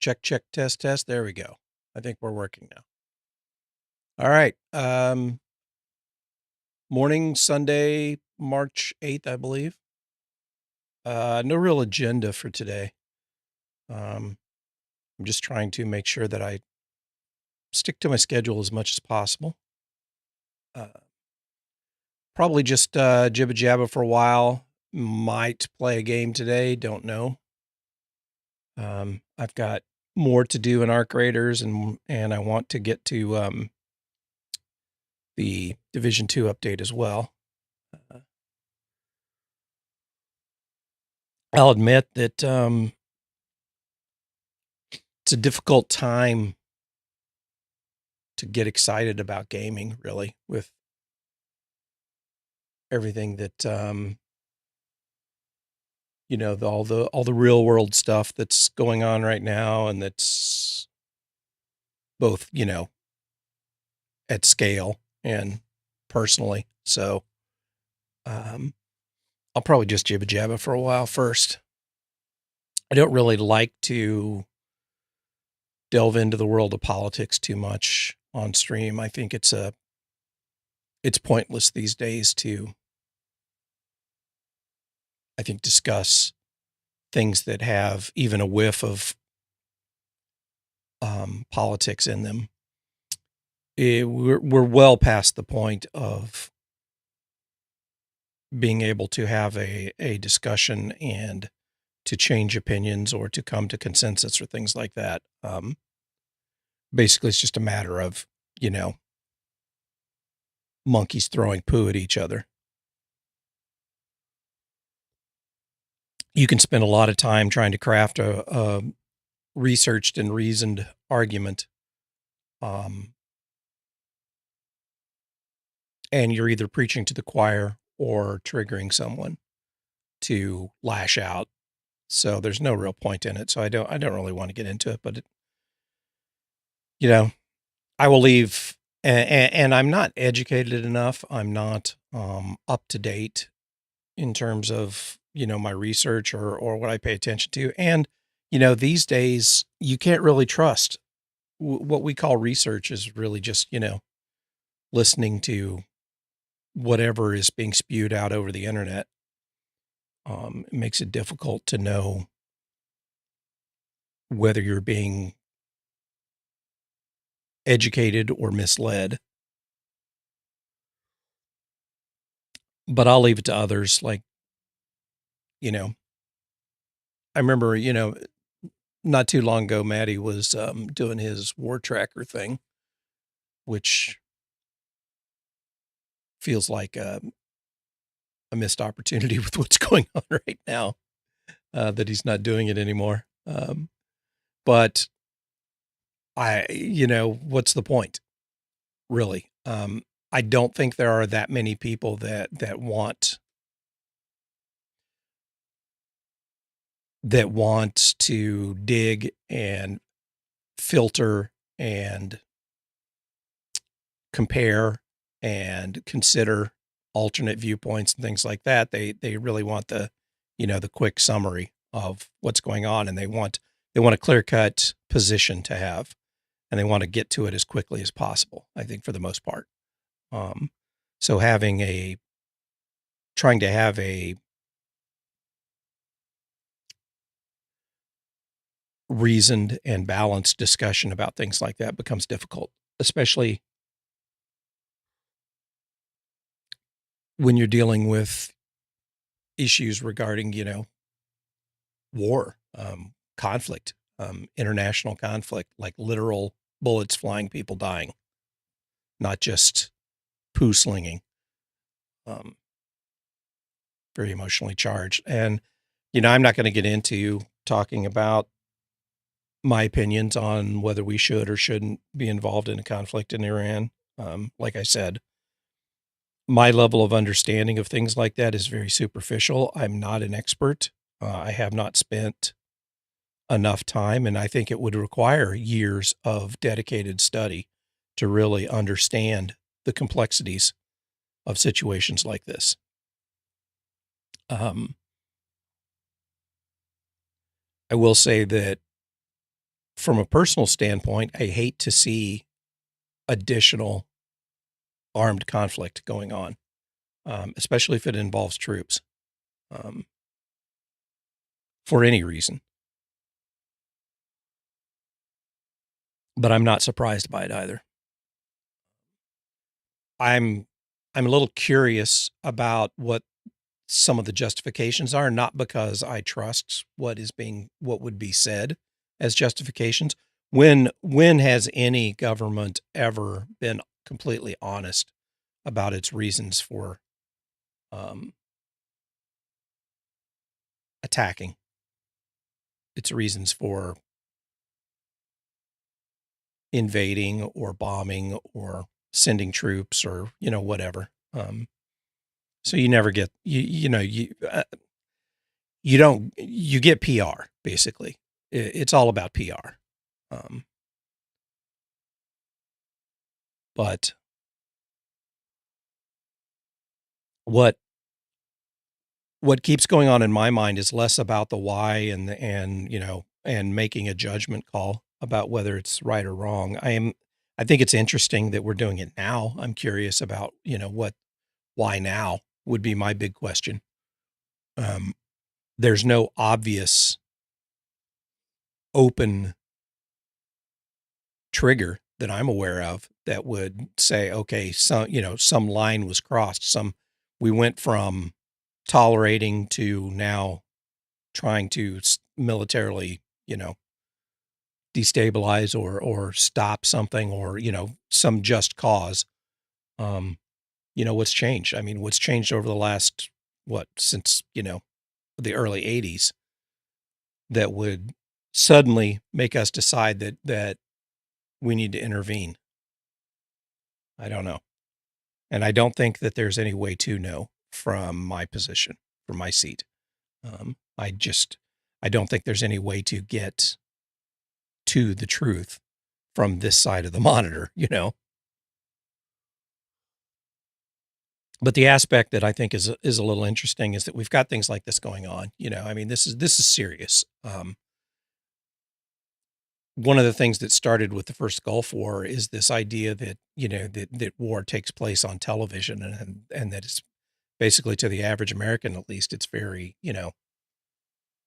Check, check, test, test. There we go. I think we're working now. All right. Morning, Sunday, March 8th, I believe. No real agenda for today. I'm just trying to make sure that I stick to my schedule as much as possible. Probably just jibba jabba for a while. Might play a game today. Don't know. I've got more to do in Arc Raiders, and I want to get to the Division 2 update as well. I'll admit that it's a difficult time to get excited about gaming, really, with everything that all the real world stuff that's going on right now, and that's both at scale and personally. So I'll probably just jibba jabba for a while first. I don't really like to delve into the world of politics too much on stream. I think it's pointless these days to, I think, discuss things that have even a whiff of politics in them. We're well past the point of being able to have a discussion and to change opinions or to come to consensus or things like that. Basically, it's just a matter of, monkeys throwing poo at each other. You can spend a lot of time trying to craft a researched and reasoned argument. And you're either preaching to the choir or triggering someone to lash out. So there's no real point in it. So I don't really want to get into it, but you know, I will leave, and I'm not educated enough. I'm not up to date in terms of, my research or what I pay attention to. And, these days you can't really trust what we call research is really just, listening to whatever is being spewed out over the internet. It makes it difficult to know whether you're being educated or misled. But I'll leave it to others. Like, you know, I remember, not too long ago, Maddie was doing his war tracker thing, which feels like a missed opportunity with what's going on right now, that he's not doing it anymore. But what's the point, really? I don't think there are that many people that want to dig and filter and compare and consider alternate viewpoints and things like that. They really want the quick summary of what's going on, and they want a clear-cut position to have, and they want to get to it as quickly as possible, I think, for the most part. Um, so trying to have a reasoned and balanced discussion about things like that becomes difficult, especially when you're dealing with issues regarding, war, conflict, international conflict, like literal bullets flying, people dying, not just poo slinging. Very emotionally charged. And, I'm not going to get into talking about my opinions on whether we should or shouldn't be involved in a conflict in Iran. Like I said, my level of understanding of things like that is very superficial. I'm not an expert. I have not spent enough time, and I think it would require years of dedicated study to really understand the complexities of situations like this. I will say that from a personal standpoint, I hate to see additional armed conflict going on, especially if it involves troops, um, for any reason. But I'm not surprised by it either. I'm I'm a little curious about what some of the justifications are, not because I trust what would be said as justifications. When has any government ever been completely honest about its reasons for um, attacking, its reasons for invading or bombing or sending troops or whatever? So you never get you don't you get PR basically. It's all about PR. Um, but what what keeps going on in my mind is less about the why and making a judgment call about whether it's right or wrong. I think it's interesting that we're doing it now. I'm curious about, why now would be my big question. Um, there's no obvious open trigger that I'm aware of that would say, okay, some line was crossed. We went from tolerating to now trying to militarily, destabilize or stop something or, some just cause. Um, what's changed? I mean, what's changed over the last, since, the early 80s that would suddenly make us decide that we need to intervene? I don't know. And I don't think that there's any way to know from my position, from my seat. I just, I don't think there's any way to get to the truth from this side of the monitor, you know? But the aspect that I think is a little interesting is that we've got things like this going on, you know? I mean, this is serious. One of the things that started with the first Gulf War is this idea that, you know, that war takes place on television and that it's basically, to the average American, at least, it's very, you know,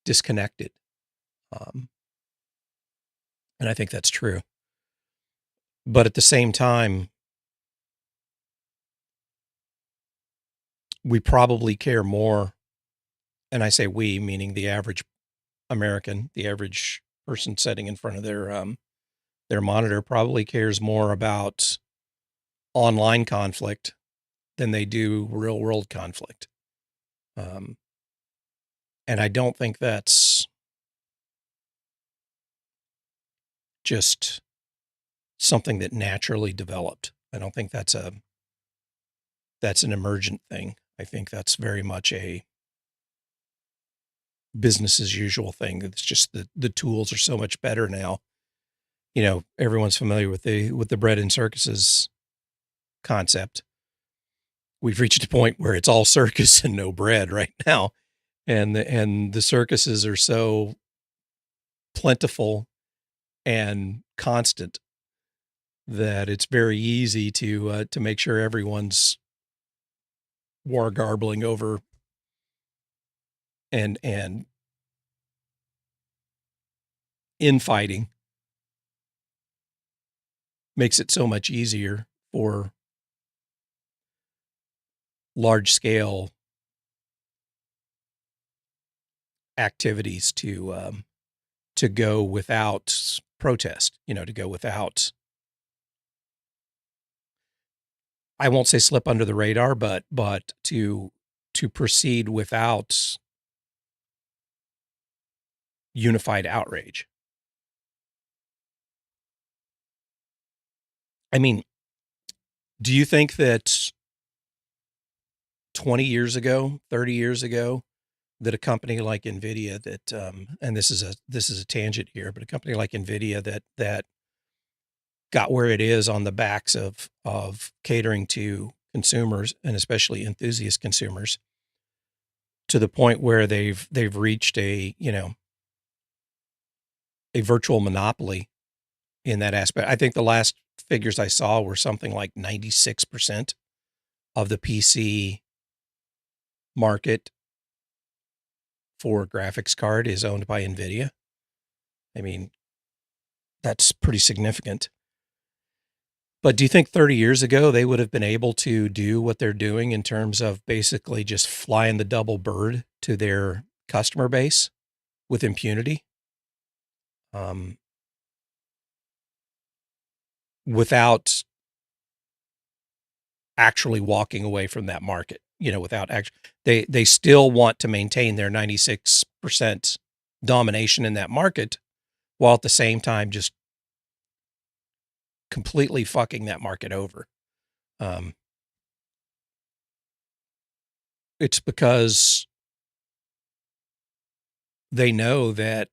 disconnected. Um, and I think that's true. But at the same time, we probably care more, and I say we, meaning the average American, the average person sitting in front of their monitor probably cares more about online conflict than they do real world conflict. Um, and I don't think that's just something that naturally developed. I don't think that's an emergent thing. I think that's very much a business as usual thing. It's just the tools are so much better now. You know, everyone's familiar with the bread and circuses concept. We've reached a point where it's all circus and no bread right now. And the circuses are so plentiful and constant that it's very easy to make sure everyone's war garbling over and infighting makes it so much easier for large scale activities to go without protest, you know, to go without, I won't say slip under the radar, but to proceed without unified outrage. I mean, do you think that 20 years ago, 30 years ago, that a company like Nvidia that and this is a tangent here, but a company like Nvidia that got where it is on the backs of catering to consumers and especially enthusiast consumers to the point where they've reached a, you know, a virtual monopoly in that aspect. I think the last figures I saw were something like 96% of the PC market for graphics card is owned by Nvidia. I mean, that's pretty significant. But do you think 30 years ago they would have been able to do what they're doing in terms of basically just flying the double bird to their customer base with impunity? Um, Without actually walking away from that market, you know, without actually, they still want to maintain their 96% domination in that market while at the same time just completely fucking that market over. Um, it's because they know that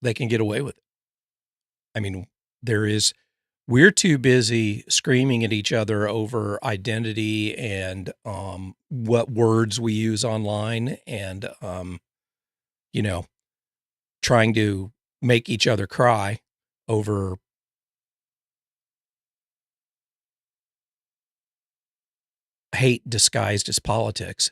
they can get away with it. I mean, there is, we're too busy screaming at each other over identity and what words we use online and, you know, trying to make each other cry over hate disguised as politics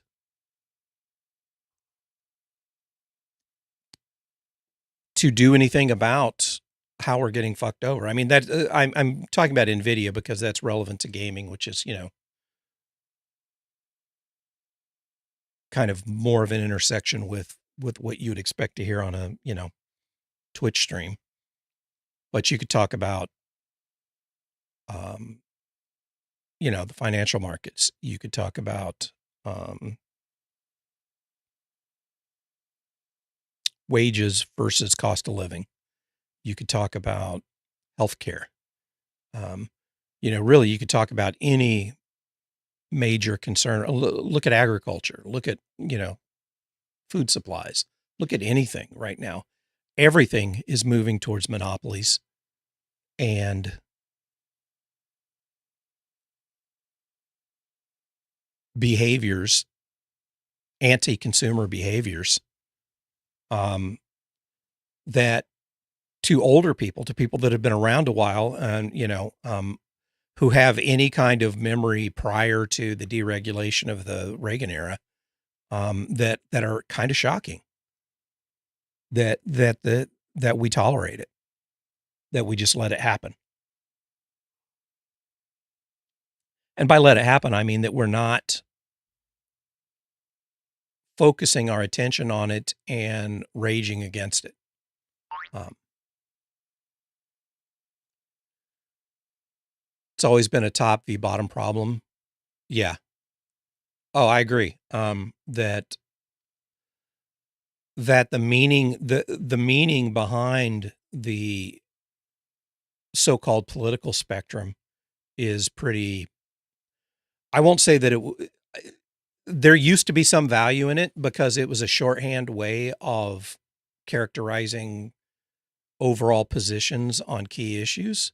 to do anything about how we're getting fucked over. I mean, that I'm talking about Nvidia because that's relevant to gaming, which is, you know, kind of more of an intersection with what you would expect to hear on a, you know, Twitch stream. But you could talk about, um, you know, the financial markets. You could talk about um, wages versus cost of living. You could talk about healthcare. Um, you know, really, you could talk about any major concern. Look at agriculture. Look at, food supplies. Look at anything right now. Everything is moving towards monopolies and behaviors, anti-consumer behaviors, um, that to older people, to people that have been around a while and, who have any kind of memory prior to the deregulation of the Reagan era, that are kind of shocking that we tolerate it, that we just let it happen. And by let it happen, I mean that we're not focusing our attention on it and raging against it. Um, it's always been a top v bottom problem. Yeah. Oh, I agree. That the meaning behind the so-called political spectrum is pretty. I won't say that there used to be some value in it because it was a shorthand way of characterizing overall positions on key issues.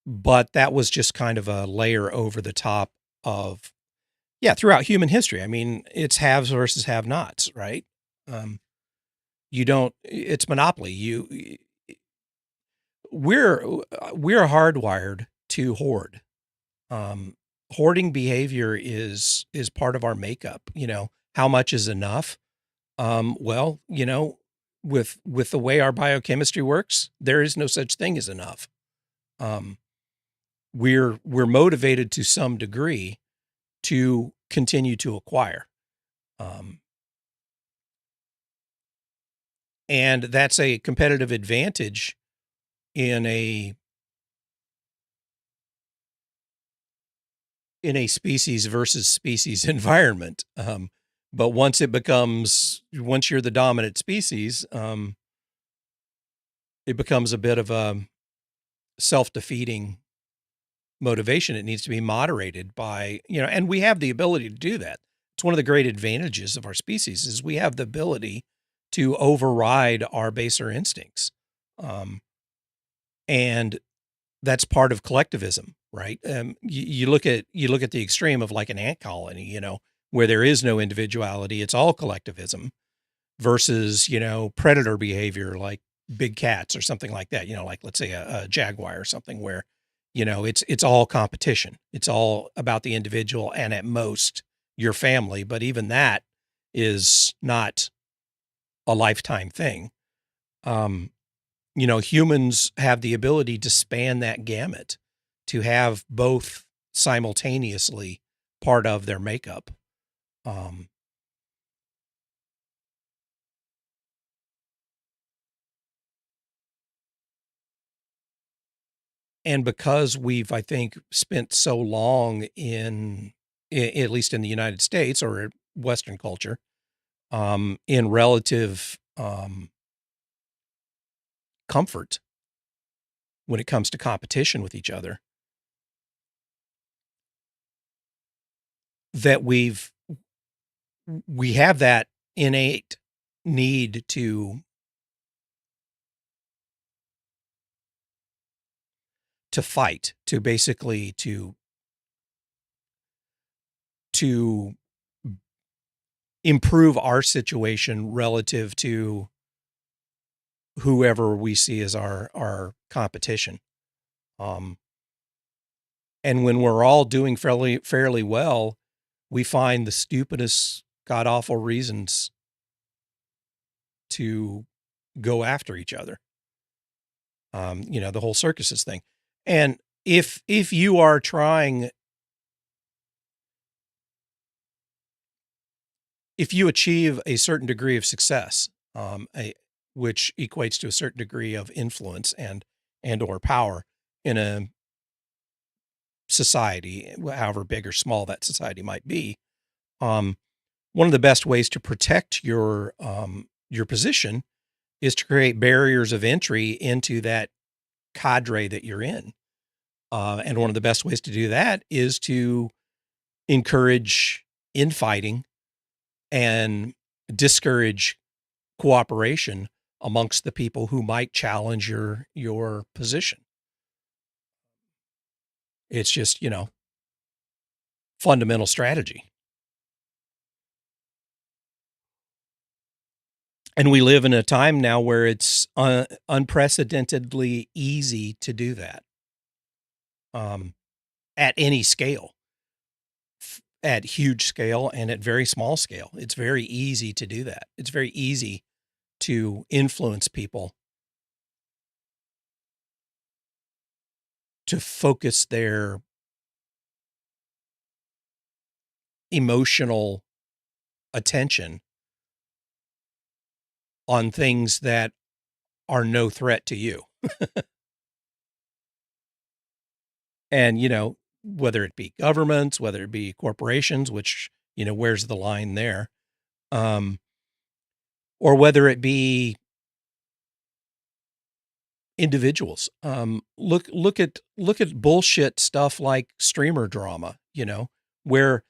But that was just kind of a layer over the top of, yeah, throughout human history. I mean, it's haves versus have nots, right? Um, you don't, it's monopoly. We're hardwired to hoard. Hoarding behavior is part of our makeup. How much is enough? Well, with the way our biochemistry works, there is no such thing as enough. We're motivated to some degree to continue to acquire. And that's a competitive advantage in a species versus species environment. But once you're the dominant species, it becomes a bit of a self-defeating motivation. It needs to be moderated by, and we have the ability to do that. It's one of the great advantages of our species is we have the ability to override our baser instincts. And that's part of collectivism, right? You look at the extreme of like an ant colony, where there is no individuality, it's all collectivism versus, predator behavior like big cats or something like that, like let's say a jaguar or something where, it's all competition. It's all about the individual and at most your family. But even that is not a lifetime thing. Humans have the ability to span that gamut, to have both simultaneously part of their makeup. And because we've, I think, spent so long at least in the United States or Western culture, in relative comfort when it comes to competition with each other, that we have that innate need to fight, to basically to improve our situation relative to whoever we see as our competition. And when we're all doing fairly well, we find the stupidest, god awful reasons to go after each other. The whole circuses thing. And if you are trying, if you achieve a certain degree of success, which equates to a certain degree of influence and or power in a society, however big or small that society might be, one of the best ways to protect your position is to create barriers of entry into that cadre that you're in. And one of the best ways to do that is to encourage infighting and discourage cooperation amongst the people who might challenge your position. It's just, fundamental strategy. And we live in a time now where it's unprecedentedly easy to do that, um, at any scale, at huge scale and at very small scale. It's very easy to do that. It's very easy to influence people to focus their emotional attention on things that are no threat to you. And, whether it be governments, whether it be corporations, which, where's the line there? Um, or whether it be individuals. Look at bullshit stuff like streamer drama, where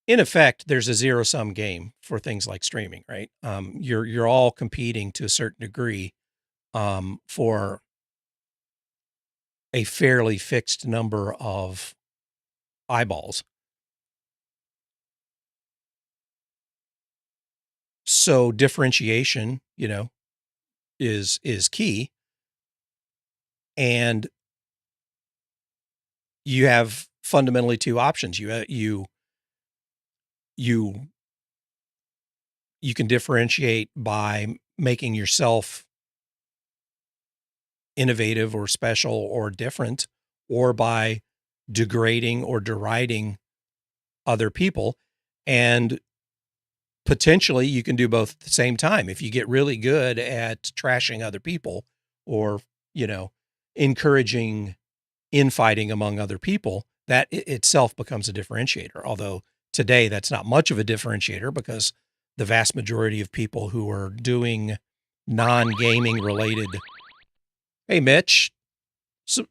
in effect there's a zero sum game for things like streaming, right? You're all competing to a certain degree for a fairly fixed number of eyeballs. So differentiation, is key. And you have fundamentally two options. You you can differentiate by making yourself innovative or special or different, or by degrading or deriding other people. And potentially you can do both at the same time. If you get really good at trashing other people or, encouraging infighting among other people, that itself becomes a differentiator. Although today that's not much of a differentiator because the vast majority of people who are doing non-gaming related. Hey, Mitch,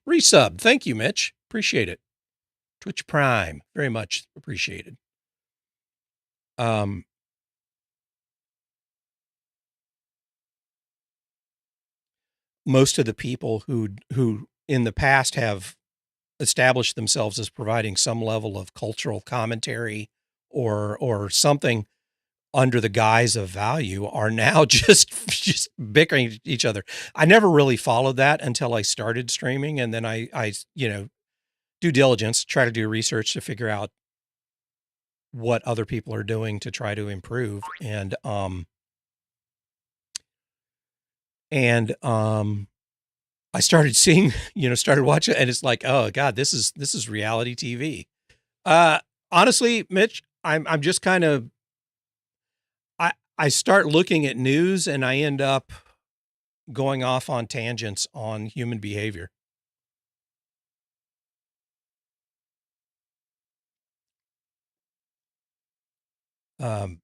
resub. Thank you, Mitch. Appreciate it. Twitch Prime, very much appreciated. Most of the people who in the past have established themselves as providing some level of cultural commentary or something under the guise of value are now just bickering at each other. I never really followed that until I started streaming, and then I due diligence, try to do research to figure out what other people are doing to try to improve. And I started seeing, started watching, and it's like, oh God, this is reality TV. Honestly, Mitch, I'm just kind of, I start looking at news and I end up going off on tangents on human behavior. Um,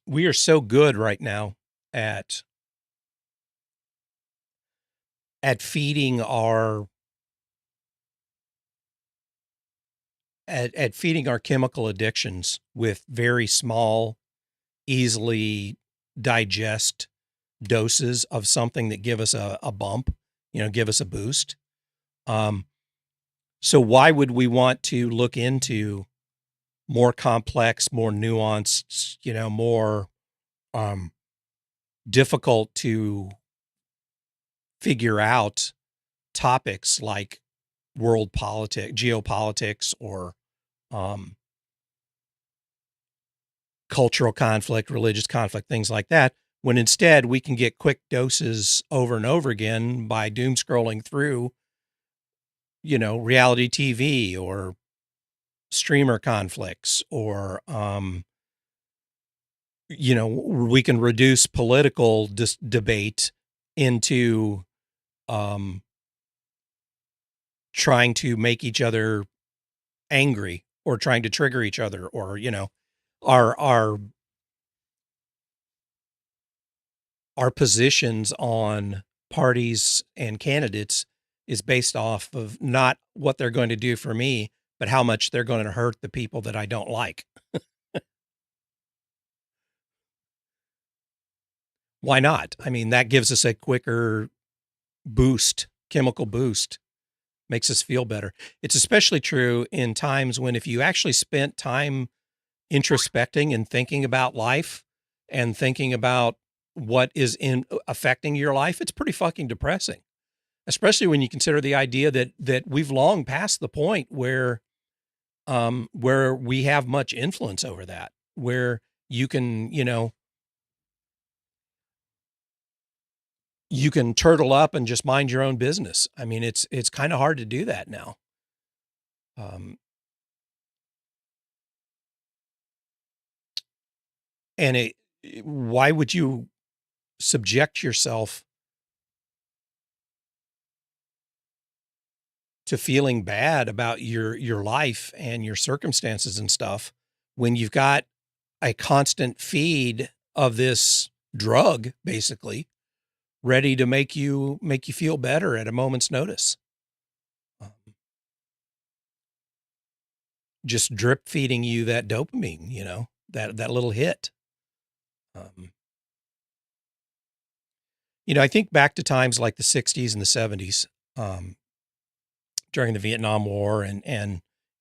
we are so good right now at feeding our feeding our chemical addictions with very small, easily digest doses of something that give us a bump, give us a boost. So why would we want to look into more complex, more nuanced, more difficult to figure out topics like world politics, geopolitics, or cultural conflict, religious conflict, things like that, when instead we can get quick doses over and over again by doom scrolling through, reality TV or streamer conflicts, or, we can reduce political debate into trying to make each other angry or trying to trigger each other, or, our our positions on parties and candidates is based off of not what they're going to do for me, but how much they're going to hurt the people that I don't like. Why not? I mean, that gives us a quicker boost, chemical boost, makes us feel better. It's especially true in times when if you actually spent time introspecting and thinking about life and thinking about what is in affecting your life, it's pretty fucking depressing. Especially when you consider the idea that we've long passed the point where we have much influence over that, where you can, you can turtle up and just mind your own business. I mean, it's kind of hard to do that now. Um, and why would you subject yourself to feeling bad about your life and your circumstances and stuff when you've got a constant feed of this drug, basically, ready to make you feel better at a moment's notice. Um, just drip feeding you that dopamine, that little hit. Um, I think back to times like the 60s and the 70s, during the Vietnam War and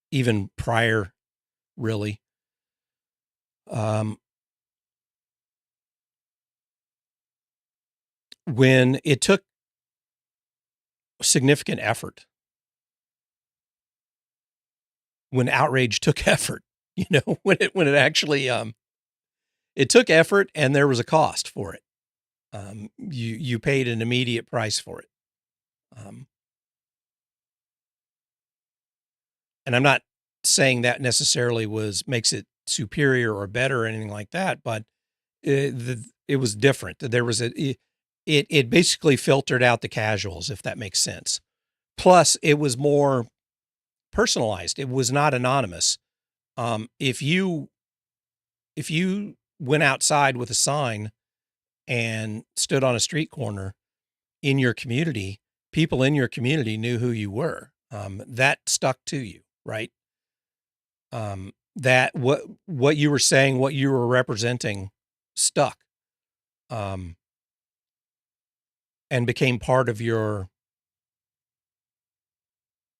even prior, really. Um, when it took significant effort, when outrage took effort, when it actually it took effort and there was a cost for it. You paid an immediate price for it. Um, and I'm not saying that necessarily makes it superior or better or anything like that, but it was different. There was it basically filtered out the casuals, if that makes sense. Plus, it was more personalized. It was not anonymous. If you went outside with a sign and stood on a street corner in your community, people in your community knew who you were. That stuck to you, right? That what you were saying, what you were representing, stuck, um, and became part of your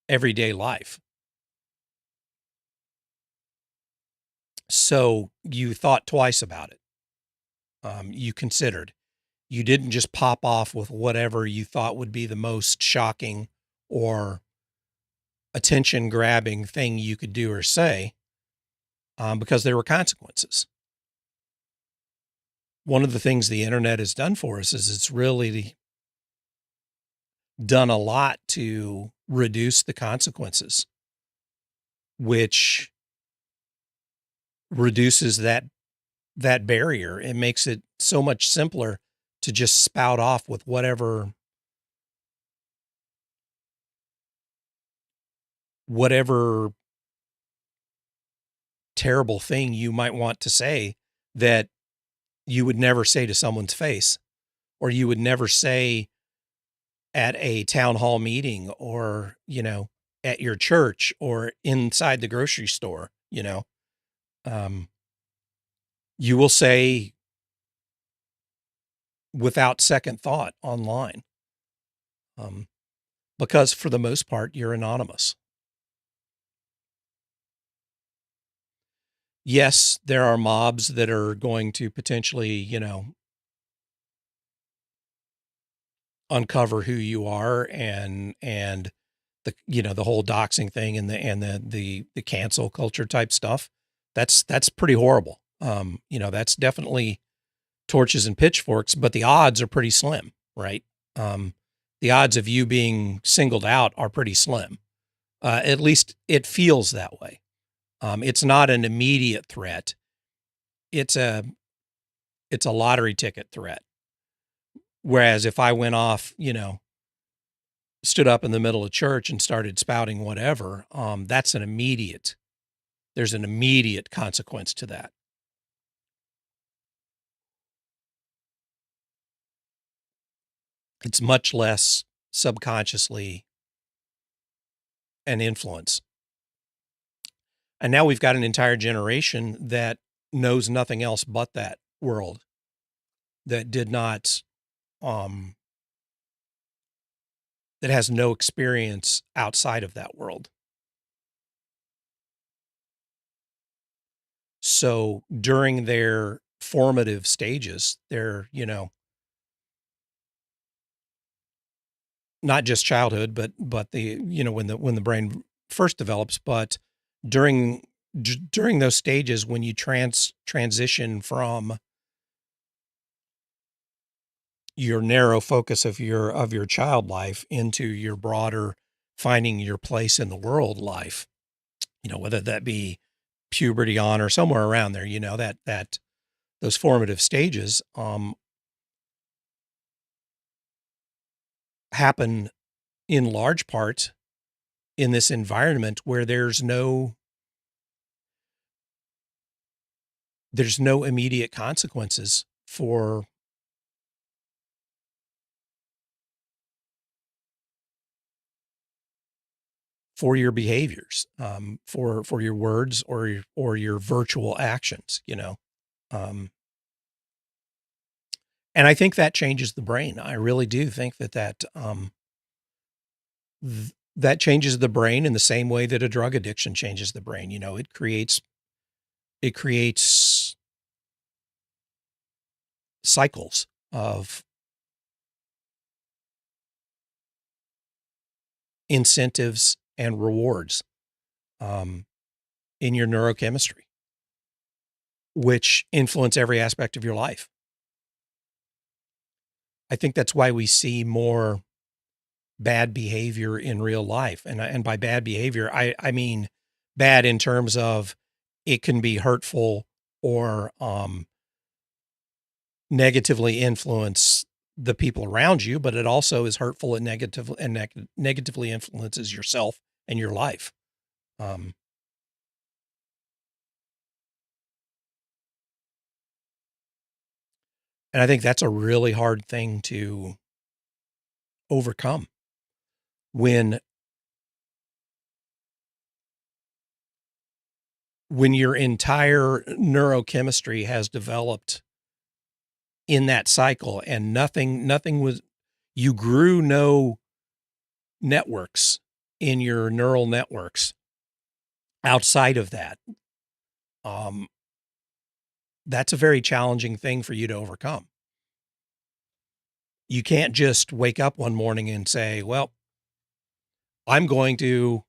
everyday life. So you thought twice about it. You considered. You didn't just pop off with whatever you thought would be the most shocking or attention grabbing thing you could do or say, because there were consequences. One of the things the internet has done for us is it's really done a lot to reduce the consequences, which reduces that barrier. It makes it so much simpler to just spout off with whatever terrible thing you might want to say that you would never say to someone's face, or you would never say at a town hall meeting, or, at your church or inside the grocery store. Um, you will say without second thought online, um, because for the most part, you're anonymous. Yes, there are mobs that are going to potentially, uncover who you are, and the whole doxing thing and the cancel culture type stuff. That's pretty horrible. That's definitely torches and pitchforks, but the odds are pretty slim, right? Um, the odds of you being singled out are pretty slim. At least it feels that way. It's not an immediate threat. It's a it's a lottery ticket threat. Whereas if I went off, stood up in the middle of church and started spouting whatever, there's an immediate consequence to that. It's much less subconsciously and influence. And now we've got an entire generation that knows nothing else but that world, that did not, um, that has no experience outside of that world. So during their formative stages, their, not just childhood, but the, when the brain first develops, but during during those stages when you transition from your narrow focus of your child life into your broader finding your place in the world life, whether that be puberty on or somewhere around there, that those formative stages happen in large part in this environment where there's no immediate consequences for your behaviors, for your words or your virtual actions. Um, and I think that changes the brain. I really do think that changes the brain in the same way that a drug addiction changes the brain. It creates cycles of incentives and rewards um, in your neurochemistry, which influence every aspect of your life. I think that's why we see more bad behavior in real life. And by bad behavior, I mean bad in terms of it can be hurtful or negatively influence the people around you, but it also is hurtful and negatively influences yourself and your life. Um, and I think that's a really hard thing to overcome when your entire neurochemistry has developed in that cycle and nothing was you grew no networks in your neural networks outside of that. Um, that's a very challenging thing for you to overcome. You can't just wake up one morning and say, "Well, I'm going to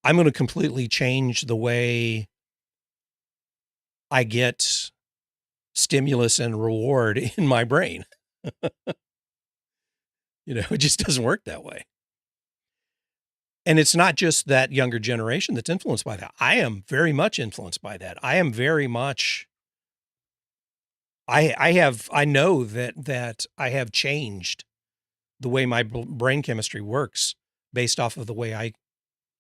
I'm going to completely change the way I get stimulus and reward in my brain." It just doesn't work that way. And it's not just that younger generation that's influenced by that. I am very much influenced by that. I am very much I know that I have changed the way my brain chemistry works based off of the way I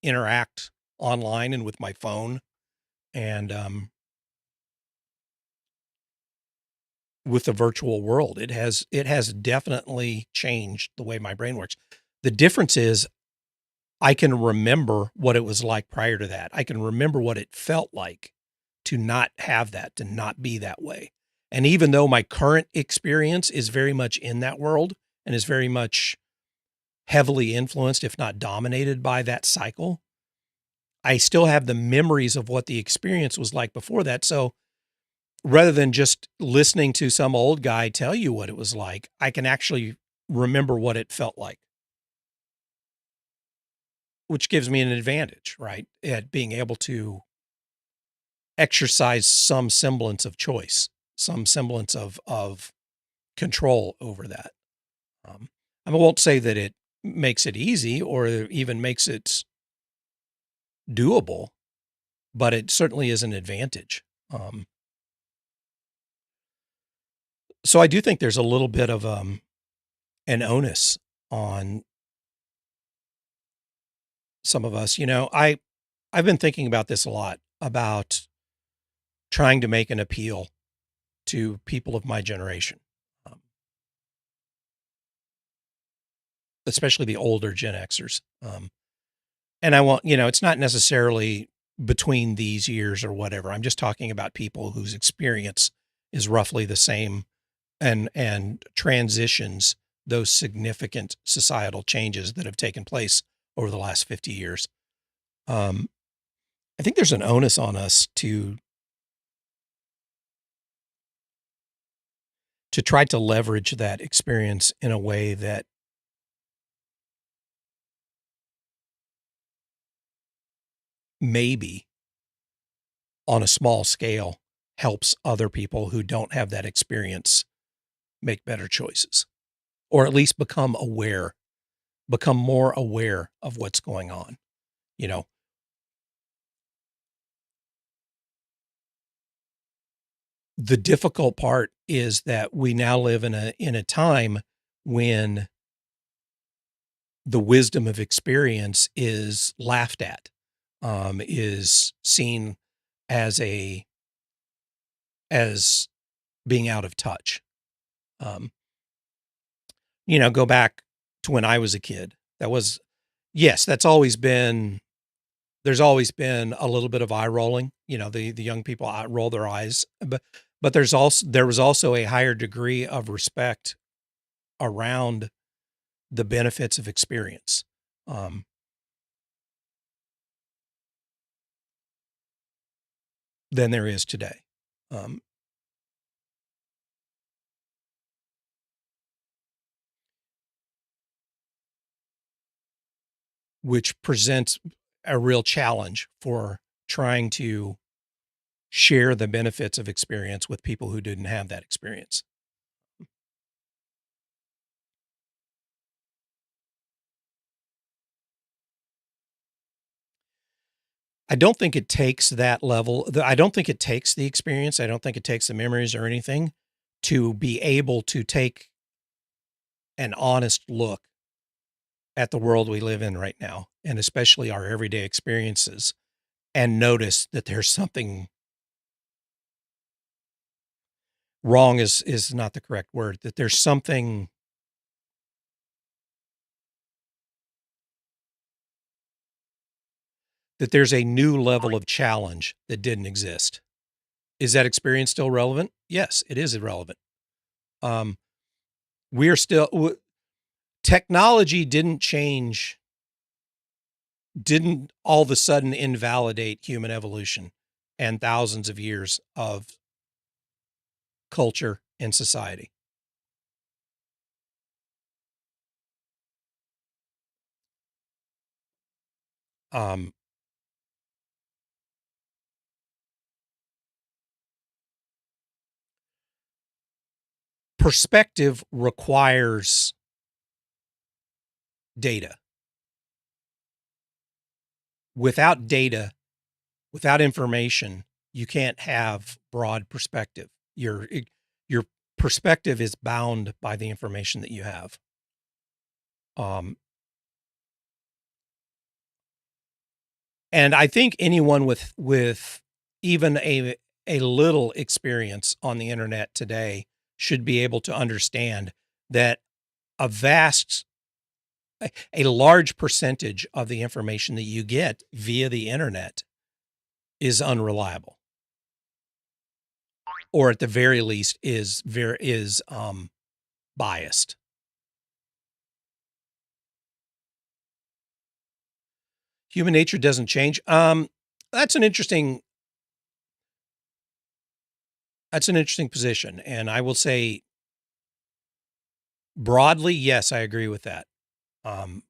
interact online and with my phone and with the virtual world. It has definitely changed the way my brain works. The difference is I can remember what it was like prior to that. I can remember what it felt like to not have that, to not be that way. And even though my current experience is very much in that world and is very much heavily influenced, if not dominated by that cycle, I still have the memories of what the experience was like before that. So rather than just listening to some old guy tell you what it was like, I can actually remember what it felt like, which gives me an advantage, right? At being able to exercise some semblance of choice, some semblance of control over that. Um, I won't say that it makes it easy or even makes it doable, but it certainly is an advantage. Um, so I do think there's a little bit of an onus on some of us. I've been thinking about this a lot about trying to make an appeal to people of my generation, um, especially the older Gen Xers. And I won't, it's not necessarily between these years or whatever. I'm just talking about people whose experience is roughly the same and transitions those significant societal changes that have taken place over the last 50 years. Um, I think there's an onus on us to try to leverage that experience in a way that maybe on a small scale helps other people who don't have that experience make better choices, or at least become more aware of what's going on. You know, the difficult part is that we now live in a time when the wisdom of experience is laughed at, is seen as as being out of touch. Um, go back to when I was a kid. That was yes, that's always been there's always been a little bit of eye rolling. The young people roll their eyes, but there was also a higher degree of respect around the benefits of experience, um, than there is today, um, which presents a real challenge for trying to share the benefits of experience with people who didn't have that experience. I don't think it takes that level. I don't think it takes the experience. I don't think it takes the memories or anything to be able to take an honest look at the world we live in right now, and especially our everyday experiences, and notice that there's something wrong is not the correct word, that there's something that there's a new level of challenge that didn't exist. Is that experience still relevant? Yes, it is irrelevant. Um, we're still technology didn't all of a sudden invalidate human evolution and thousands of years of culture and society. Um, Perspective requires data. Without data, without information, you can't have broad perspective. Your perspective is bound by the information that you have. Um, and I think anyone with even a little experience on the internet today should be able to understand that a vast a large percentage of the information that you get via the internet is unreliable, or at the very least is biased. Human nature doesn't change. That's an interesting that's an interesting position, and I will say broadly, yes, I agree with that. Um,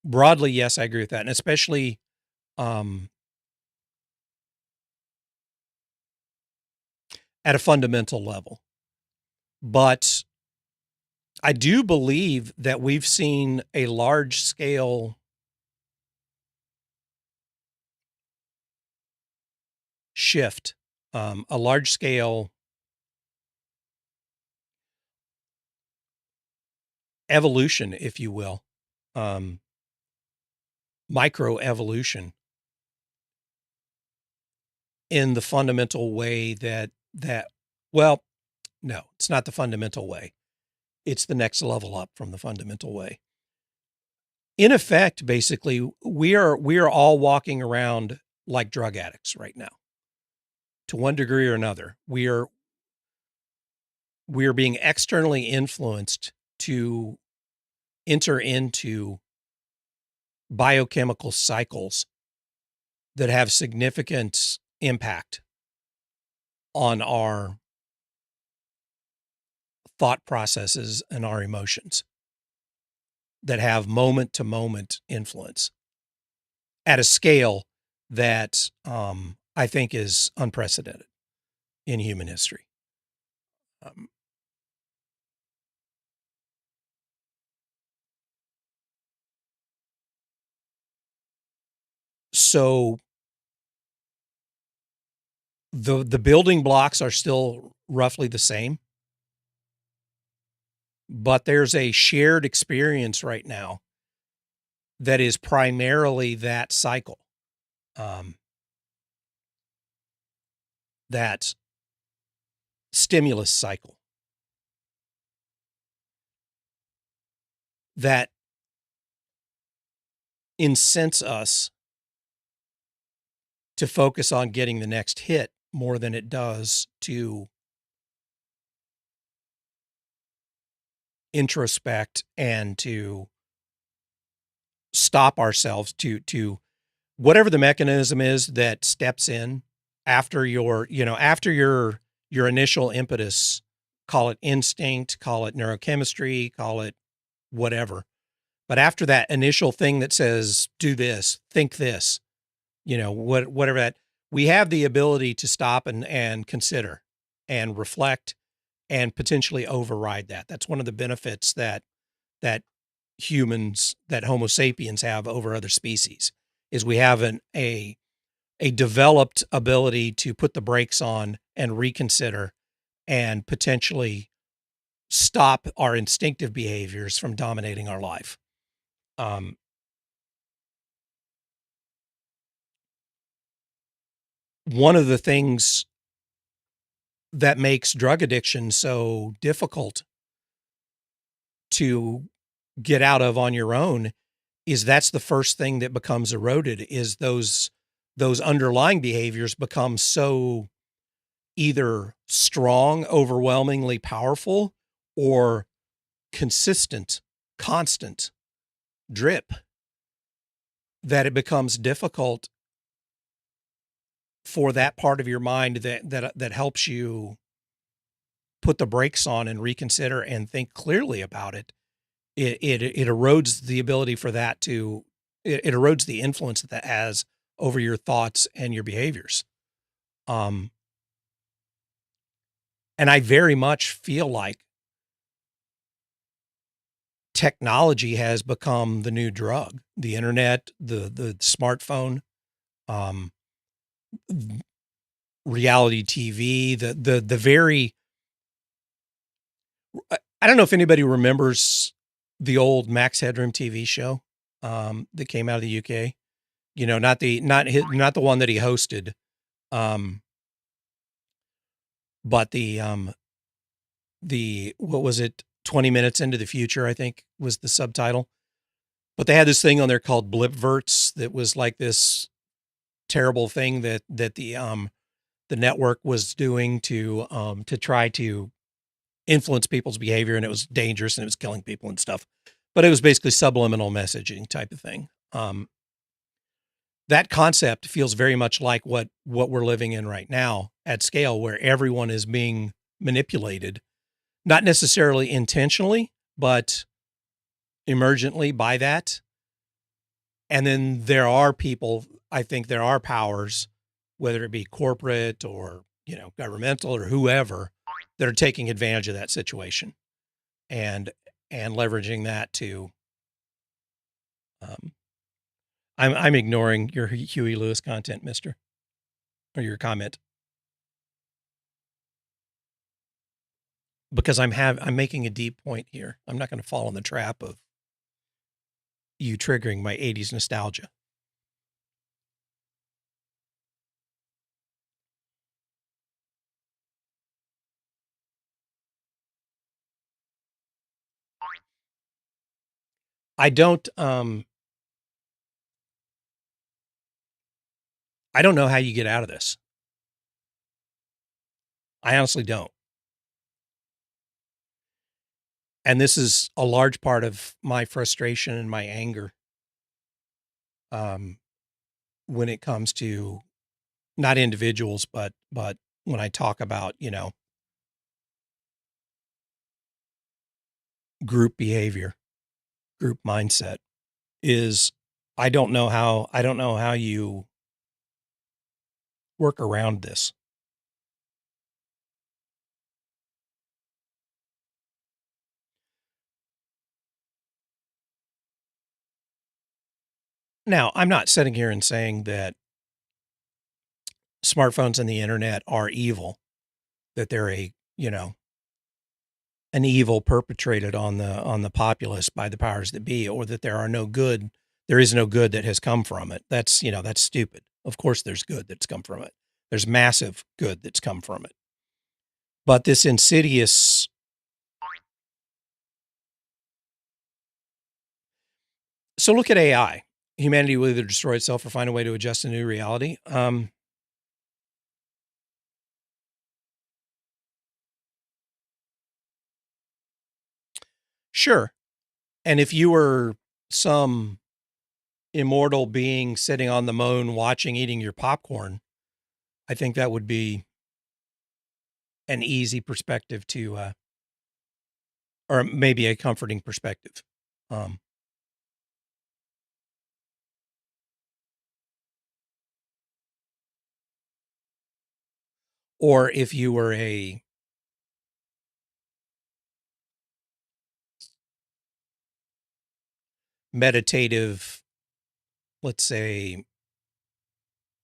Broadly, yes, I agree with that, and especially um, at a fundamental level. But I do believe that we've seen a large scale shift, a large scale evolution, if you will, um, micro evolution in the fundamental way well, no, it's not the fundamental way. It's the next level up from the fundamental way. in effect, basically, we are all walking around like drug addicts right now, to one degree or another. We are being externally influenced to enter into biochemical cycles that have significant impact on our thought processes and our emotions, that have moment to moment influence at a scale that I think is unprecedented in human history. Um, so the building blocks are still roughly the same, but there's a shared experience right now that is primarily that cycle, um, that stimulus cycle that incents us to focus on getting the next hit more than it does to introspect and to stop ourselves, to whatever the mechanism is that steps in after your initial impetus. Call it instinct, call it neurochemistry, call it whatever. But after that initial thing that says do this, think this, whatever that, we have the ability to stop and consider and reflect and potentially override that. That's one of the benefits that humans, that Homo sapiens have over other species, is we have a developed ability to put the brakes on and reconsider and potentially stop our instinctive behaviors from dominating our life. Um, One of the things that makes drug addiction so difficult to get out of on your own is that's the first thing that becomes eroded, is those underlying behaviors become so either strong, overwhelmingly powerful, or consistent, constant drip, that it becomes difficult for that part of your mind that helps you put the brakes on and reconsider and think clearly about it. It erodes the ability for that to it erodes the influence that that has over your thoughts and your behaviors. Um, and I very much feel like technology has become the new drug. The internet, the smartphone, um, reality TV, the very I don't know if anybody remembers the old Max Headroom TV show that came out of the UK. Not the one that he hosted, um, but the what was it? 20 minutes into the future, I think was the subtitle. But they had this thing on there called Blipverts that was like this terrible thing that the network was doing to try to influence people's behavior, and it was dangerous and it was killing people and stuff. But it was basically subliminal messaging type of thing. That concept feels very much like what we're living in right now at scale, where everyone is being manipulated, not necessarily intentionally, but emergently by that. And then there are people, I think there are powers, whether it be corporate or, governmental or whoever, that are taking advantage of that situation and leveraging that to um I'm ignoring your Huey Lewis content, mister, or your comment, because I'm making a deep point here. I'm not going to fall in the trap of you triggering my 80s nostalgia. I I don't know how you get out of this. I honestly don't. And this is a large part of my frustration and my anger, um, when it comes to not individuals, but when I talk about, group behavior, group mindset is I don't know how you work around this. Now, I'm not sitting here and saying that smartphones and the internet are evil, that they're an evil perpetrated on the populace by the powers that be, or that there is no good that has come from it. That's stupid. Of course there's good that's come from it. There's massive good that's come from it. But this insidious so look at AI. Humanity will either destroy itself or find a way to adjust to new reality. Sure. And if you were some immortal being sitting on the moon watching, eating your popcorn, I think that would be an easy perspective or maybe a comforting perspective. Um, or if you were a meditative, let's say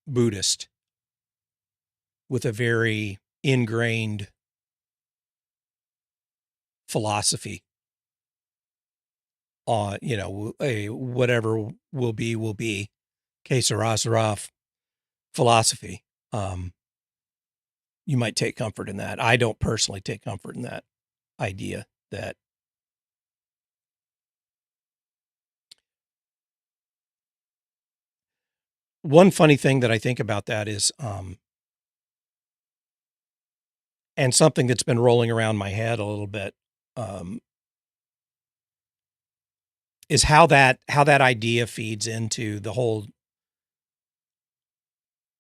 Buddhist with a very ingrained philosophy on, a whatever will be, que sera, sera philosophy. Um, you might take comfort in that. I don't personally take comfort in that idea that one funny thing that I think about that is, and something that's been rolling around my head a little bit, um, is how that idea feeds into the whole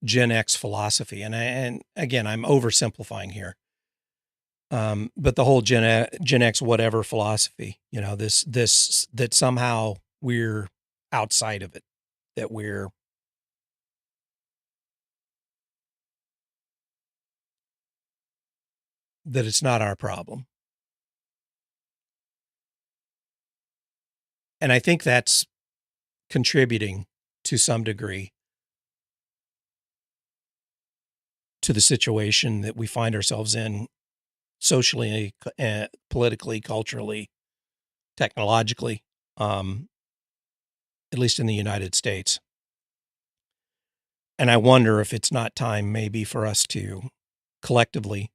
Gen X philosophy. And again, I'm oversimplifying here. But the whole Gen X whatever philosophy, this that somehow we're outside of it, that it's not our problem. And I think that's contributing to some degree to the situation that we find ourselves in socially, politically, culturally, technologically, um, at least in the United States. And I wonder if it's not time maybe for us to collectively,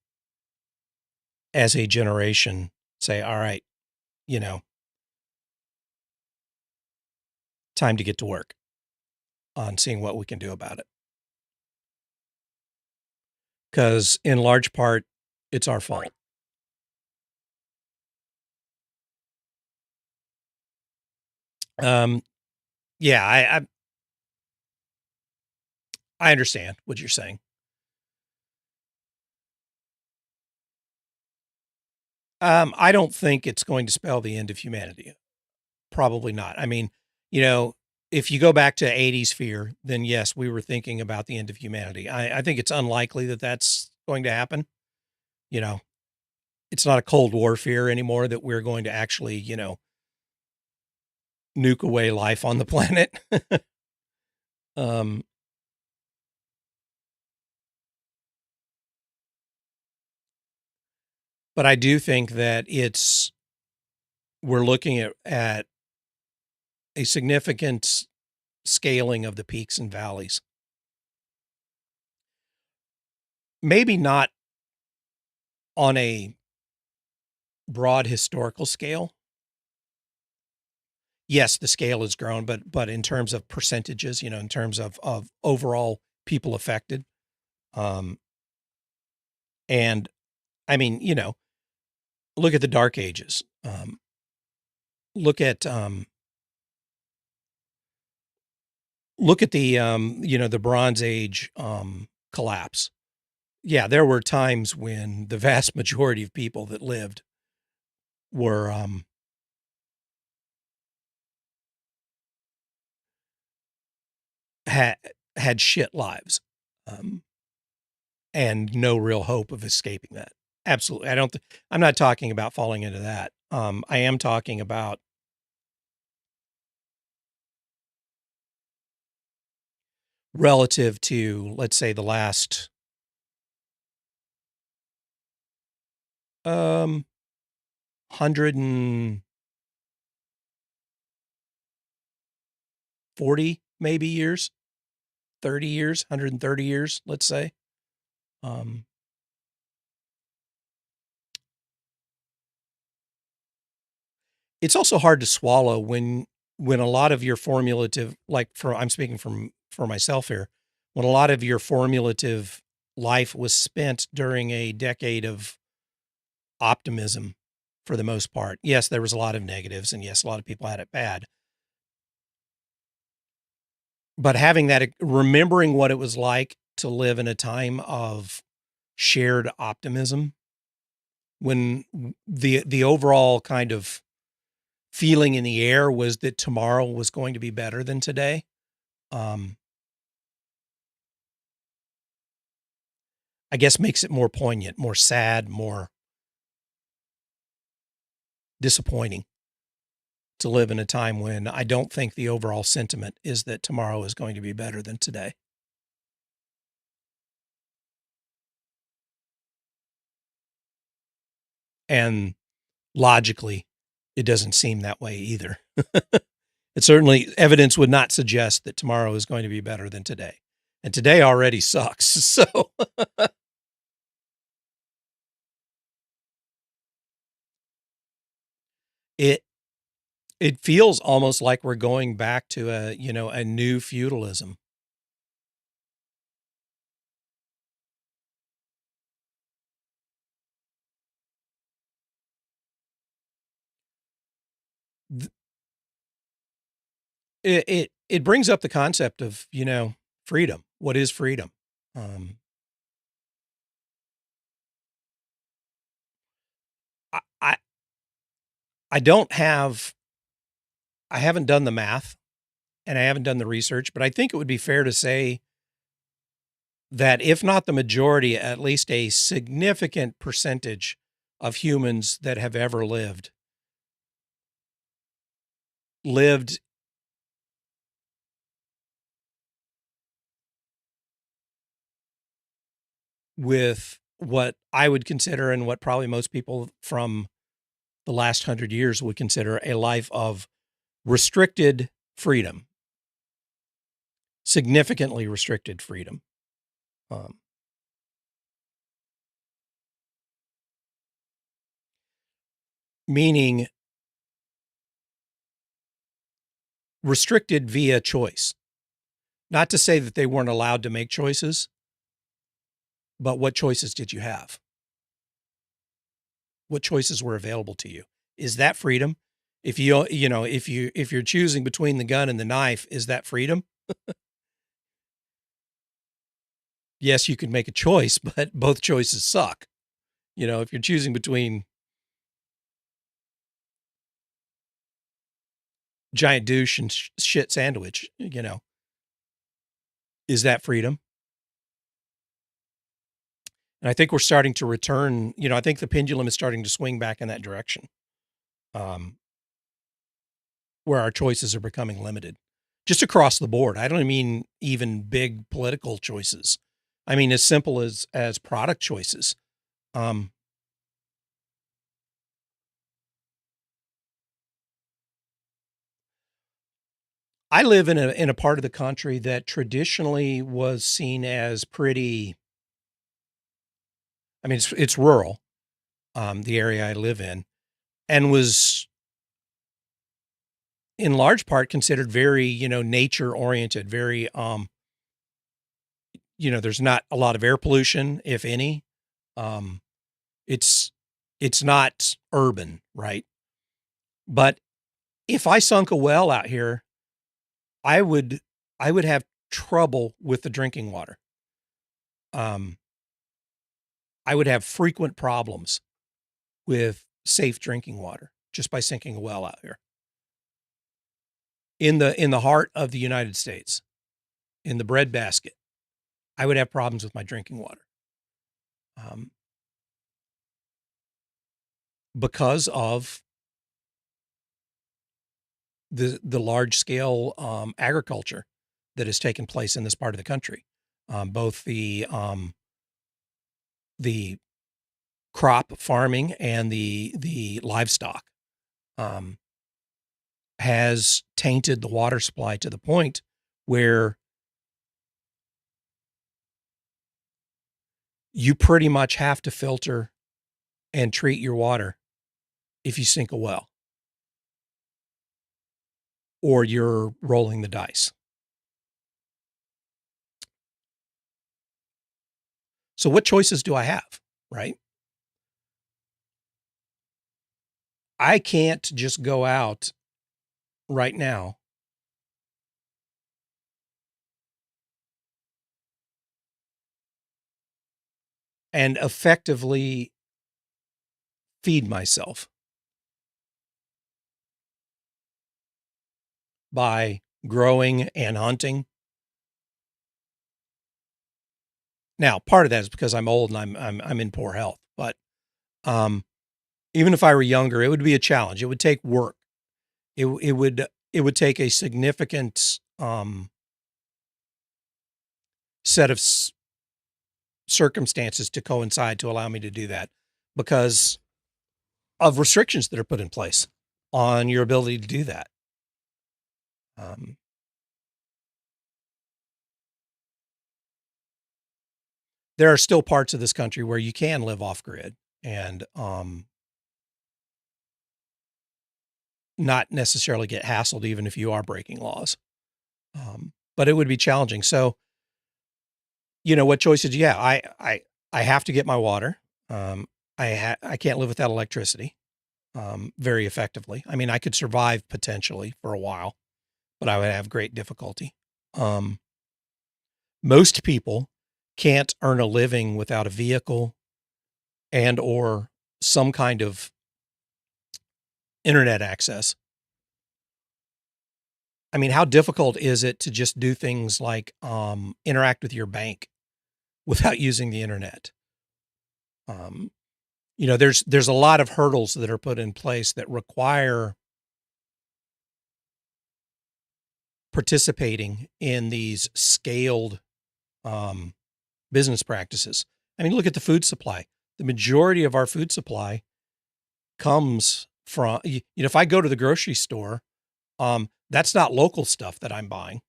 as a generation, say, all right, you know, time to get to work on seeing what we can do about it. Because in large part, it's our fault. Um, yeah, I understand what you're saying. I don't think it's going to spell the end of humanity. Probably not. I mean, you know, if you go back to 80s fear, then yes, we were thinking about the end of humanity. I think it's unlikely that that's going to happen. You know, it's not a Cold War fear anymore that we're going to actually, nuke away life on the planet. um, but I do think that we're looking at a significant scaling of the peaks and valleys. Maybe not on a broad historical scale. yes, the scale has grown, but in terms of percentages, in terms of overall people affected, um, and I mean, look at the Dark Ages. Look at look at the Bronze Age collapse. Yeah, there were times when the vast majority of people that lived were had had shit lives, um, and no real hope of escaping that. Absolutely, I don't. I'm not talking about falling into that. I am talking about relative to, let's say, the last 140 maybe years, 30 years, 130 years, let's say. Um, it's also hard to swallow when a lot of your formulative, like for I'm speaking for myself here, when a lot of your formulative life was spent during a decade of optimism for the most part. Yes, there was a lot of negatives, and yes, a lot of people had it bad. But having that, remembering what it was like to live in a time of shared optimism, when the overall kind of feeling in the air was that tomorrow was going to be better than today. Um, I guess makes it more poignant, more sad, more disappointing to live in a time when I don't think the overall sentiment is that tomorrow is going to be better than today. And logically, it doesn't seem that way either. It certainly evidence would not suggest that tomorrow is going to be better than today. And today already sucks. So it it feels almost like we're going back to a new feudalism. Th- it brings up the concept of, freedom. What is freedom? Um, I, I I don't have I haven't done the math and I haven't done the research, but I think it would be fair to say that if not the majority, at least a significant percentage of humans that have ever lived with what I would consider and what probably most people from the last 100 years would consider a life of restricted freedom, significantly restricted freedom. Um, Meaning restricted via choice. Not to say that they weren't allowed to make choices, but what choices did you have? What choices were available to you? Is that freedom? If if you're choosing between the gun and the knife, is that freedom? Yes, you could make a choice, but both choices suck. If you're choosing between giant douche and shit sandwich, is that freedom? And I think we're starting to return. I think the pendulum is starting to swing back in that direction, um, where our choices are becoming limited, just across the board. I don't mean even big political choices. I mean as simple as product choices. Um, I live in a part of the country that traditionally was seen as pretty. I mean, it's rural, the area I live in, and was in large part considered very, nature oriented, very, there's not a lot of air pollution, if any. Um, it's it's not urban, right? But if I sunk a well out here, I would I would have trouble with the drinking water. Um, I would have frequent problems with safe drinking water just by sinking a well out here in the heart of the United States, in the breadbasket. I would have problems with my drinking water, um, because of the large scale agriculture that has taken place in this part of the country. Both the crop farming and the livestock um, has tainted the water supply to the point where you pretty much have to filter and treat your water if you sink a well, or you're rolling the dice. So what choices do I have, right? I can't just go out right now and effectively feed myself by growing and hunting. Now, part of that is because I'm old and I'm in poor health, but um, even if I were younger, it would be a challenge. It would take work. It would take a significant set of circumstances to coincide to allow me to do that, because of restrictions that are put in place on your ability to do that. Um, there are still parts of this country where you can live off grid and not necessarily get hassled, even if you are breaking laws. But it would be challenging. So, what choices? Yeah, I have to get my water. Um, I can't live without electricity very effectively. I mean, I could survive potentially for a while, but I would have great difficulty. Um, most people can't earn a living without a vehicle and or some kind of internet access. I mean, how difficult is it to just do things like interact with your bank without using the internet? Um, there's a lot of hurdles that are put in place that require participating in these scaled um, business practices. I mean, look at the food supply. The majority of our food supply comes from, if I go to the grocery store, that's not local stuff that I'm buying.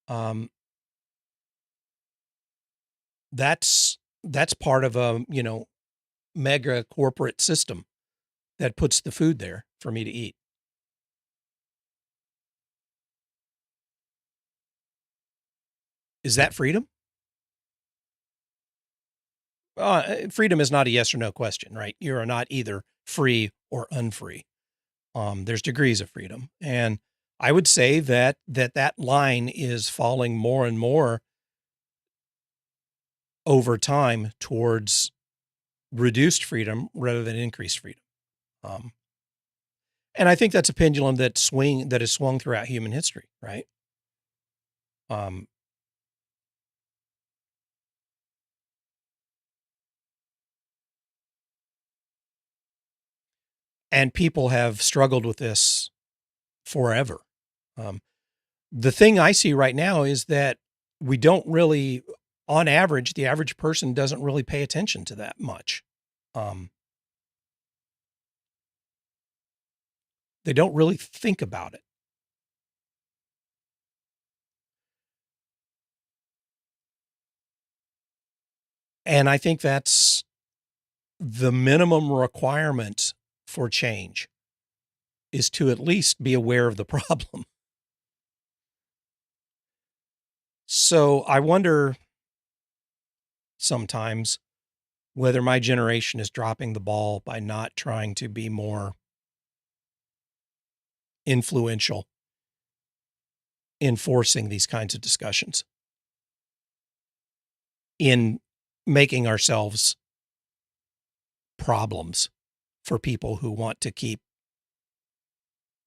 Um, that's part of a, mega corporate system that puts the food there for me to eat. Is that freedom? Freedom is not a yes or no question, right? You are not either free or unfree. There's degrees of freedom, and I would say that line is falling more and more over time towards reduced freedom rather than increased freedom. Um, and I think that's a pendulum that has swung throughout human history, right? Um, and people have struggled with this forever. Um, the thing I see right now is that we don't really, on average, the average person doesn't really pay attention to that much. Um, they don't really think about it. And I think that's the minimum requirement for change. is to at least be aware of the problem. So I wonder sometimes whether my generation is dropping the ball by not trying to be more influential in forcing these kinds of discussions, in making ourselves problems for people who want to keep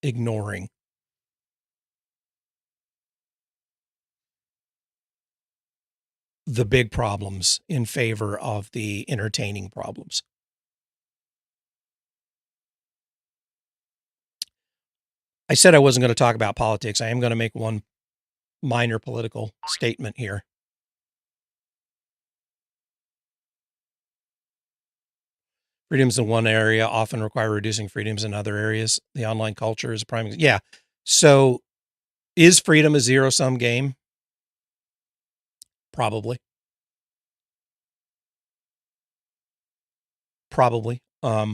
ignoring the big problems in favor of the entertaining problems. I said I wasn't going to talk about politics. I am going to make one minor political statement here. Freedoms in one area often require reducing freedoms in other areas. The online culture is a prime. Yeah. So is freedom a zero-sum game? Probably. Probably. I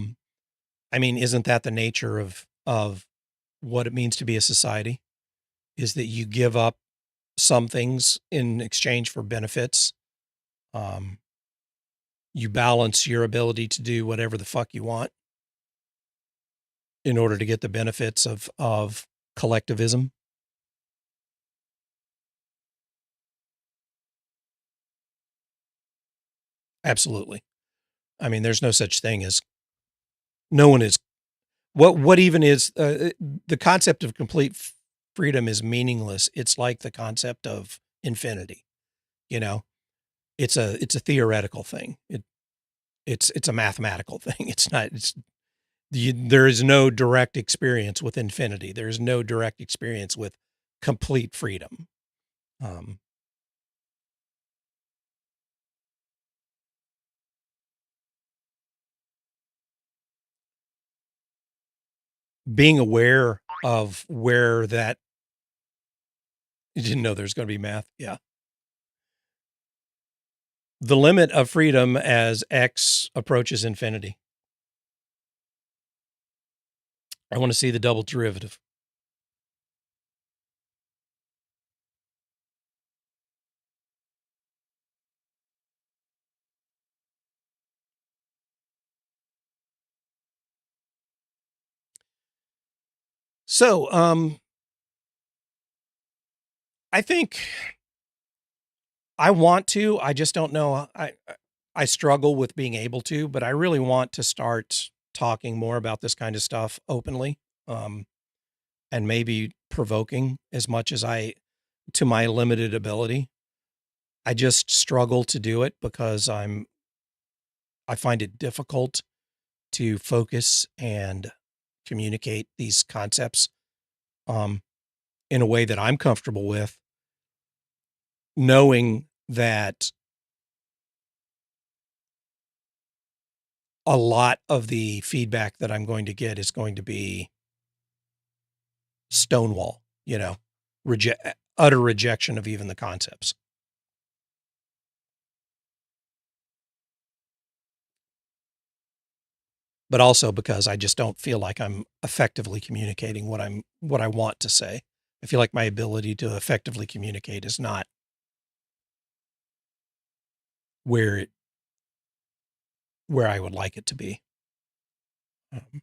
mean, isn't that the nature of what it means to be a society? Is that you give up some things in exchange for benefits. Um, you balance your ability to do whatever the fuck you want in order to get the benefits of collectivism. Absolutely. I mean, there's no such thing as no one is what even is the concept of complete freedom is meaningless. It's like the concept of infinity. You know, it's a theoretical thing. It's a mathematical thing. It's not. There is no direct experience with infinity. There is no direct experience with complete freedom. Um, Being aware of where that you didn't know there's going to be math. Yeah. The limit of freedom as X approaches infinity. I want to see the double derivative. So, I think I want to. I just don't know. I struggle with being able to, but I really want to start talking more about this kind of stuff openly, um, and maybe provoking as much as to my limited ability. I just struggle to do it because I find it difficult to focus and communicate these concepts um, in a way that I'm comfortable with, knowing that a lot of the feedback that I'm going to get is going to be stonewall, utter rejection of even the concepts. But also because I just don't feel like I'm effectively communicating what I want to say. I feel like my ability to effectively communicate is not where where I would like it to be. Um,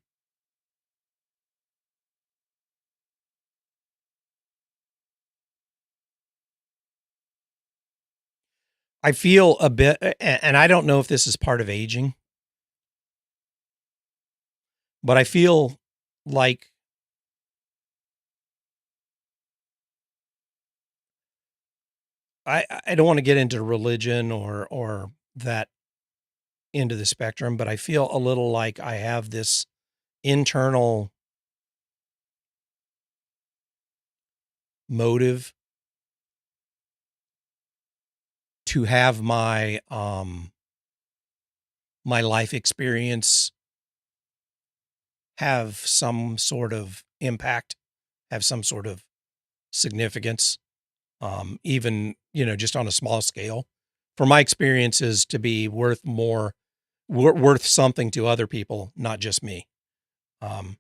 I feel a bit, and I don't know if this is part of aging, but I feel like I don't want to get into religion or that into the spectrum, but I feel a little like I have this internal motive to have my life experience have some sort of impact, have some sort of significance, even, just on a small scale, for my experiences to be worth more, worth something to other people, not just me. Um,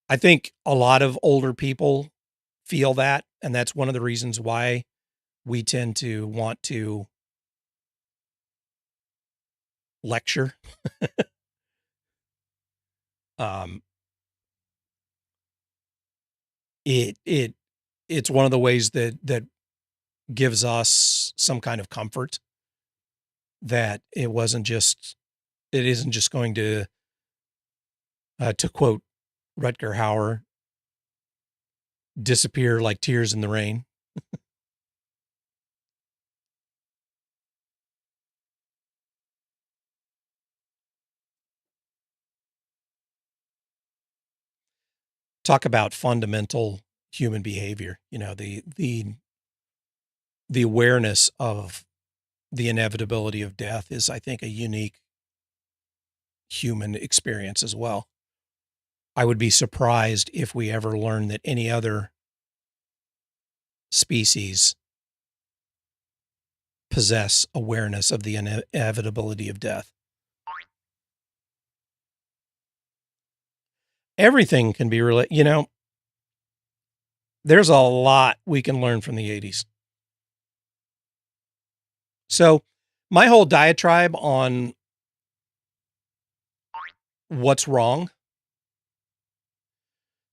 I think a lot of older people feel that, and that's one of the reasons why we tend to want to lecture. Um, it it's one of the ways that gives us some kind of comfort that it isn't just going to quote Rutger Hauer, disappear like tears in the rain. Talk about fundamental human behavior. You know, the awareness of the inevitability of death is, I think, a unique human experience as well. I would be surprised if we ever learn that any other species possess awareness of the inevitability of death. Everything can be related. You know, there's a lot we can learn from the 80s. So, my whole diatribe on what's wrong,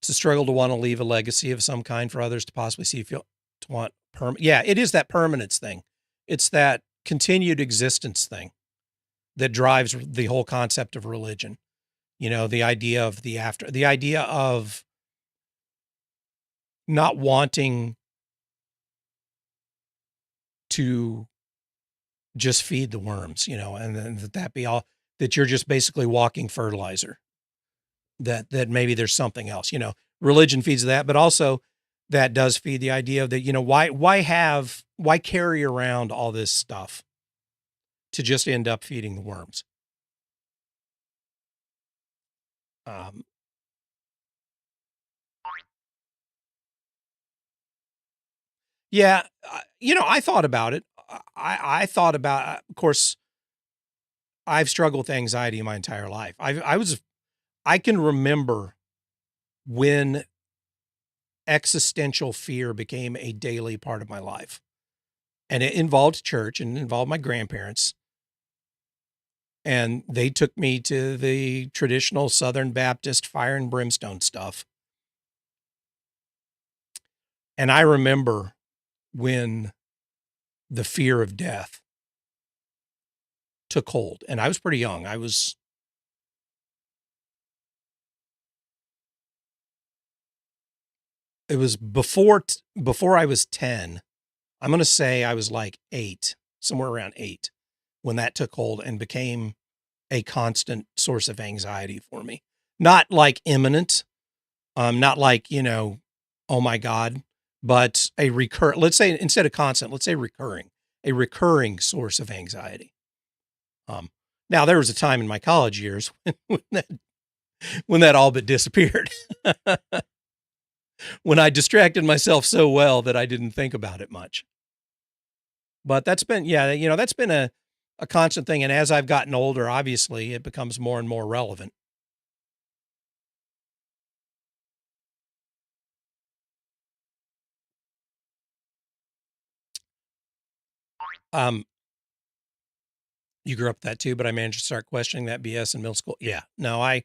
to struggle to want to leave a legacy of some kind for others to possibly see, feel, to want yeah, it is that permanence thing. It's that continued existence thing that drives the whole concept of religion. You know, the idea of the after, the idea of not wanting to just feed the worms, you know, and then that be all, that you're just basically walking fertilizer, that maybe there's something else, you know, religion feeds that, but also that does feed the idea of that, you know, why carry around all this stuff to just end up feeding the worms? Um, yeah, you know, I thought about it. I thought about, of course, I've struggled with anxiety my entire life. I can remember when existential fear became a daily part of my life. And it involved church and involved my grandparents. And they took me to the traditional Southern Baptist fire and brimstone stuff. And I remember when the fear of death took hold. And I was pretty young. It was before I was 10. I'm going to say I was like 8, somewhere around 8, when that took hold and became a constant source of anxiety for me. Not like imminent, not like, you know, oh my God, but let's say instead of constant, let's say a recurring source of anxiety. Um, Now there was a time in my college years when that all but disappeared, when I distracted myself so well that I didn't think about it much. But that's been, yeah, you know, that's been a constant thing. And as I've gotten older, obviously it becomes more and more relevant. Um, you grew up with that too, but I managed to start questioning that BS in middle school. Yeah, no, I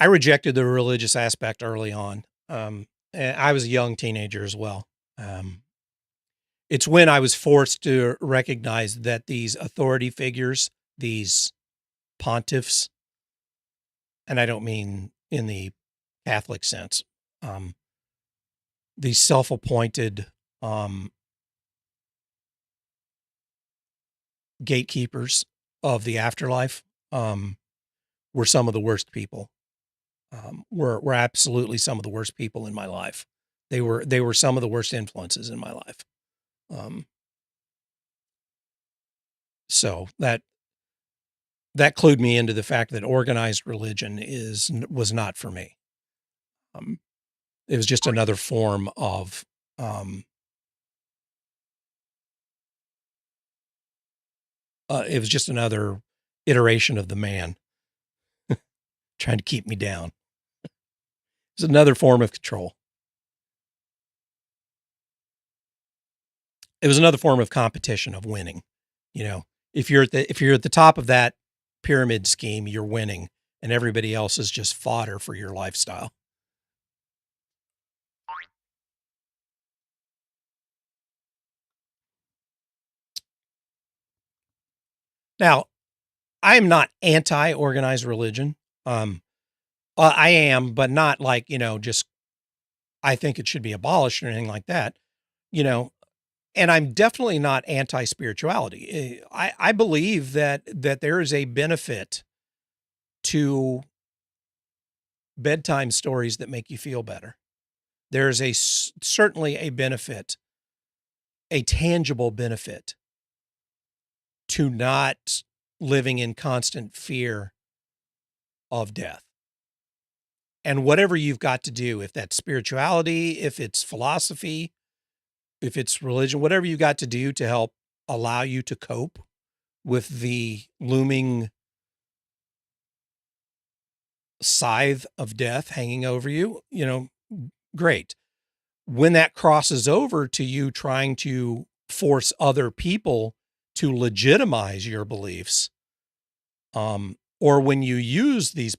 rejected the religious aspect early on. And I was a young teenager as well. Um, it's when I was forced to recognize that these authority figures, these pontiffs, and I don't mean in the Catholic sense, um, these self-appointed um, gatekeepers of the afterlife, um, were some of the worst people. Were absolutely some of the worst people in my life. They were some of the worst influences in my life. Um, so that clued me into the fact that organized religion was not for me. Um, it was just another form of um, it was just another iteration of the man trying to keep me down. It's another form of control. It was another form of competition, of winning. You know, if you're at the top of that pyramid scheme, you're winning, and everybody else is just fodder for your lifestyle. Now, I am not anti-organized religion. Um, I am, but not like, just I think it should be abolished or anything like that. You know, and I'm definitely not anti-spirituality. I believe that there is a benefit to bedtime stories that make you feel better. There's certainly a benefit, a tangible benefit to not living in constant fear of death. And whatever you've got to do, if that's spirituality, if it's philosophy, if it's religion, whatever you got to do to help allow you to cope with the looming scythe of death hanging over you, great. When that crosses over to you trying to force other people to legitimize your beliefs, or when you use these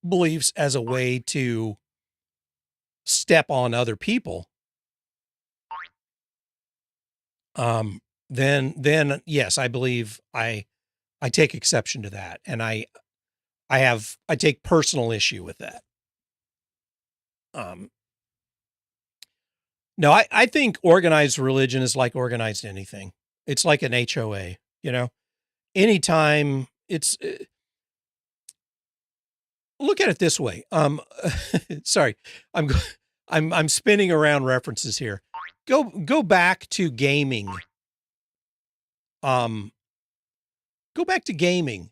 beliefs as a way to step on other people, then yes, I believe I take exception to that, and I take personal issue with that. Um, no, I think organized religion is like organized anything. It's like an HOA, you know. Anytime it's look at it this way. Sorry, I'm go- I'm spinning around references here. Go back to gaming. Um, Go back to gaming.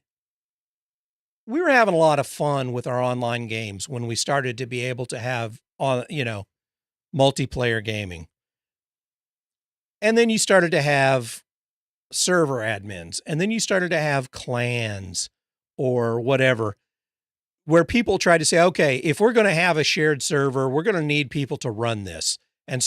We were having a lot of fun with our online games when we started to be able to have multiplayer gaming. And then you started to have server admins, and then you started to have clans or whatever, where people try to say, okay, if we're going to have a shared server, we're going to need people to run this. And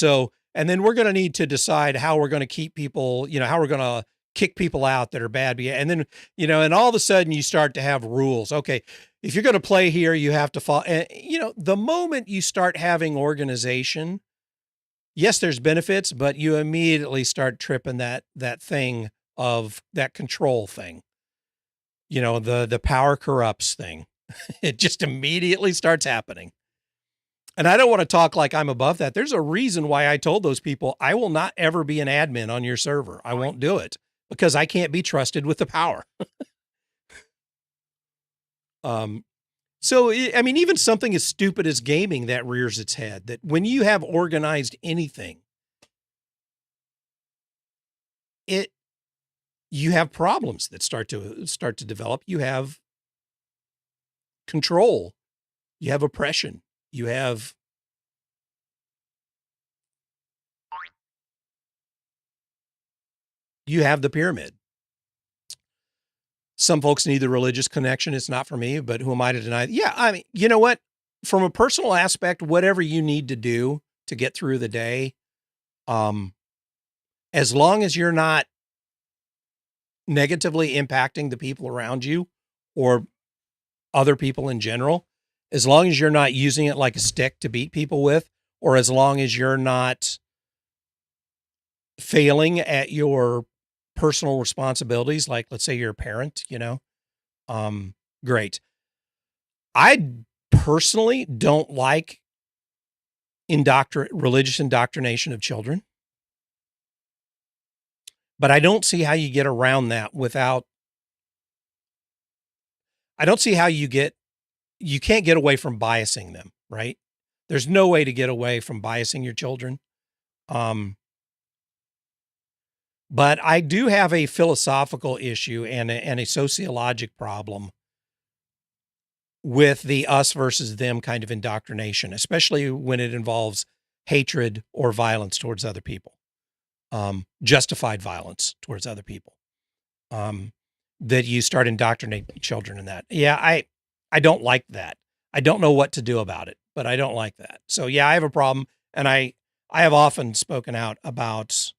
then we're going to need to decide how we're going to keep people, how we're going to kick people out that are bad. And then, and all of a sudden you start to have rules. Okay. If you're going to play here, you have to follow, and, the moment you start having organization, yes, there's benefits, but you immediately start tripping that thing of that control thing, the power corrupts thing. It just immediately starts happening. And I don't want to talk like I'm above that. There's a reason why I told those people, I will not ever be an admin on your server. I won't do it because I can't be trusted with the power. Um, I mean, even something as stupid as gaming that rears its head, that when you have organized anything, you have problems that start to develop. You have control, you have oppression, you have the pyramid. Some folks need the religious connection. It's not for me, but who am I to deny? Yeah, I mean, you know what? From a personal aspect, whatever you need to do to get through the day, um, as long as you're not negatively impacting the people around you or other people in general, as long as you're not using it like a stick to beat people with, or as long as you're not failing at your personal responsibilities, like let's say you're a parent, great. I personally don't like religious indoctrination of children, but I don't see how you get around that without, I don't see how you can't get away from biasing them, right? There's no way to get away from biasing your children. Um, but I do have a philosophical issue and a sociologic problem with the us versus them kind of indoctrination, especially when it involves hatred or violence towards other people, justified violence towards other people, that you start indoctrinating children in that. Yeah, I don't like that. I don't know what to do about it. but I don't like that. So yeah, I have a problem, and I have often spoken out about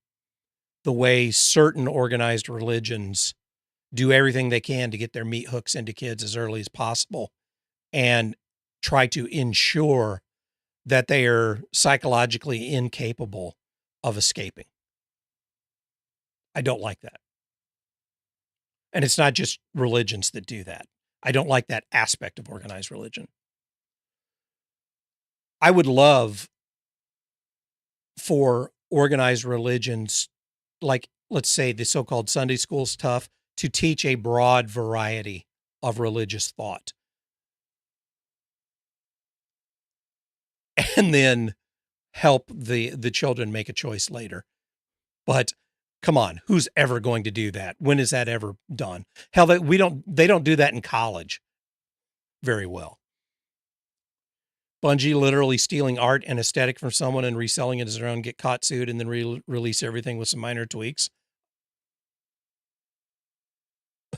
the way certain organized religions do everything they can to get their meat hooks into kids as early as possible and try to ensure that they are psychologically incapable of escaping. I don't like that. And it's not just religions that do that. I don't like that aspect of organized religion. I would love for organized religions, like let's say the so-called Sunday school stuff, to teach a broad variety of religious thought. And then help the children make a choice later. But come on, who's ever going to do that? When is that ever done? Hell, they don't do that in college very well. Bungie literally stealing art and aesthetic from someone and reselling it as their own, get caught, sued, and then release everything with some minor tweaks.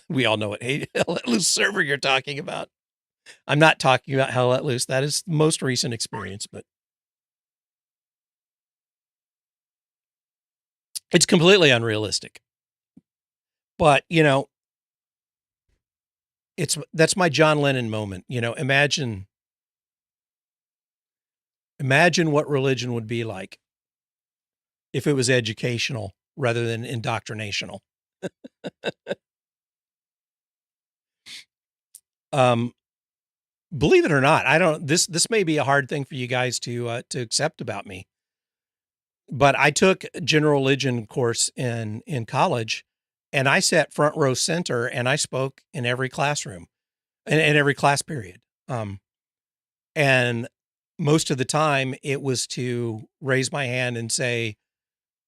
We all know what Hell Let Loose server you're talking about. I'm not talking about Hell Let Loose. That is the most recent experience, but it's completely unrealistic. But, you know, that's my John Lennon moment. You know, imagine what religion would be like if it was educational rather than indoctrinational. Believe it or not, I don't, this may be a hard thing for you guys to accept about me, but I took a general religion course in college, and I sat front row center and I spoke in every classroom and in every class period. And most of the time it was to raise my hand and say,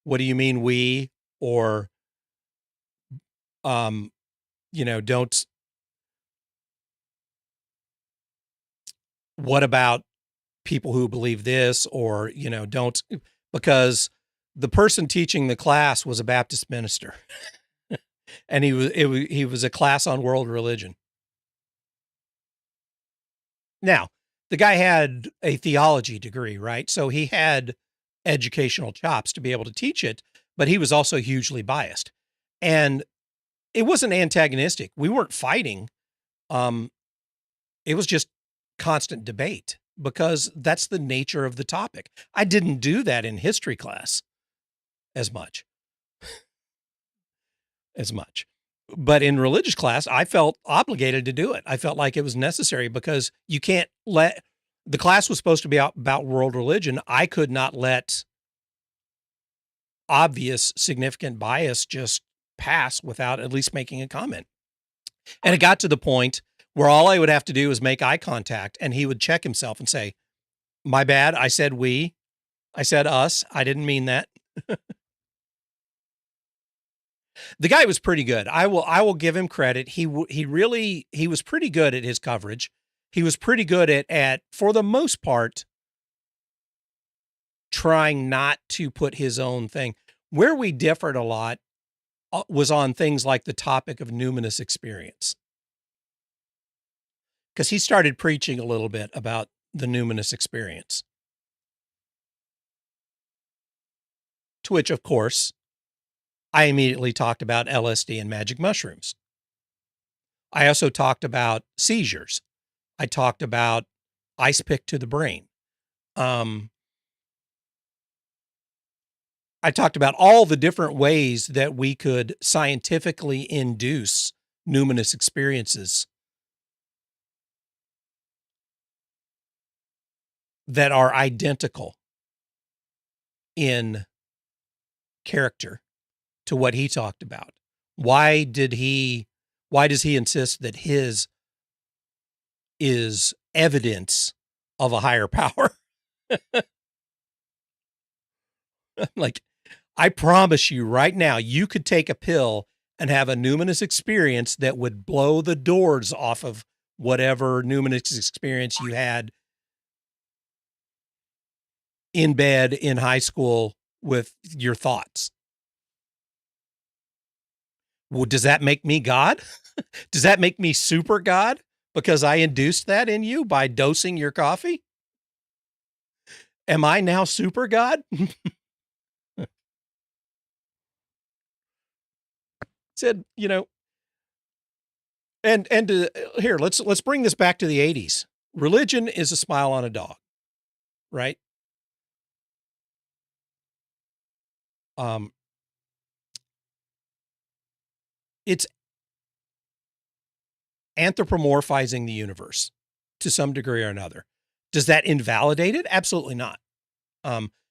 what do you mean we? Or, you know, don't, what about people who believe this? Or, you know, don't, because the person teaching the class was a Baptist minister and he was a class on world religion. Now, the guy had a theology degree, right? So he had educational chops to be able to teach it, but he was also hugely biased. And it wasn't antagonistic. We weren't fighting. It was just constant debate because that's the nature of the topic. I didn't do that in history class as much. But in religious class, I felt obligated to do it. I felt like it was necessary because you can't let, the class was supposed to be about world religion. I could not let obvious significant bias just pass without at least making a comment. And it got to the point where all I would have to do was make eye contact and he would check himself and say, my bad. I said we, I said us. I didn't mean that. The guy was pretty good. I will give him credit. He was pretty good at his coverage. He was pretty good at for the most part trying not to put his own thing. Where we differed a lot was on things like the topic of numinous experience. Because he started preaching a little bit about the numinous experience. To which, of course, I immediately talked about LSD and magic mushrooms. I also talked about seizures. I talked about ice pick to the brain. I talked about all the different ways that we could scientifically induce numinous experiences that are identical in character to what he talked about. Why does he insist that his is evidence of a higher power? Like, I promise you right now, you could take a pill and have a numinous experience that would blow the doors off of whatever numinous experience you had in bed in high school with your thoughts. Well, does that make me God? Does that make me super God because I induced that in you by dosing your coffee? Am I now super God? Said, here, let's bring this back to the 80s. Religion is a smile on a dog, right? Um, it's anthropomorphizing the universe to some degree or another. Does that invalidate it? Absolutely not.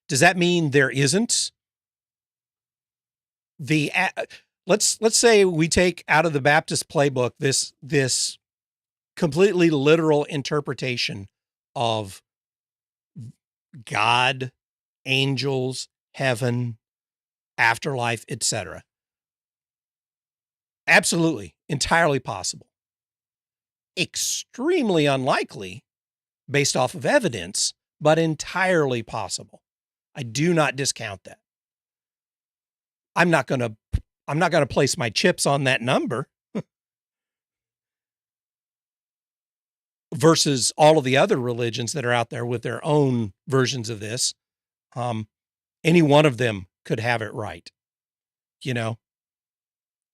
Does that mean there isn't the let's say we take out of the Baptist playbook this completely literal interpretation of God, angels, heaven, afterlife, etc. Absolutely, entirely possible. Extremely unlikely based off of evidence, but entirely possible. I do not discount that. I'm not going to place my chips on that number versus all of the other religions that are out there with their own versions of this. Any one of them could have it right.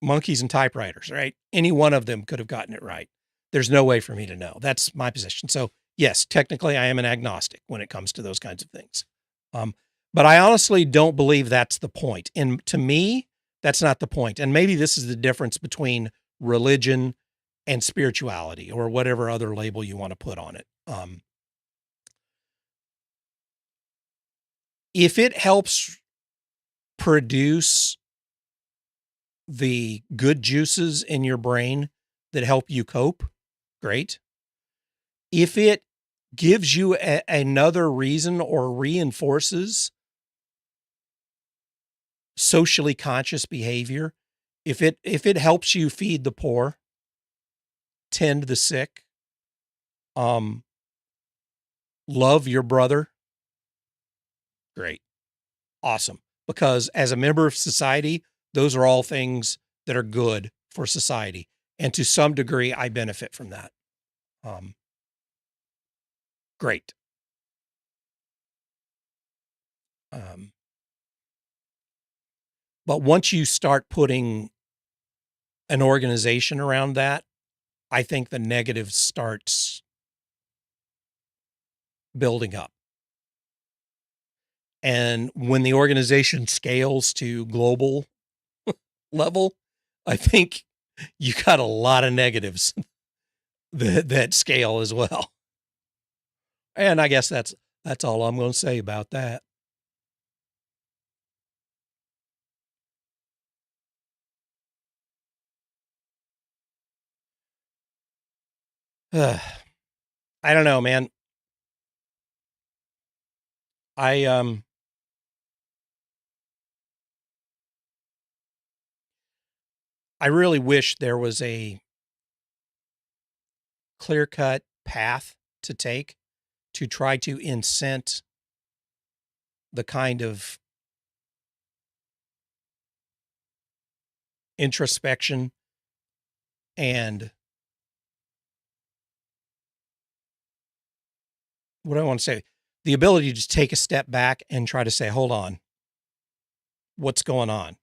Monkeys and typewriters, right? Any one of them could have gotten it right. There's no way for me to know. That's my position. So yes, technically I am an agnostic when it comes to those kinds of things. But I honestly don't believe that's the point. And to me, that's not the point. And maybe this is the difference between religion and spirituality or whatever other label you want to put on it. If it helps produce the good juices in your brain that help you cope, great. If it gives you another reason or reinforces socially conscious behavior, if it helps you feed the poor, tend the sick, love your brother, great. Awesome. Because as a member of society, those are all things that are good for society. And to some degree, I benefit from that. Great. But once you start putting an organization around that, I think the negative starts building up. And when the organization scales to global level, I think you got a lot of negatives that scale as well. And I guess that's all I'm going to say about that. I don't know, man. I really wish there was a clear-cut path to take to try to incent the kind of introspection and what do I want to say? The ability to just take a step back and try to say, hold on, what's going on?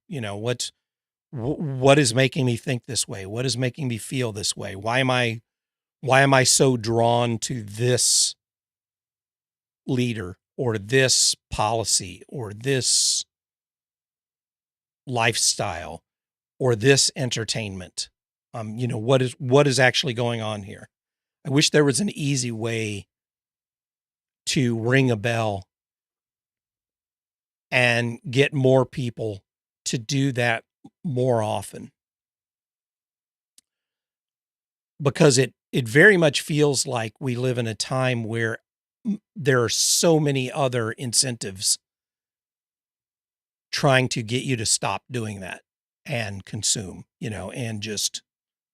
What is making me think this way? What is making me feel this way? Why am I so drawn to this leader or this policy or this lifestyle or this entertainment? What is actually going on here? I wish there was an easy way to ring a bell and get more people to do that more often. Because it very much feels like we live in a time where there are so many other incentives trying to get you to stop doing that and consume, and just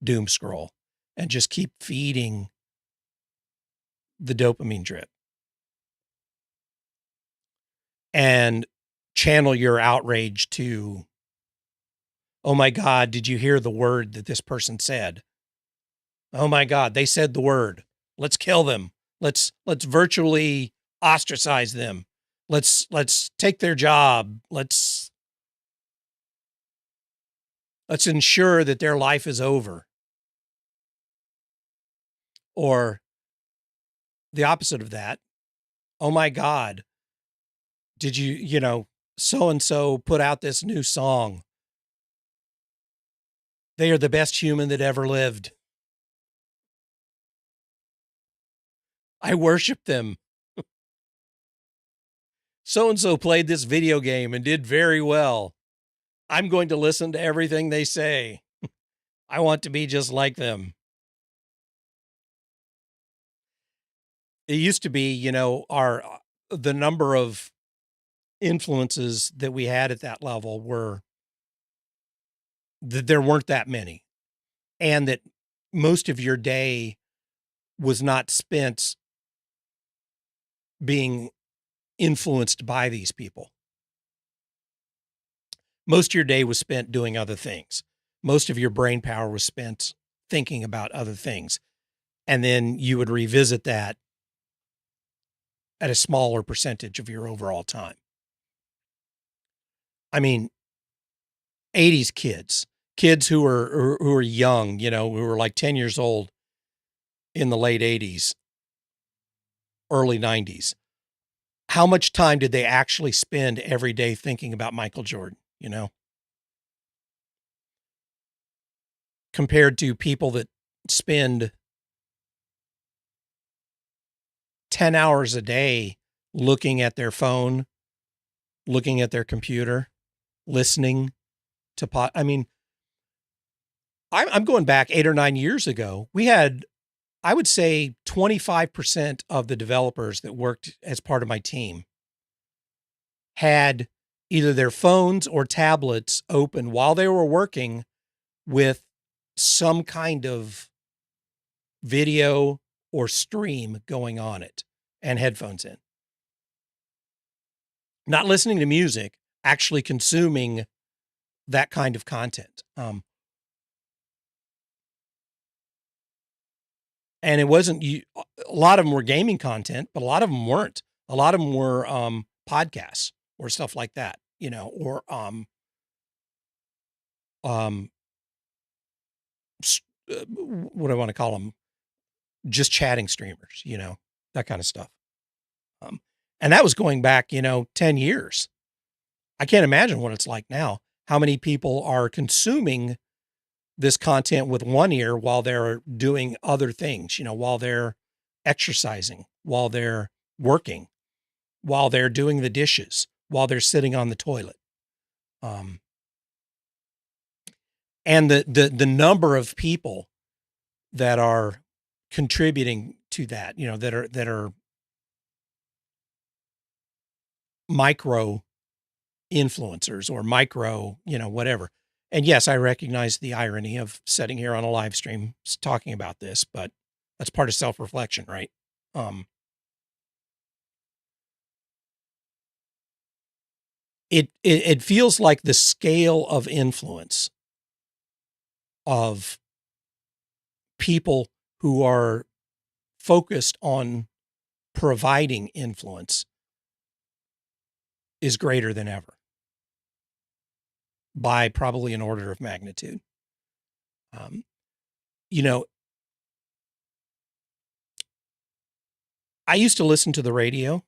doom scroll and just keep feeding the dopamine drip and channel your outrage to, oh my God, did you hear the word that this person said? Oh my God, they said the word. Let's kill them. Let's virtually ostracize them let's take their job. Let's ensure that their life is over. Or the opposite of that. Oh my God, did so and so put out this new song? They are the best human that ever lived. I worship them. So and so played this video game and did very well. I'm going to listen to everything they say. I want to be just like them. It used to be, our the number of influences that we had at that level were that there weren't that many, and that most of your day was not spent being influenced by these people. Most of your day was spent doing other things. Most of your brain power was spent thinking about other things. And then you would revisit that at a smaller percentage of your overall time. I mean, 80s kids who were young, who were like 10 years old in the late 80s, early 90s. How much time did they actually spend every day thinking about Michael Jordan, compared to people that spend 10 hours a day looking at their phone, looking at their computer, listening to I'm going back 8 or 9 years ago. We had, I would say, 25% of the developers that worked as part of my team had either their phones or tablets open while they were working with some kind of video or stream going on it and headphones in. Not listening to music, actually consuming that kind of content. And it wasn't a lot of them were gaming content, but a lot of them weren't. A lot of them were podcasts or stuff like that, or what do I want to call them? Just chatting streamers, that kind of stuff. And that was going back, 10 years. I can't imagine what it's like now. How many people are consuming this content with one ear while they're doing other things, while they're exercising, while they're working, while they're doing the dishes, while they're sitting on the toilet. And the number of people that are contributing to that, that are micro influencers or micro, whatever. And yes, I recognize the irony of sitting here on a live stream talking about this, but that's part of self-reflection, right? It feels like the scale of influence of people who are focused on providing influence is greater than ever, by probably an order of magnitude. I used to listen to the radio.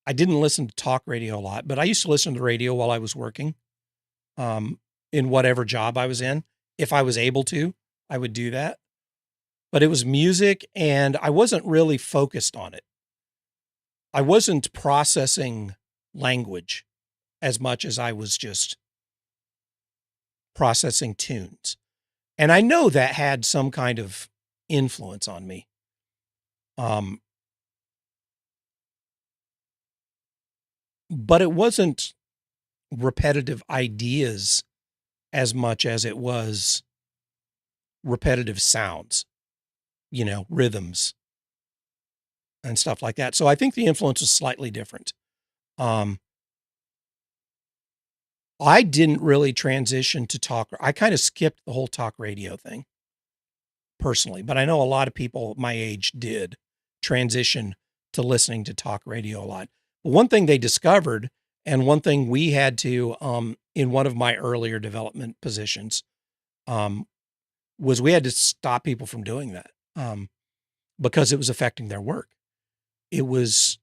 I didn't listen to talk radio a lot, but I used to listen to the radio while I was working, in whatever job I was in. If I was able to, I would do that. But it was music, and I wasn't really focused on it. I wasn't processing language as much as I was just processing tunes. And I know that had some kind of influence on me. But it wasn't repetitive ideas as much as it was repetitive sounds, rhythms and stuff like that. So I think the influence was slightly different. I didn't really transition to talk. I kind of skipped the whole talk radio thing personally, but I know a lot of people my age did. transition to listening to talk radio a lot. But one thing they discovered, and one thing we had to, in one of my earlier development positions, um, was we had to stop people from doing that, because it was affecting their work. It was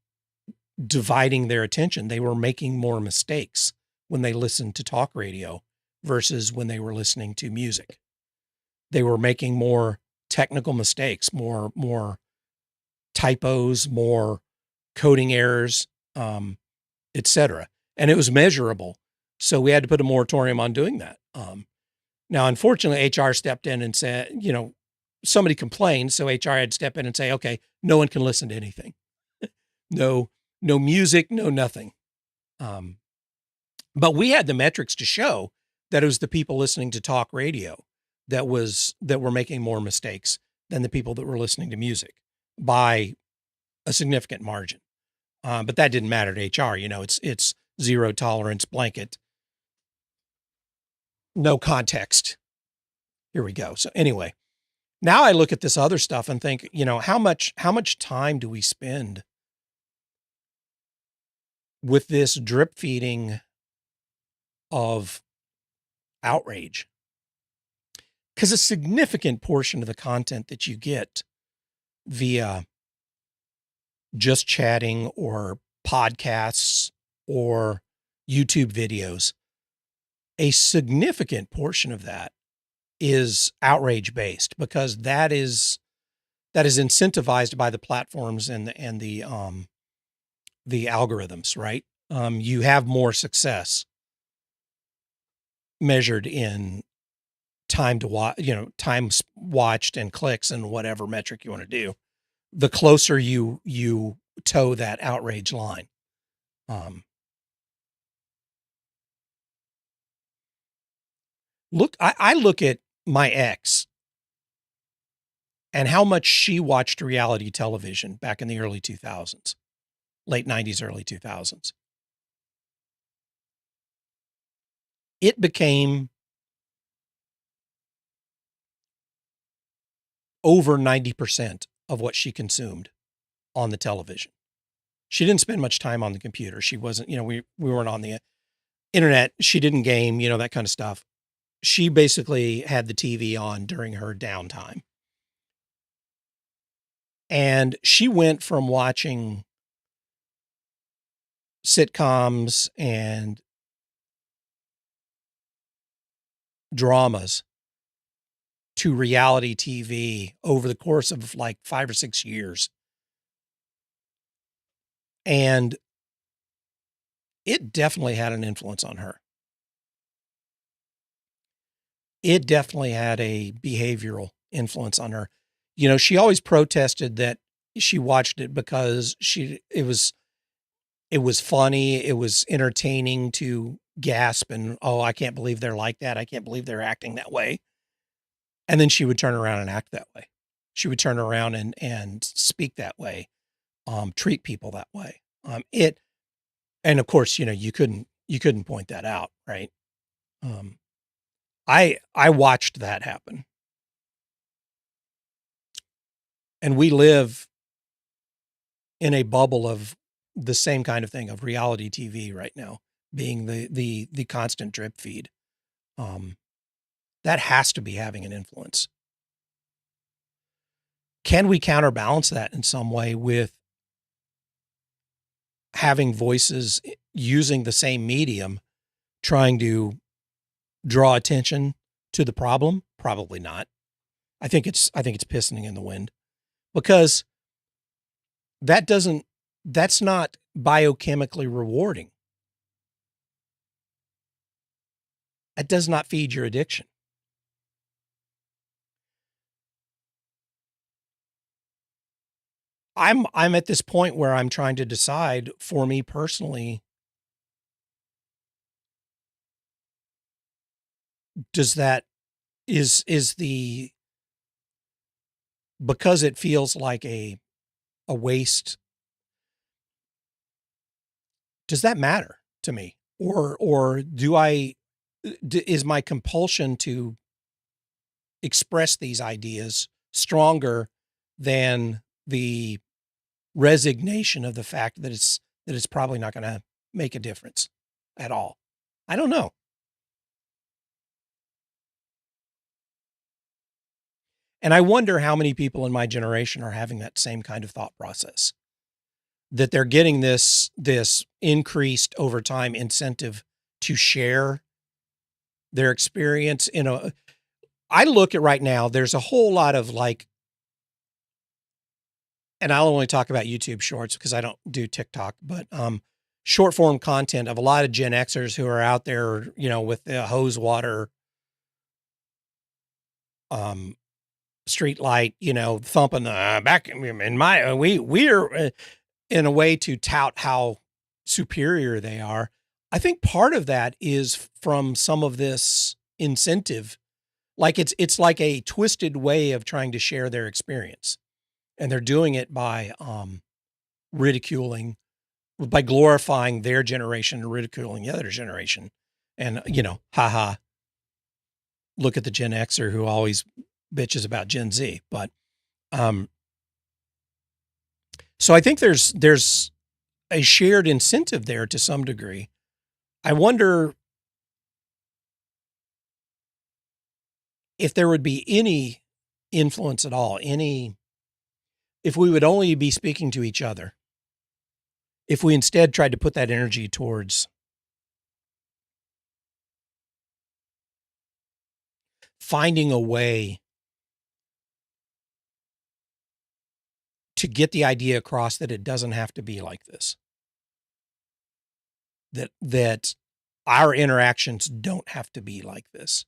dividing their attention. They were making more mistakes when they listened to talk radio versus when they were listening to music. They were making more technical mistakes, more typos, more coding errors, et cetera. And it was measurable. So we had to put a moratorium on doing that. Now, unfortunately, HR stepped in and said, somebody complained. So HR had to step in and say, okay, no one can listen to anything. No, no music, no nothing. But we had the metrics to show that it was the people listening to talk radio that were making more mistakes than the people that were listening to music by a significant margin. But that didn't matter to HR. It's zero tolerance blanket, no context. Here we go. So anyway, now I look at this other stuff and think, how much time do we spend with this drip feeding of outrage? Because a significant portion of the content that you get via just chatting or podcasts or YouTube videos, a significant portion of that is outrage based, because that is incentivized by the platforms and the algorithms, right? You have more success measured in time to watch, times watched and clicks and whatever metric you want to do, the closer you toe that outrage line. I look at my ex and how much she watched reality television back in the early 2000s, late 90s, early 2000s. It became over 90% of what she consumed on the television. She didn't spend much time on the computer. She wasn't, we weren't on the internet. She didn't game, that kind of stuff. She basically had the TV on during her downtime. And she went from watching sitcoms and dramas to reality TV over the course of like 5 or 6 years. And it definitely had an influence on her. It definitely had a behavioral influence on her. She always protested that she watched it because it was funny. It was entertaining to gasp and, oh, I can't believe they're like that. I can't believe they're acting that way. And then she would turn around and act that way. She would turn around and speak that way, treat people that way. And of course, you couldn't point that out, right? I watched that happen. And we live in a bubble of the same kind of thing, of reality TV right now, being the constant drip feed. That has to be having an influence. Can we counterbalance that in some way with having voices using the same medium, trying to draw attention to the problem? Probably not. I think it's pissing in the wind, because that's not biochemically rewarding. That does not feed your addiction. I'm at this point where I'm trying to decide for me personally, does that is the because it feels like a waste, does that matter to me? Or is my compulsion to express these ideas stronger than the resignation of the fact that it's probably not going to make a difference at all. I don't know. And I wonder how many people in my generation are having that same kind of thought process, that they're getting this increased over time incentive to share their experience in a I look at right now, there's a whole lot of like, and I'll only talk about YouTube shorts because I don't do TikTok, but short form content of a lot of Gen Xers who are out there, with the hose water, um, street light, thumping the back in my, we're in a way to tout how superior they are. I think part of that is from some of this incentive. Like it's like a twisted way of trying to share their experience. And they're doing it by ridiculing, by glorifying their generation and ridiculing the other generation. And, haha, look at the Gen Xer who always bitches about Gen Z. But so I think there's a shared incentive there to some degree. I wonder if there would be any influence at all, if we would only be speaking to each other, if we instead tried to put that energy towards finding a way to get the idea across that it doesn't have to be like this, that our interactions don't have to be like this.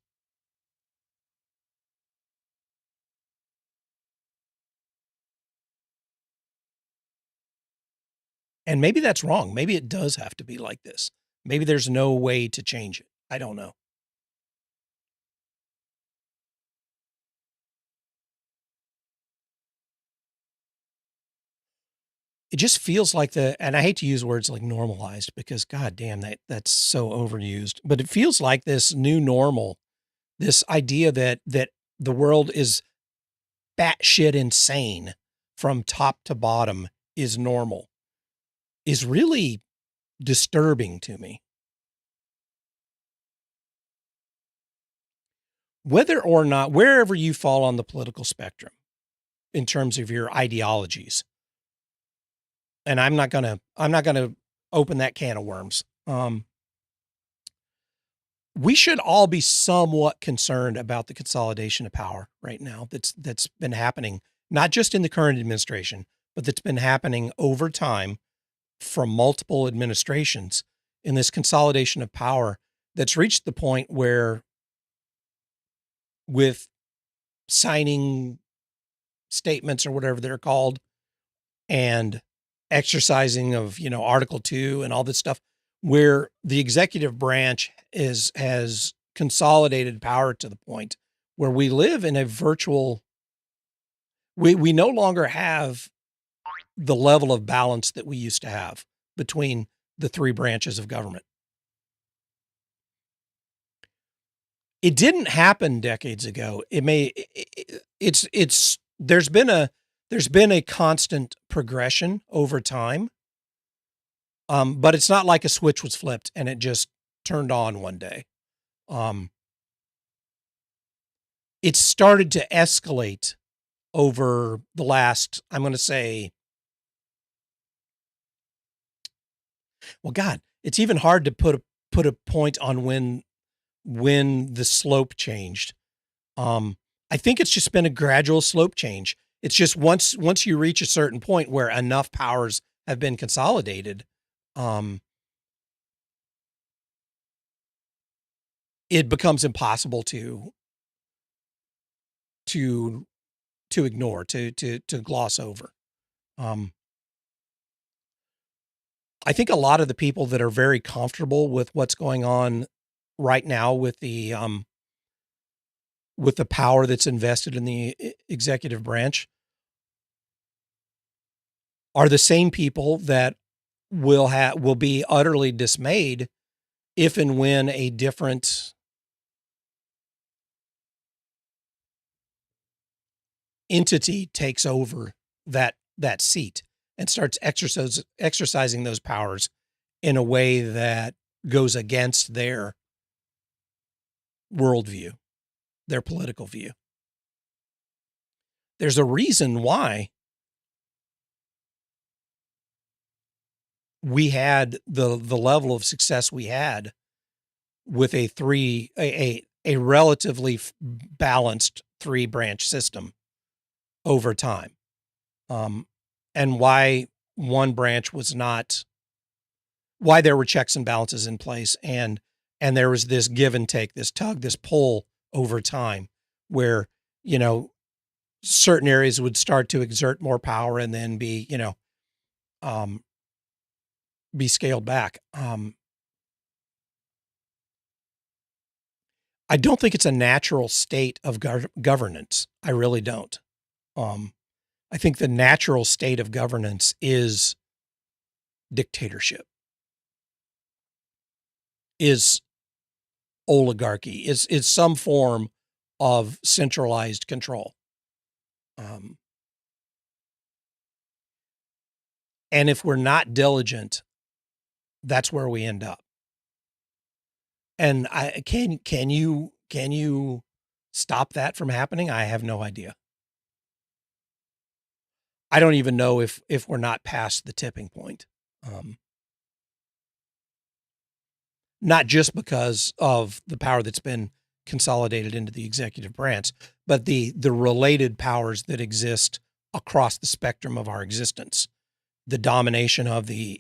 And maybe that's wrong. Maybe it does have to be like this. Maybe there's no way to change it. I don't know. It just feels like and I hate to use words like normalized because God damn, that's so overused, but it feels like this new normal, this idea that the world is batshit insane from top to bottom is normal, is really disturbing to me. Whether or not, wherever you fall on the political spectrum in terms of your ideologies, and I'm not gonna open that can of worms. We should all be somewhat concerned about the consolidation of power right now that's been happening, not just in the current administration, but that's been happening over time from multiple administrations, in this consolidation of power that's reached the point where, with signing statements or whatever they're called, and exercising of, Article 2 and all this stuff, where the executive branch has consolidated power to the point where we live in a virtual, we no longer have the level of balance that we used to have between the three branches of government. It didn't happen decades ago. It's there's been a constant progression over time. But it's not like a switch was flipped and it just turned on one day. It started to escalate over the last, I'm going to say, well, God, it's even hard to put a point on when the slope changed. I think it's just been a gradual slope change. It's just once you reach a certain point where enough powers have been consolidated, it becomes impossible to ignore, to gloss over. I think a lot of the people that are very comfortable with what's going on right now with the power that's invested in the executive branch are the same people that will be utterly dismayed if and when a different entity takes over that seat. and starts exercising those powers in a way that goes against their worldview, their political view. There's a reason why we had the level of success we had with a relatively balanced 3-branch system over time. And why one branch was not, why there were checks and balances in place, and there was this give and take, this tug, this pull over time, where, you know, certain areas would start to exert more power and then be, you know, be scaled back. I don't think it's a natural state of governance. I really don't. I think the natural state of governance is dictatorship, is oligarchy, is some form of centralized control. And if we're not diligent, that's where we end up. And can you stop that from happening? I have no idea. I don't even know if we're not past the tipping point. Not just because of the power that's been consolidated into the executive branch, but the related powers that exist across the spectrum of our existence. The domination of the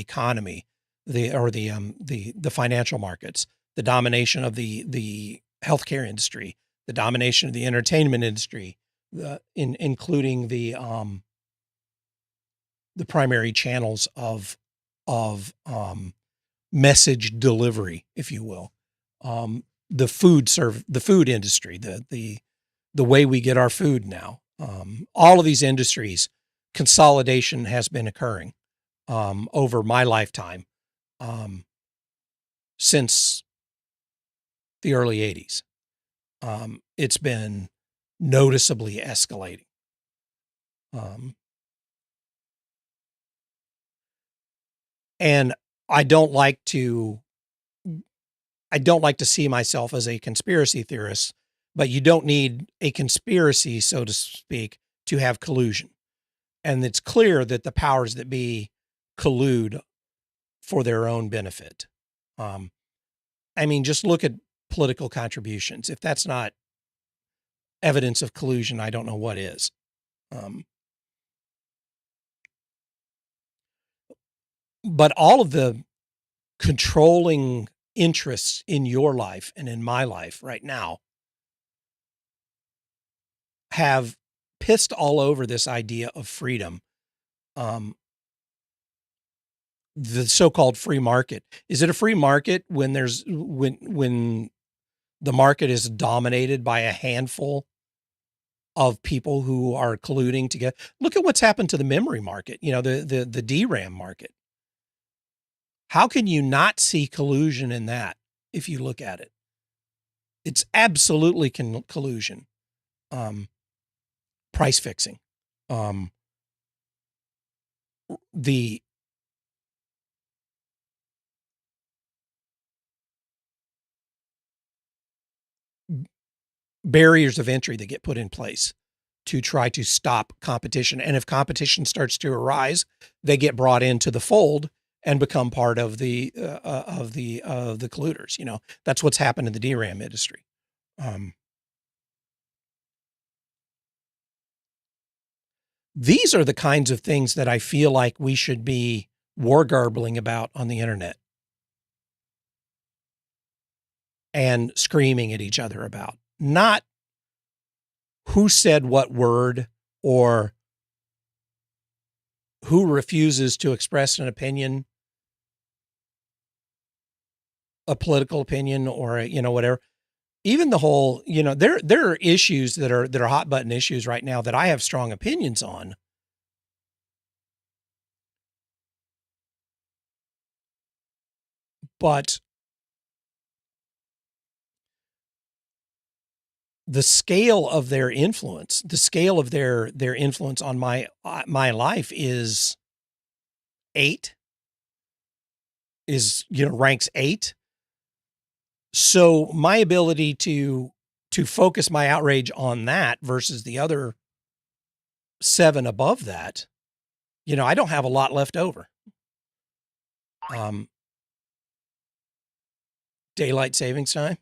economy, the financial markets, the domination of the healthcare industry, the domination of the entertainment industry, including the primary channels of message delivery, if you will, the food industry, the way we get our food now, all of these industries, consolidation has been occurring over my lifetime since the early 80s. It's been noticeably escalating. And I don't like to see myself as a conspiracy theorist, but you don't need a conspiracy, so to speak, to have collusion. And it's clear that the powers that be collude for their own benefit. I mean, just look at political contributions. If that's not evidence of collusion, I don't know what is. But all of the controlling interests in your life and in my life right now have pissed all over this idea of freedom. The so-called free market. Is it a free market when when the market is dominated by a handful of people who are colluding together? Look at what's happened to the memory market, the DRAM market. How can you not see collusion in that if you look at it? It's absolutely collusion. Price fixing. The barriers of entry that get put in place to try to stop competition. And if competition starts to arise, they get brought into the fold and become part of the colluders. That's what's happened in the DRAM industry. These are the kinds of things that I feel like we should be war garbling about on the internet and screaming at each other about, not who said what word or who refuses to express an opinion, a political opinion, or whatever. Even the whole, there are issues that are hot button issues right now that I have strong opinions on. But the scale of their influence, the scale of their influence on my life is 8, is, ranks 8. So my ability to focus my outrage on that versus the other 7 above that, I don't have a lot left over. Daylight savings time.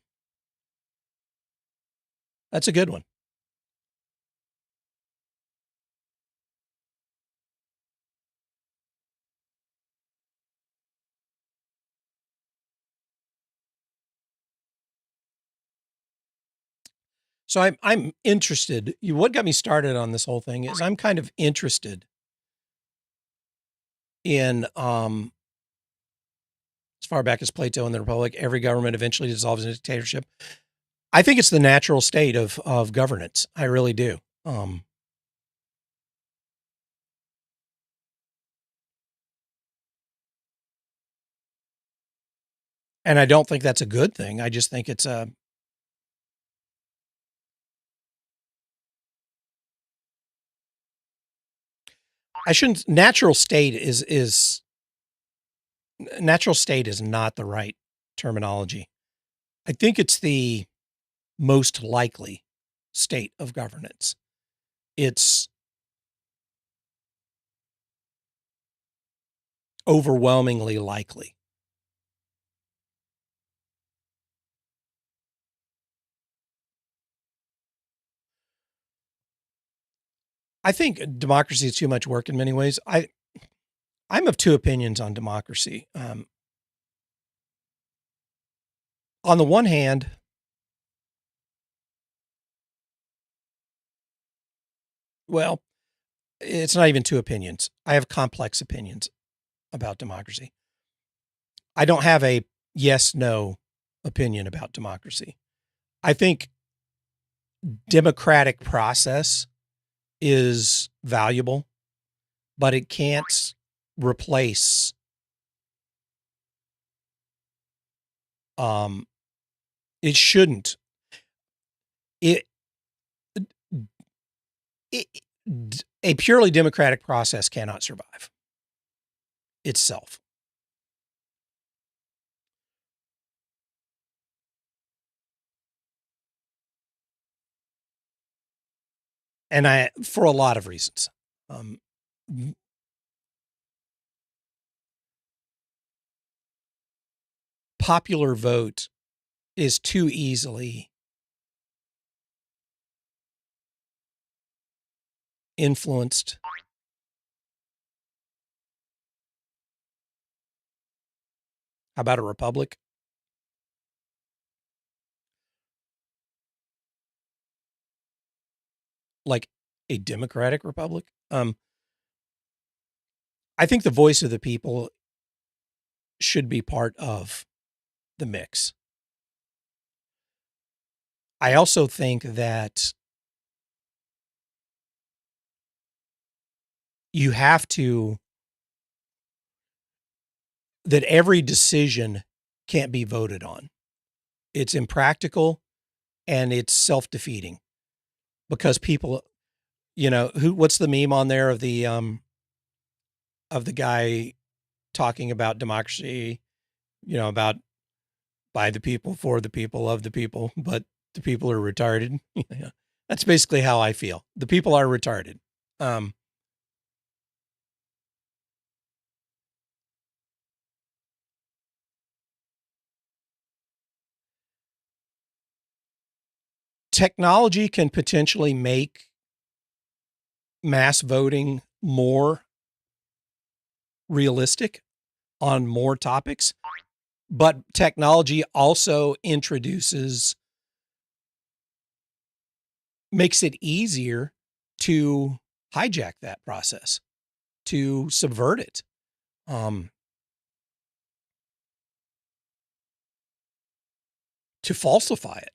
That's a good one. So I'm interested. What got me started on this whole thing is I'm kind of interested in as far back as Plato and the Republic, every government eventually dissolves into dictatorship. I think it's the natural state of governance. I really do. And I don't think that's a good thing. I just think it's natural state is not the right terminology. I think it's the most likely state of governance. It's overwhelmingly likely. I think democracy is too much work in many ways. I'm of two opinions on democracy. On the one hand, well, it's not even two opinions. I have complex opinions about democracy. I don't have a yes, no opinion about democracy. I think democratic process is valuable, but it can't replace it shouldn't. It a purely democratic process cannot survive itself. And for a lot of reasons. Popular vote is too easily influenced. How about a republic? Like a democratic republic? I think the voice of the people should be part of the mix. I also think that you have to, that every decision can't be voted on. It's impractical and it's self-defeating because people, what's the meme on there of the guy talking about democracy, about by the people, for the people, of the people, but the people are retarded. That's basically how I feel. The people are retarded. Technology can potentially make mass voting more realistic on more topics, but technology also makes it easier to hijack that process, to subvert it. To falsify it.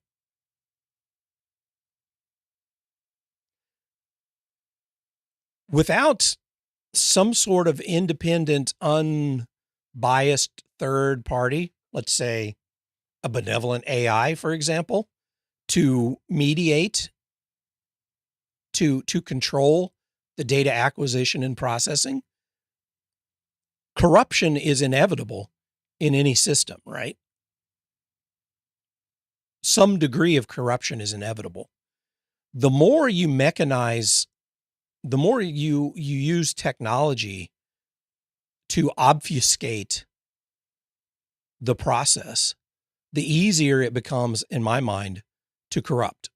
Without some sort of independent, unbiased third party, let's say a benevolent AI, for example, to mediate, to control the data acquisition and processing. Corruption is inevitable in any system, right? Some degree of corruption is inevitable. The more you mechanize, the more you use technology to obfuscate the process, the easier it becomes, in my mind, to corrupt.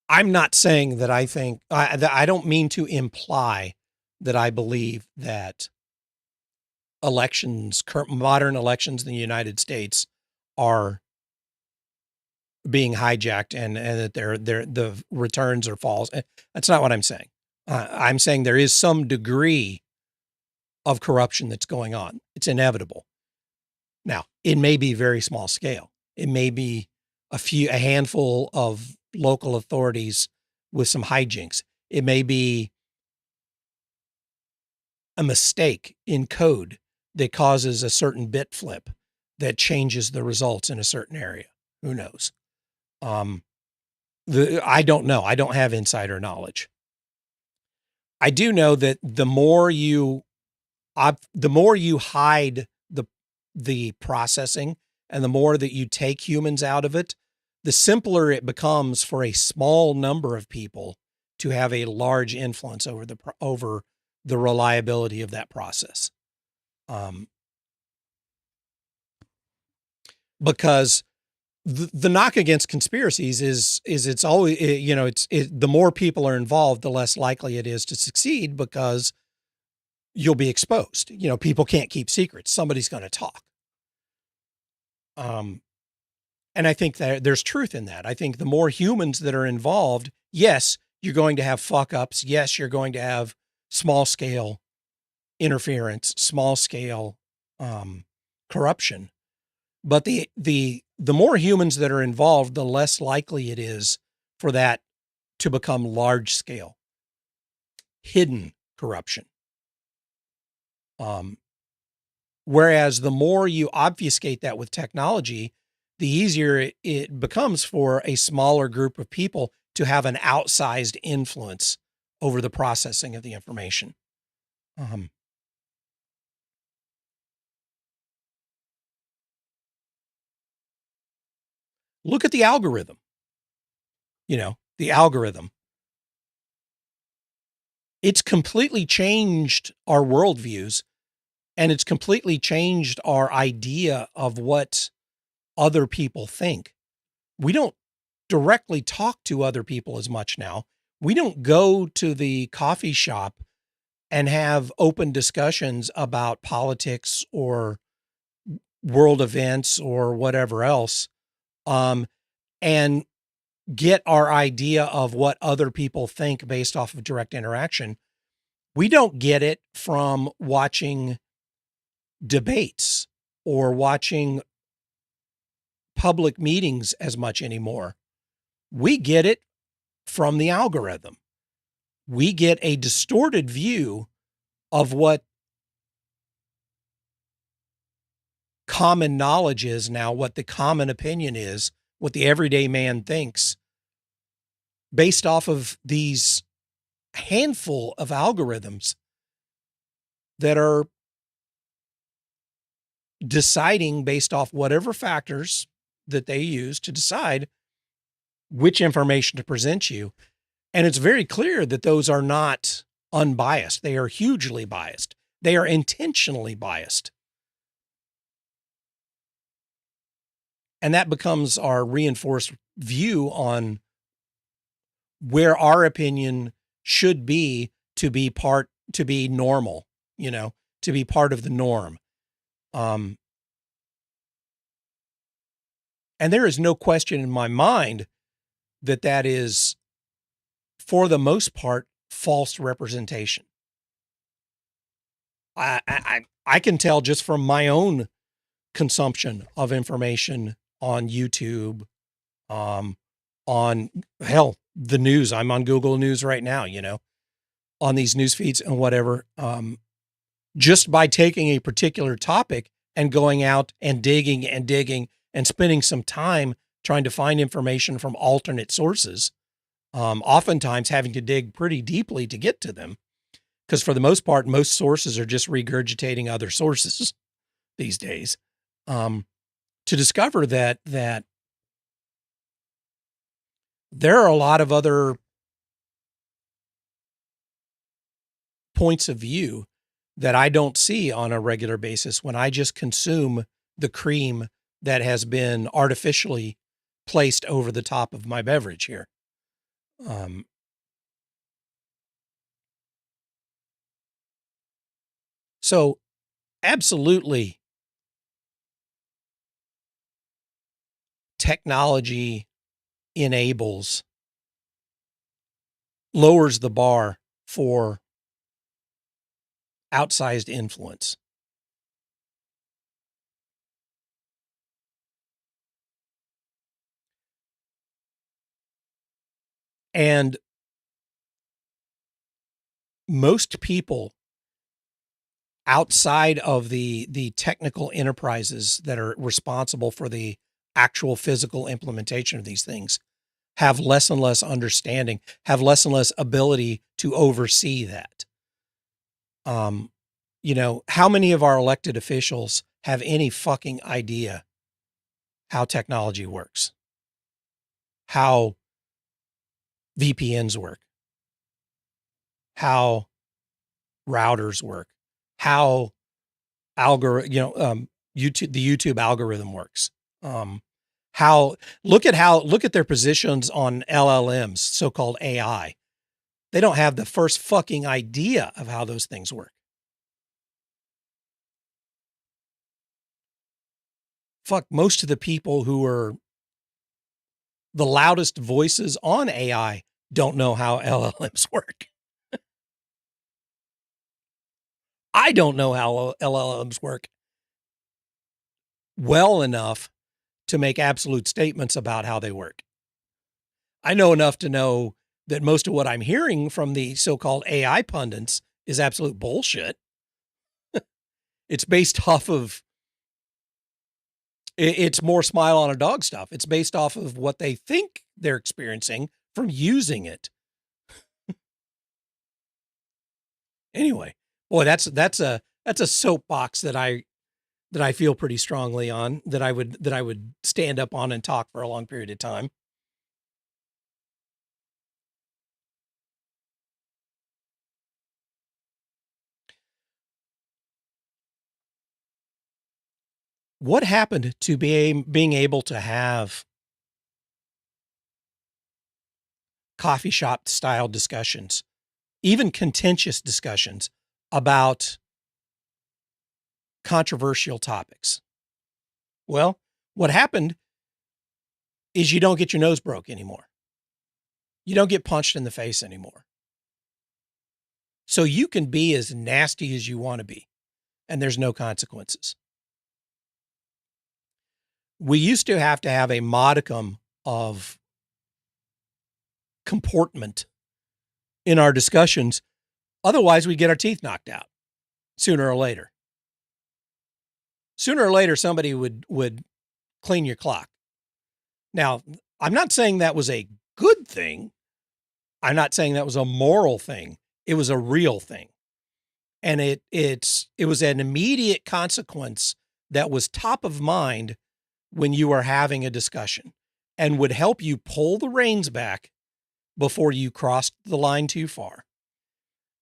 I'm not saying that I don't mean to imply that I believe that modern elections in the United States are being hijacked and that the returns are false. That's not what I'm saying. I'm saying there is some degree of corruption that's going on. It's inevitable. Now, it may be very small scale. It may be a handful of local authorities with some hijinks. It may be a mistake in code that causes a certain bit flip that changes the results in a certain area. Who knows? I don't know. I don't have insider knowledge. I do know that the more you hide the processing and the more that you take humans out of it, the simpler it becomes for a small number of people to have a large influence over the reliability of that process. Because the knock against conspiracies is it's always, the more people are involved, the less likely it is to succeed because you'll be exposed. People can't keep secrets. Somebody's going to talk. And I think that there's truth in that. I think the more humans that are involved, yes, you're going to have fuck ups. Yes, you're going to have small scale interference, small scale corruption. But the more humans that are involved, the less likely it is for that to become large scale, hidden corruption. Whereas the more you obfuscate that with technology, the easier it becomes for a smaller group of people to have an outsized influence over the processing of the information. Look at the algorithm. The algorithm. It's completely changed our worldviews, and it's completely changed our idea of what other people think. We don't directly talk to other people as much now. We don't go to the coffee shop and have open discussions about politics or world events or whatever else, and get our idea of what other people think based off of direct interaction. We don't get it from watching debates or watching public meetings as much anymore. We get it from the algorithm. We get a distorted view of what common knowledge is now, what the common opinion is, what the everyday man thinks, based off of these handful of algorithms that are deciding based off whatever factors that they use to decide which information to present you. And it's very clear that those are not unbiased. They are hugely biased. They are intentionally biased. And that becomes our reinforced view on where our opinion should be to be normal, to be part of the norm. And there is no question in my mind that is, for the most part, false representation. I can tell just from my own consumption of information on YouTube, on the news. I'm on Google News right now, on these news feeds and whatever. just by taking a particular topic and going out and digging and spending some time trying to find information from alternate sources, oftentimes having to dig pretty deeply to get to them. Because for the most part, most sources are just regurgitating other sources these days. To discover that there are a lot of other points of view that I don't see on a regular basis when I just consume the cream that has been artificially placed over the top of my beverage here. So absolutely, technology lowers the bar for outsized influence. And most people outside of the technical enterprises that are responsible for the actual physical implementation of these things have less and less understanding, have less and less ability to oversee that. How many of our elected officials have any fucking idea how technology works, how VPNs work, how routers work, how YouTube, the YouTube algorithm works. Look at their positions on LLMs, so-called AI. They don't have the first fucking idea of how those things work. Fuck, most of the people who are the loudest voices on AI don't know how LLMs work. I don't know how LLMs work well enough to make absolute statements about how they work. I know enough to know that most of what I'm hearing from the so-called AI pundits is absolute bullshit. It's based off of, it's more smile on a dog stuff. It's based off of what they think they're experiencing from using it. Anyway, boy, that's a soapbox that I feel pretty strongly on, that I would stand up on and talk for a long period of time. What happened to being able to have coffee shop style discussions, even contentious discussions about controversial topics? Well, what happened is you don't get your nose broke anymore. You don't get punched in the face anymore. So you can be as nasty as you want to be, and there's no consequences. We used to have a modicum of comportment in our discussions. Otherwise, we'd get our teeth knocked out sooner or later. Sooner or later, somebody would clean your clock. Now, I'm not saying that was a good thing. I'm not saying that was a moral thing. It was a real thing. And it was an immediate consequence that was top of mind when you were having a discussion, and would help you pull the reins back before you crossed the line too far.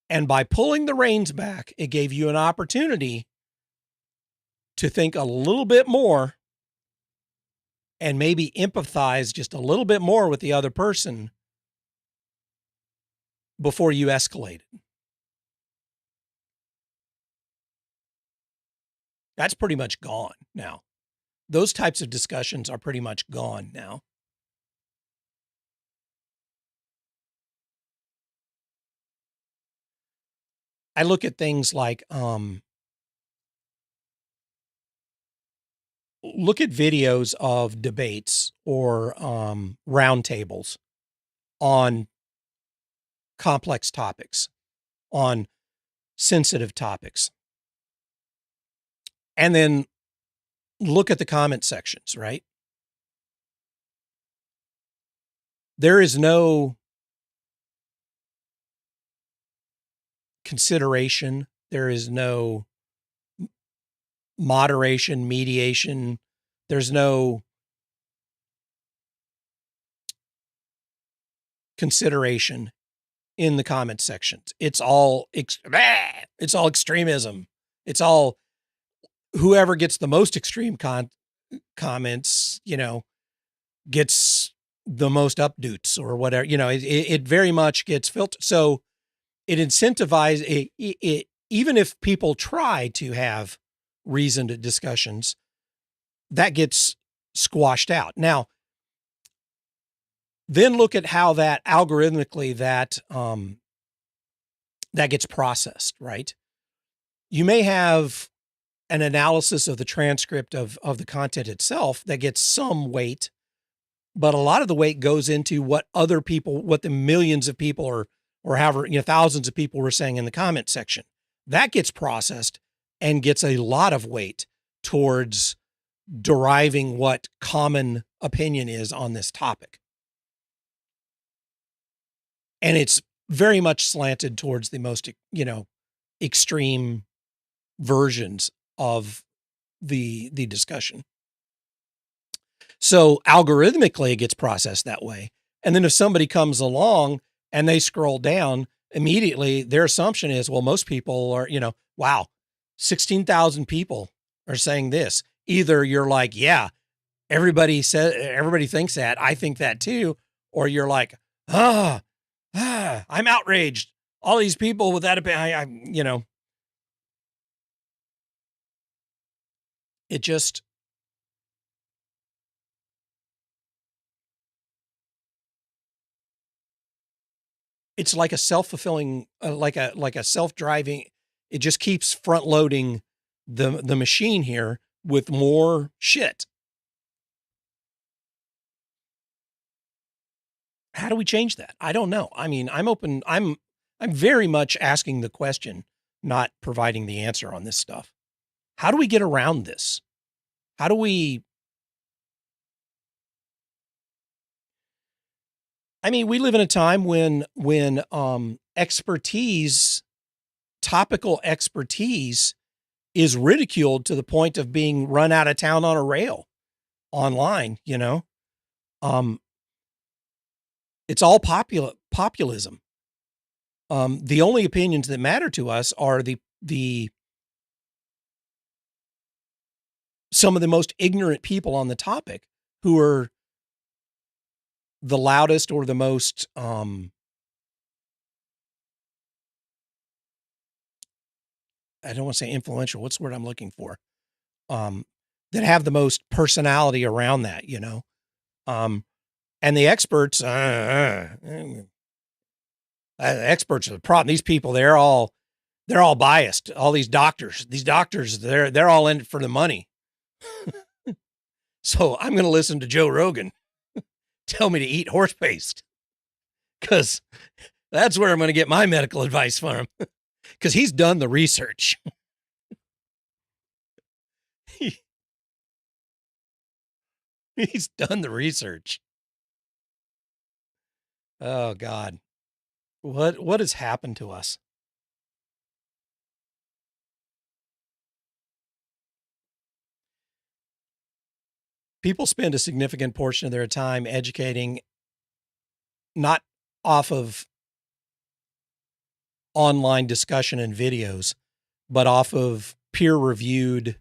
And by pulling the reins back, it gave you an opportunity to think a little bit more and maybe empathize just a little bit more with the other person before you escalated. That's pretty much gone now. Those types of discussions are pretty much gone now. I look at things like, look at videos of debates or roundtables on complex topics, on sensitive topics. and then look at the comment sections, right? There is no consideration. There is no moderation, mediation. There's no consideration in the comment sections. It's all it's all extremism. It's all whoever gets the most extreme comments, gets the most updates or whatever. It very much gets filtered. So it incentivizes it, even if people try to have reasoned discussions, that gets squashed out. Now, then look at how that algorithmically that gets processed, right? You may have an analysis of the transcript of the content itself that gets some weight, but a lot of the weight goes into what other people, what the millions of people or however, thousands of people were saying in the comment section. That gets processed and gets a lot of weight towards deriving what common opinion is on this topic. And it's very much slanted towards the most, extreme versions of the discussion. So algorithmically, it gets processed that way. And then if somebody comes along and they scroll down, immediately their assumption is, well, most people are, wow, 16,000 people are saying this. Either you're like, yeah, everybody thinks that, I think that too. Or you're like, I'm outraged. All these people with that opinion, it just, it's like a self-fulfilling, like a self-driving. It just keeps front loading the machine here with more shit. How do we change that? I don't know. I mean, I'm open. I'm very much asking the question, not providing the answer on this stuff. How do we get around this? How do we, I mean, we live in a time when expertise, topical expertise is ridiculed to the point of being run out of town on a rail online, it's all populism. The only opinions that matter to us are the some of the most ignorant people on the topic who are the loudest or the most, I don't want to say influential. What's the word I'm looking for? That have the most personality around that, and the experts, experts are the problem. These people, they're all biased. All these doctors, they're all in it for the money. So I'm going to listen to Joe Rogan tell me to eat horse paste because that's where I'm going to get my medical advice from him because he's done the research. He's done the research. Oh God. What has happened to us? People spend a significant portion of their time educating, not off of online discussion and videos, but off of peer-reviewed,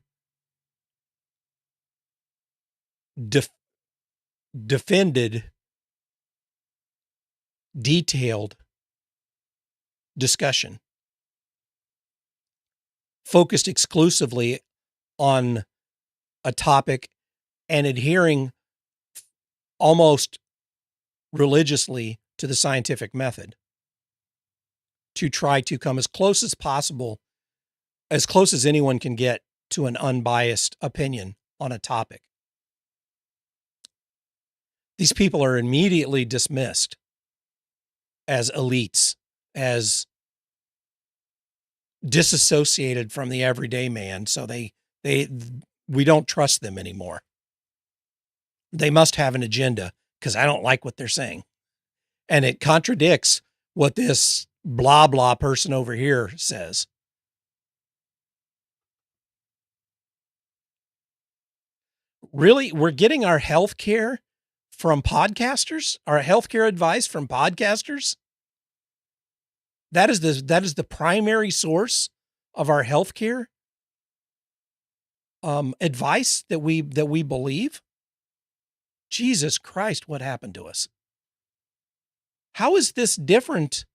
defended, detailed discussion, focused exclusively on a topic and adhering almost religiously to the scientific method to try to come as close as possible, as close as anyone can get to an unbiased opinion on a topic. These people are immediately dismissed as elites, as disassociated from the everyday man. So they They we don't trust them anymore. They must have an agenda because I don't like what they're saying. And it contradicts what this blah, blah person over here says. Really? We're getting our health care from podcasters? Our healthcare advice from podcasters? That is the primary source of our healthcare advice that we believe. Jesus Christ, what happened to us? How is this different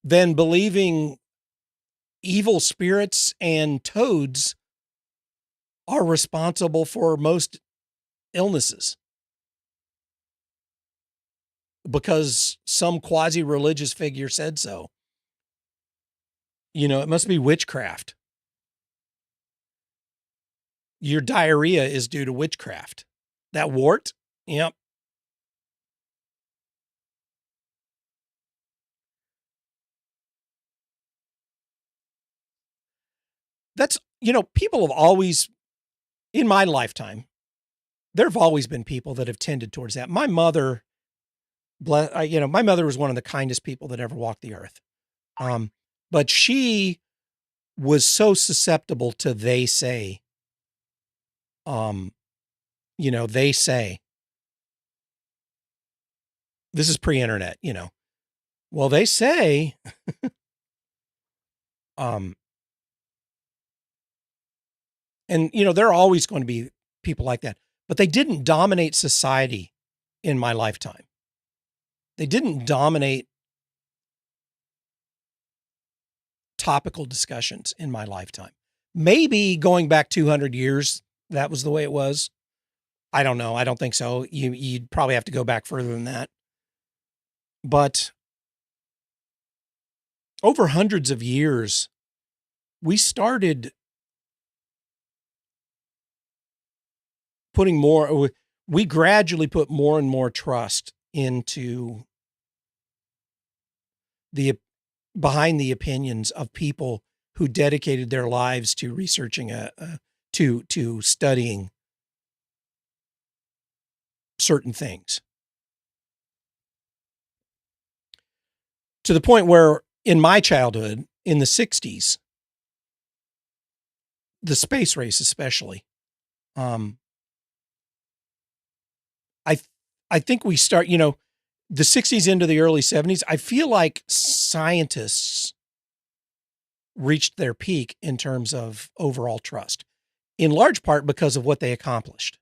than believing evil spirits and toads are responsible for most illnesses? Because some quasi-religious figure said so. You know, it must be witchcraft. Your diarrhea is due to witchcraft. That wart? Yep. That's, people have always, in my lifetime, there have always been people that have tended towards that. My mother, my mother was one of the kindest people that ever walked the earth. But she was so susceptible to they say. They say. This is pre-internet, Well, they say, and there are always going to be people like that, but they didn't dominate society in my lifetime. They didn't dominate topical discussions in my lifetime. Maybe going back 200 years, that was the way it was. I don't know. I don't think so. You'd probably have to go back further than that. But over hundreds of years, we started we gradually put more and more trust into behind the opinions of people who dedicated their lives to researching to studying certain things. To the point where in my childhood, in the 60s, the space race especially, I think we start, the 60s into the early 70s, I feel like scientists reached their peak in terms of overall trust, in large part because of what they accomplished.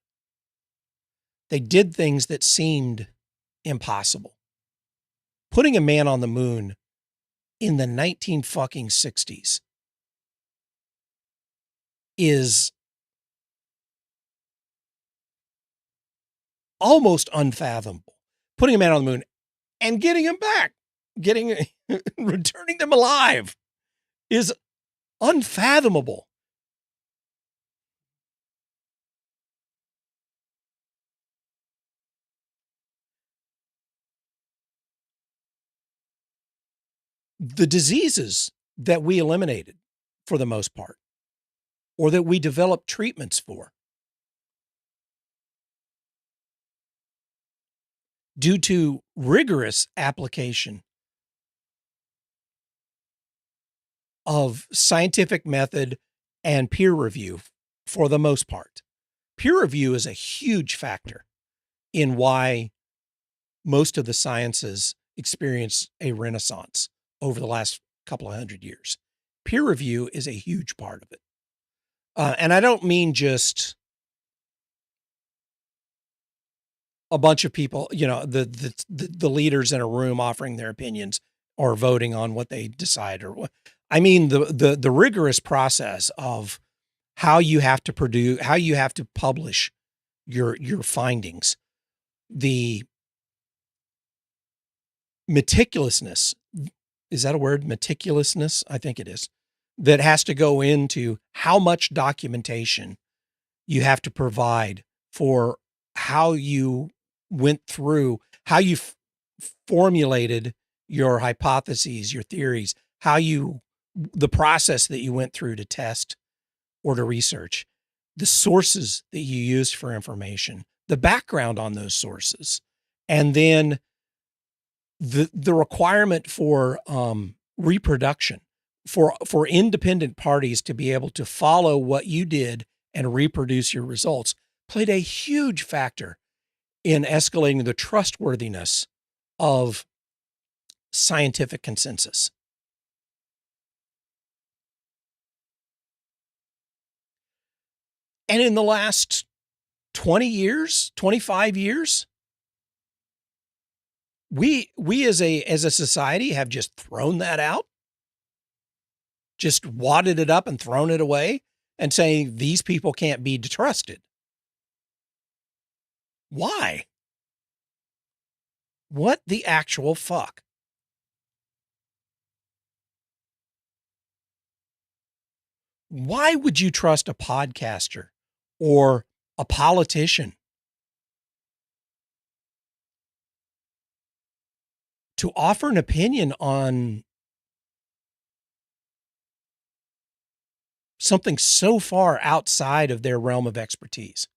They did things that seemed impossible. Putting a man on the moon in the 1960s is almost unfathomable. Putting a man on the moon and getting him back, returning them alive is unfathomable. The diseases that we eliminated for the most part, or that we developed treatments for, due to rigorous application of scientific method and peer review for the most part. Peer review is a huge factor in why most of the sciences experience a renaissance over the last couple of hundred years. Peer review is a huge part of it. And I don't mean just a bunch of people, the leaders in a room offering their opinions or voting on what they decide, or what. I mean the rigorous process of how you have to publish your findings, the meticulousness. Is that a word? Meticulousness? I think it is. That has to go into how much documentation you have to provide for how you went through, how you formulated your hypotheses, your theories, the process that you went through to test or to research, the sources that you used for information, the background on those sources, and then the requirement for reproduction for independent parties to be able to follow what you did and reproduce your results played a huge factor in escalating the trustworthiness of scientific consensus. And in the last 20 years, 25 years, we as a society have just thrown that out, just wadded it up and thrown it away and saying these people can't be trusted. Why? What the actual fuck? Why would you trust a podcaster or a politician to offer an opinion on something so far outside of their realm of expertise?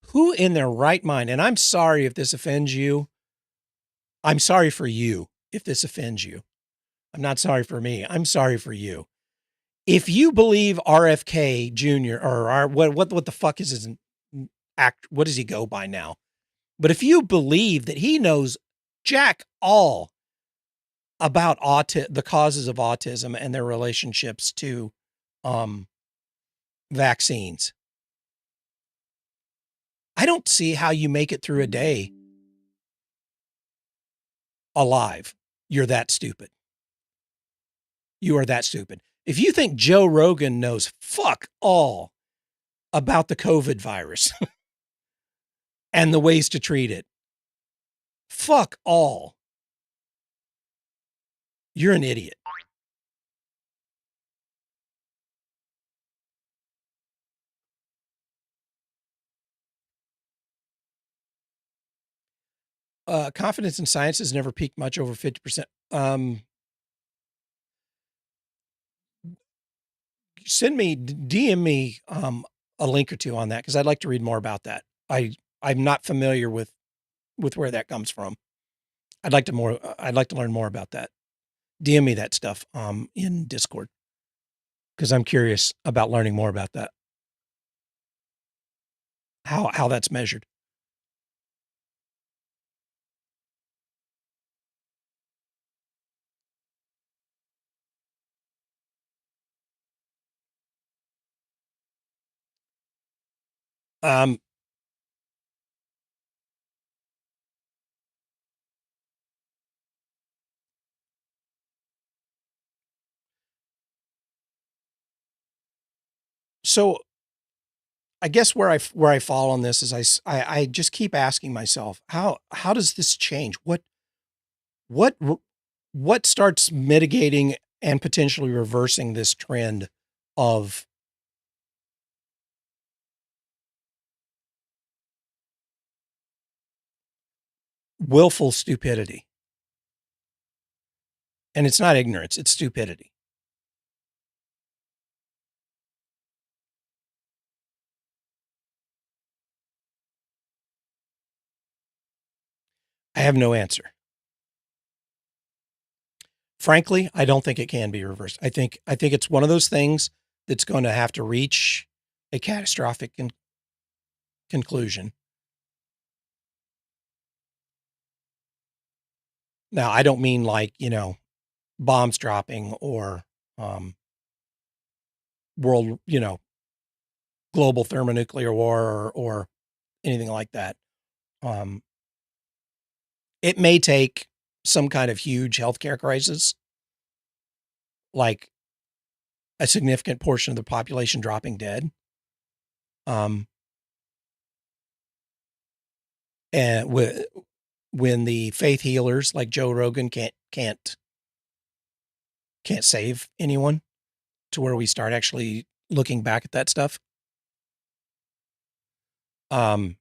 Who in their right mind, and I'm sorry if this offends you. I'm sorry for you if this offends you. I'm not sorry for me. I'm sorry for you. If you believe RFK Jr. or what the fuck is his act? What does he go by now? But if you believe that he knows jack all about the causes of autism and their relationships to um, vaccines, I don't see how you make it through a day alive. You're that stupid. You are that stupid. If you think Joe Rogan knows fuck all about the COVID virus and the ways to treat it, fuck all. You're an idiot. Confidence in science has never peaked much over 50%. DM me a link or two on that because I'd like to read more about that. I'm not familiar with where that comes from. I'd like to learn more about that. DM me that stuff in Discord because I'm curious about learning more about that. How that's measured. Um, so I guess where I fall on this is I just keep asking myself how does this change? What what starts mitigating and potentially reversing this trend of willful stupidity? And it's not ignorance, it's stupidity. I have no answer. Frankly, I don't think it can be reversed. I think it's one of those things that's going to have to reach a catastrophic conclusion. Now, I don't mean like, bombs dropping or um, world, global thermonuclear war or anything like that. Um, it may take some kind of huge healthcare crisis, like a significant portion of the population dropping dead. Um, and when the faith healers like Joe Rogan can't save anyone to where we start actually looking back at that stuff. Um,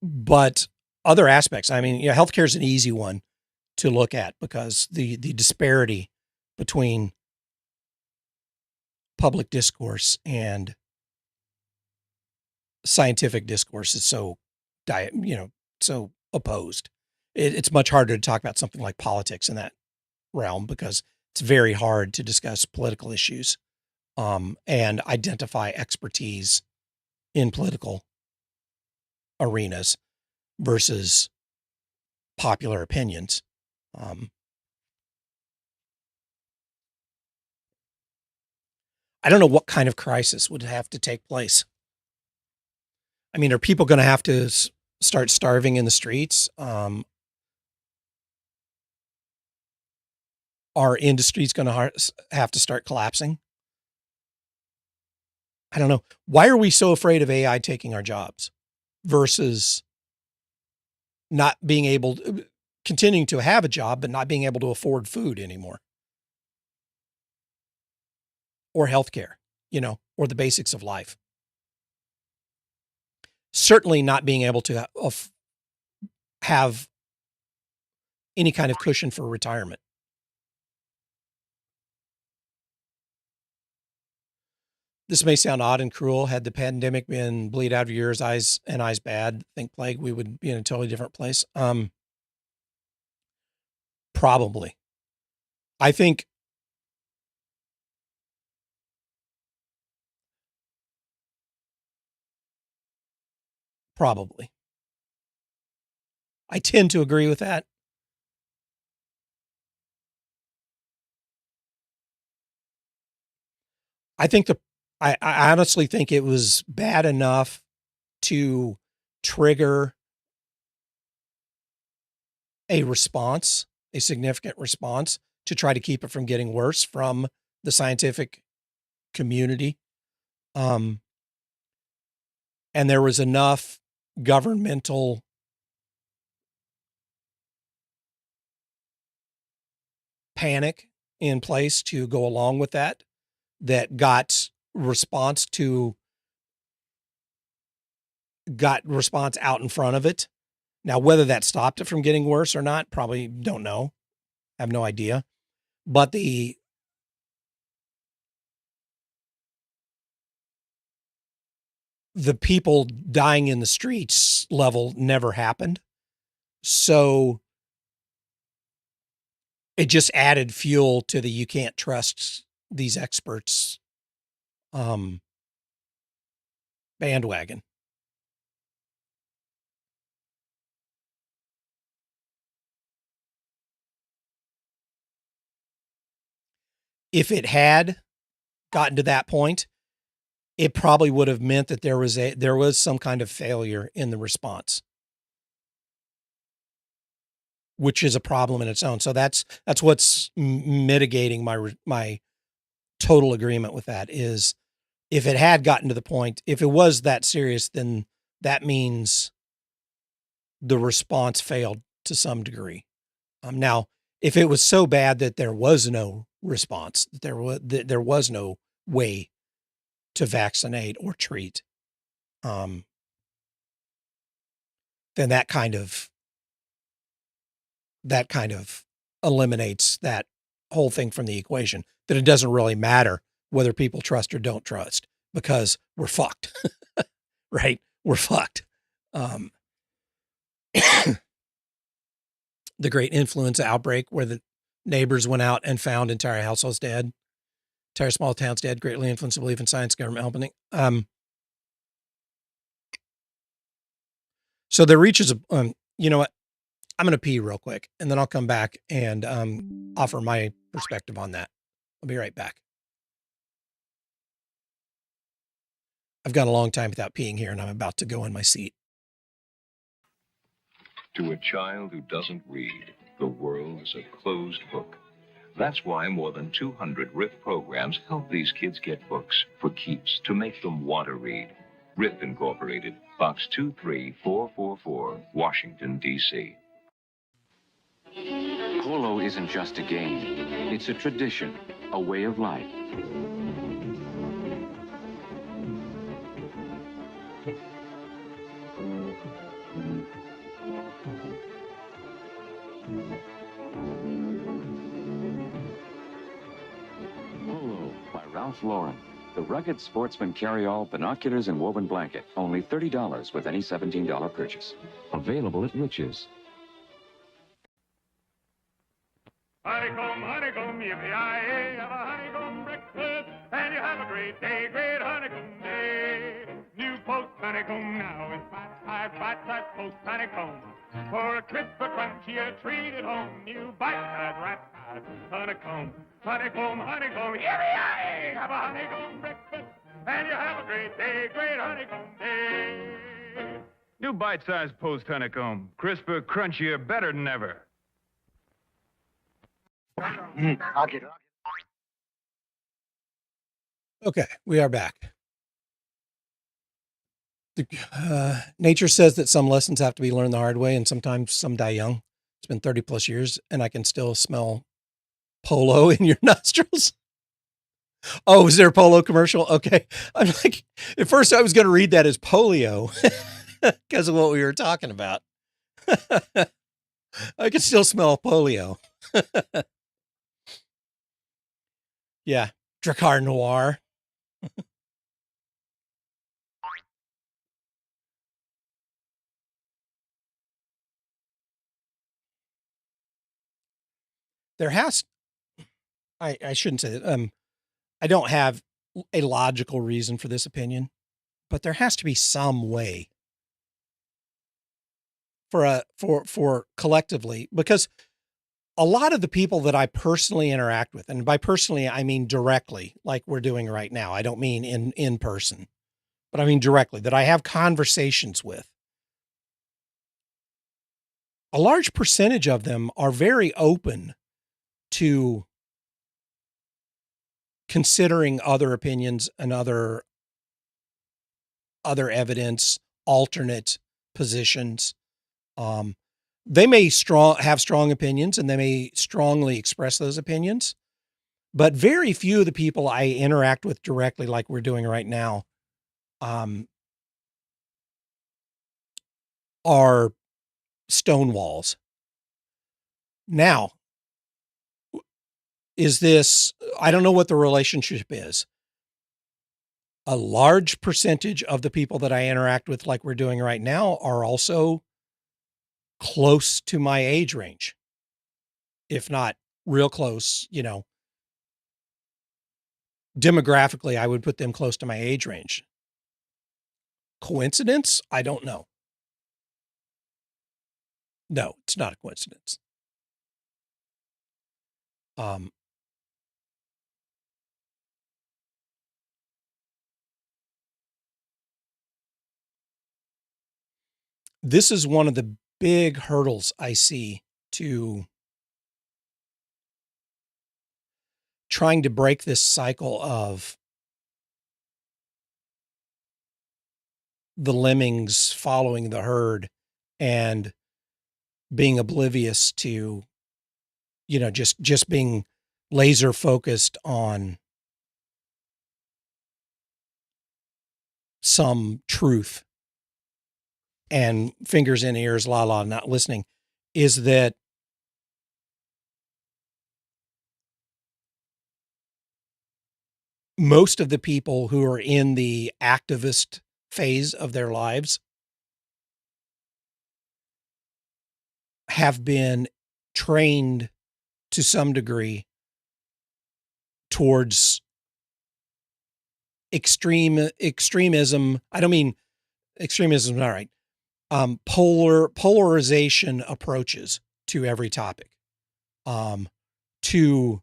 But other aspects, I mean, healthcare is an easy one to look at because the disparity between public discourse and scientific discourse is so so opposed. It's much harder to talk about something like politics in that realm because it's very hard to discuss political issues and identify expertise in political arenas versus popular opinions. I don't know what kind of crisis would have to take place. I mean, are people going to have to start starving in the streets? Are industries going to have to start collapsing? I don't know. Why are we so afraid of AI taking our jobs versus not being able to, continuing to have a job, but not being able to afford food anymore or healthcare, or the basics of life? Certainly not being able to have any kind of cushion for retirement. This may sound odd and cruel. Had the pandemic been bleed out of your ears, eyes bad, think plague, we would be in a totally different place. Probably. I think probably. I tend to agree with that. I think I honestly think it was bad enough to trigger a response, a significant response to try to keep it from getting worse from the scientific community. And there was enough governmental panic in place to go along with that got response out in front of it. Now, whether that stopped it from getting worse or not, probably don't know. Have no idea. But the people dying in the streets level never happened. So it just added fuel to the you can't trust these experts bandwagon. If it had gotten to that point, it probably would have meant that there was some kind of failure in the response, which is a problem in its own. So that's what's mitigating my total agreement with that is if it had gotten to the point, if it was that serious, then that means the response failed to some degree. Now, if it was so bad that there was no response, that there was no way to vaccinate or treat, then that kind of eliminates that whole thing from the equation, that it doesn't really matter whether people trust or don't trust because we're fucked, right? We're fucked. The great influenza outbreak where the neighbors went out and found entire households dead, entire small towns dead, greatly influenced the belief in science, government helping. So there reaches you know what? I'm going to pee real quick and then I'll come back and offer my perspective on that. I'll be right back. I've gone a long time without peeing here and I'm about to go in my seat. To a child who doesn't read, the world is a closed book. That's why more than 200 RIF programs help these kids get books for keeps to make them want to read. RIF Incorporated, Box 23444, Washington, D.C. Polo isn't just a game. It's a tradition, a way of life. Ralph Lauren. The rugged sportsman carry-all, binoculars, and woven blanket. Only $30 with any $17 purchase. Available at Rich's. Honeycomb, honeycomb, yippee-yi-yi, have a honeycomb breakfast, and you have a great day, great honeycomb day. New Post honeycomb now is bite-sized Post honeycomb. For a crisper, crunchier treat at home, new bite-sized, rat-sized honeycomb. Honeycomb, honeycomb, yippee-yi-yi, have a honeycomb breakfast, and you have a great day, great honeycomb day. New bite-sized Post honeycomb, crisper, crunchier, better than ever. I'll get it. Okay, we are back. Nature says that some lessons have to be learned the hard way, and sometimes some die young. It's been 30 plus years, and I can still smell polo in your nostrils. Oh, is there a polo commercial? Okay. I'm like, at first I was going to read that as polio because of what we were talking about. I can still smell polio. Yeah. Drakkar Noir. There has, I shouldn't say that. I don't have a logical reason for this opinion, but there has to be some way for collectively, because a lot of the people that I personally interact with, and by personally, I mean directly, like we're doing right now. I don't mean in person, but I mean directly, that I have conversations with. A large percentage of them are very open to considering other opinions and other evidence, alternate positions. They may have strong opinions, and they may strongly express those opinions, but very few of the people I interact with directly, like we're doing right now, are stonewalls. Now, I don't know what the relationship is. A large percentage of the people that I interact with, like we're doing right now, are also close to my age range, if not real close. Demographically, I would put them close to my age range. Coincidence? I don't know. No, it's not a coincidence. This is one of the big hurdles I see to trying to break this cycle of the lemmings following the herd and being oblivious to, just being laser focused on some truth and fingers in ears, not listening, is that most of the people who are in the activist phase of their lives have been trained to some degree towards extremism. I don't mean extremism, all right. Polarization approaches to every topic, to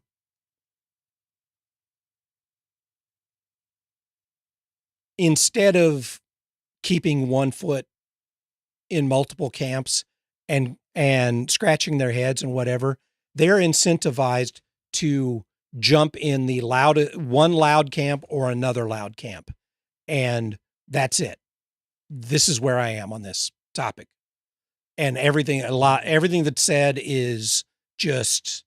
instead of keeping one foot in multiple camps and scratching their heads and whatever, they're incentivized to jump in the one loud camp or another loud camp. And that's it. This is where I am on this topic. And everything that's said is just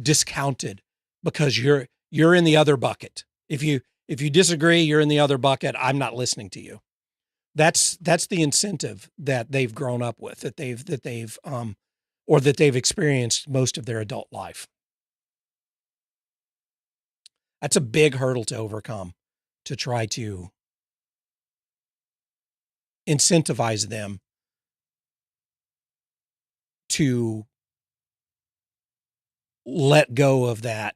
discounted because you're in the other bucket. If you disagree, you're in the other bucket. I'm not listening to you. That's the incentive that they've grown up with, that they've experienced most of their adult life. That's a big hurdle to overcome, to try to incentivize them to let go of that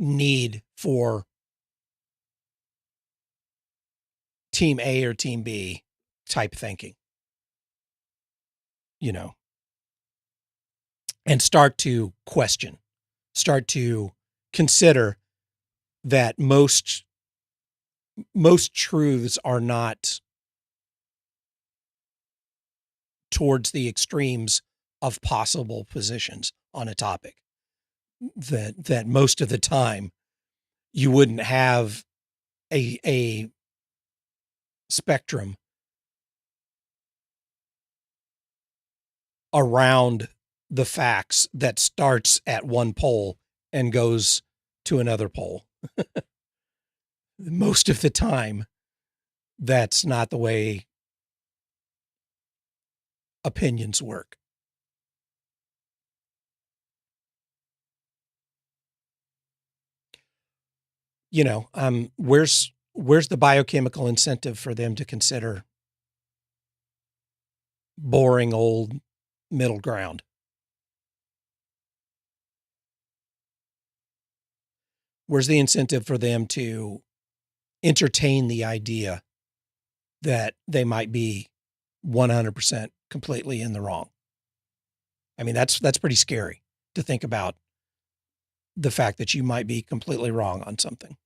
need for team A or team B type thinking, you know, and start to question, start to consider that most truths are not towards the extremes of possible positions on a topic. That most of the time you wouldn't have a spectrum around the facts that starts at one pole and goes to another pole. Most of the time, that's not the way opinions work. You know, where's the biochemical incentive for them to consider boring old middle ground? Where's the incentive for them to entertain the idea that they might be 100% completely in the wrong? I mean, that's pretty scary to think about, the fact that you might be completely wrong on something.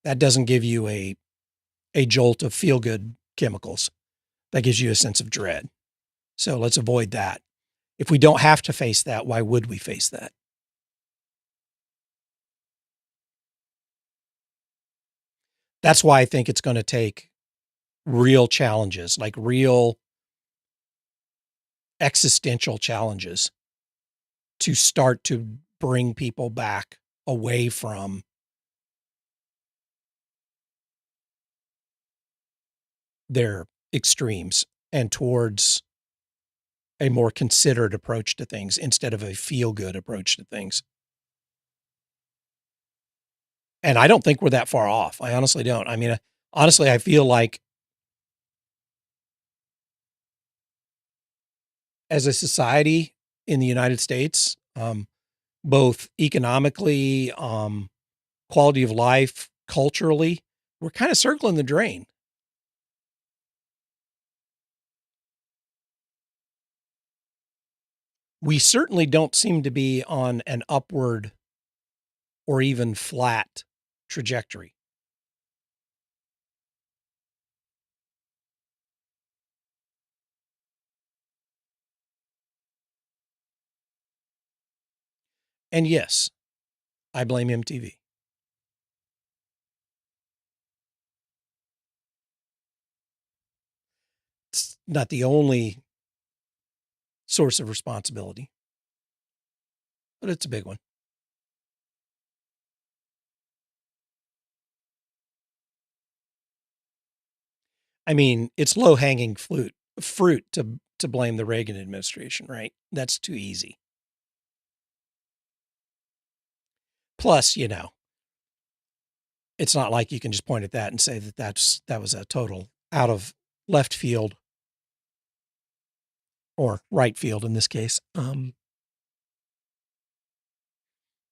That doesn't give you a jolt of feel-good chemicals. That gives you a sense of dread. So let's avoid that. If we don't have to face that, why would we face that? That's why I think it's going to take real challenges, like real existential challenges, to start to bring people back away from their extremes and towards a more considered approach to things instead of a feel-good approach to things. And I don't think we're that far off. I honestly don't. I mean, honestly, I feel like as a society in the United States, both economically, quality of life, culturally, we're kind of circling the drain. We certainly don't seem to be on an upward or even flat trajectory. And yes, I blame MTV. It's not the only source of responsibility, but it's a big one. I mean, it's low-hanging fruit to blame the Reagan administration, right? That's too easy. Plus, you know, it's not like you can just point at that and say that that was a total out of left field, or right field in this case,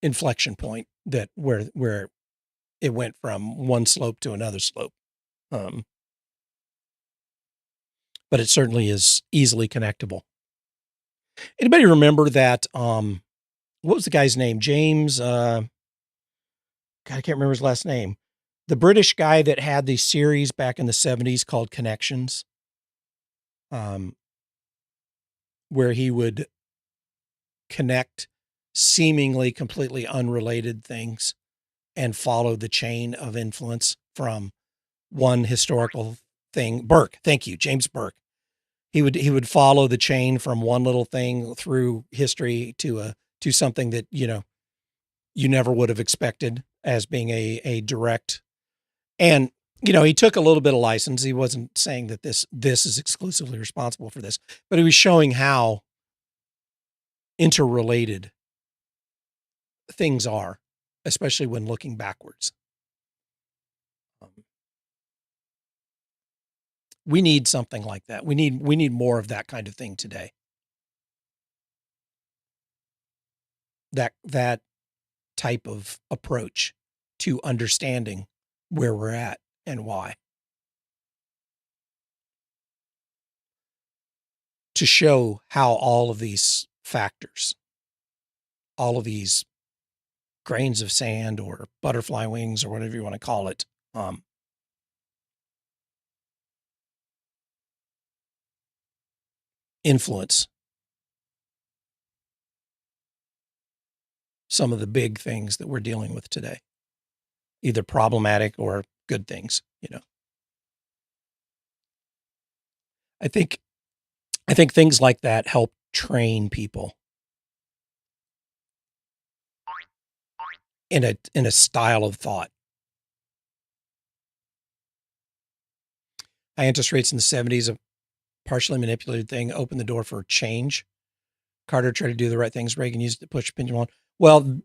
inflection point, that where it went from one slope to another slope. But it certainly is easily connectable. Anybody remember that, what was the guy's name? James, God, I can't remember his last name. The British guy that had the series back in the 70s called Connections, where he would connect seemingly completely unrelated things and follow the chain of influence from one historical thing. Burke, thank you, James Burke. He would follow the chain from one little thing through history to something that, you know, you never would have expected as being a direct. And, you know, he took a little bit of license. He wasn't saying that this is exclusively responsible for this, but he was showing how interrelated things are. especially when looking backwards. We need something like that. We need more of that kind of thing today. That type of approach to understanding where we're at and why. To show how all of these factors, all of these grains of sand or butterfly wings or whatever you want to call it, influence some of the big things that we're dealing with today, either problematic or good things, you know. I think things like that help train people in a style of thought. High interest rates in the 70s, a partially manipulated thing, opened the door for change. Carter tried to do the right things. Reagan used it to push the pendulum on. Well,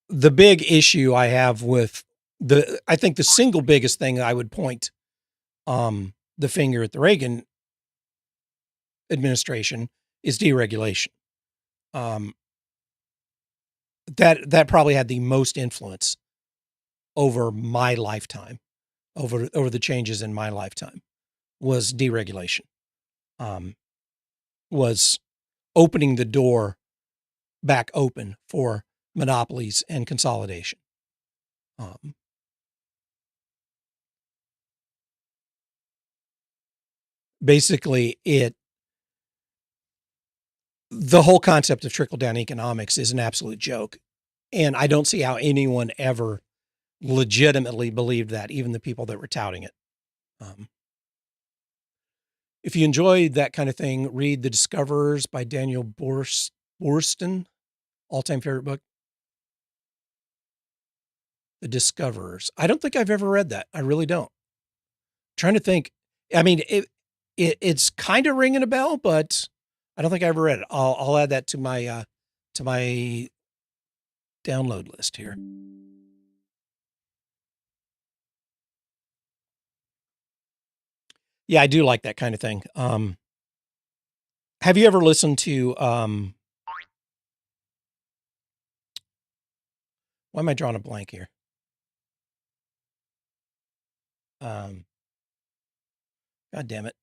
the big issue I have with I think the single biggest thing I would point the finger at the Reagan administration is deregulation. That probably had the most influence over my lifetime, over the changes in my lifetime, was deregulation. Was opening the door back open for monopolies and consolidation. Basically, the whole concept of trickle-down economics is an absolute joke. And I don't see how anyone ever legitimately believed that, even the people that were touting it. If you enjoy that kind of thing, read The Discoverers by Daniel Boorstin, all-time favorite book. The Discoverers. I don't think I've ever read that. I really don't. Trying to think. I mean, it's kind of ringing a bell, but I don't think I ever read it. I'll add that to my download list here. Yeah, I do like that kind of thing. Have you ever listened to why am I drawing a blank here? God damn it.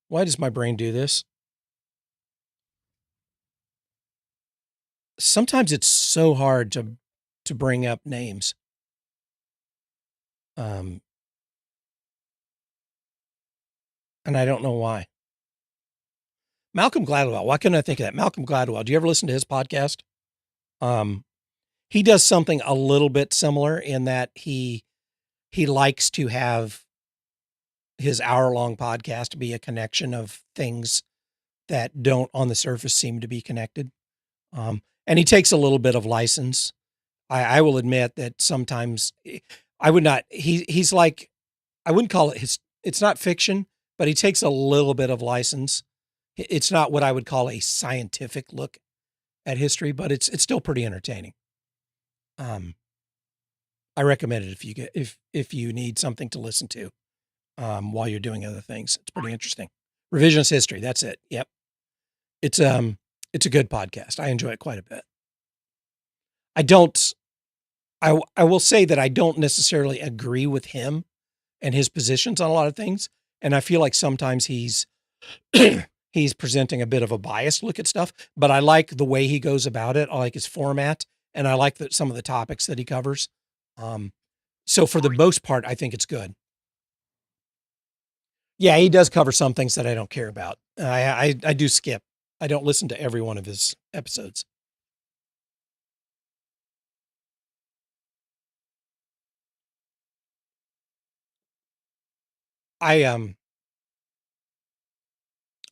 Why does my brain do this? Sometimes it's so hard to bring up names. And I don't know why. Malcolm Gladwell. Why couldn't I think of that? Malcolm Gladwell. Do you ever listen to his podcast? He does something a little bit similar in that he likes to have his hour-long podcast be a connection of things that don't on the surface seem to be connected. And he takes a little bit of license. I will admit that sometimes I would not, he's like, I wouldn't call it it's not fiction, but he takes a little bit of license. It's not what I would call a scientific look at history, but it's still pretty entertaining. I recommend it if you need something to listen to while you're doing other things. It's pretty interesting. Revisionist history. That's it. Yep. It's a good podcast. I enjoy it quite a bit. I will say that I don't necessarily agree with him and his positions on a lot of things. And I feel like sometimes he's presenting a bit of a biased look at stuff, but I like the way he goes about it. I like his format, and I like some of the topics that he covers. So for the most part, I think it's good. Yeah, he does cover some things that I don't care about. I do skip. I don't listen to every one of his episodes. I don't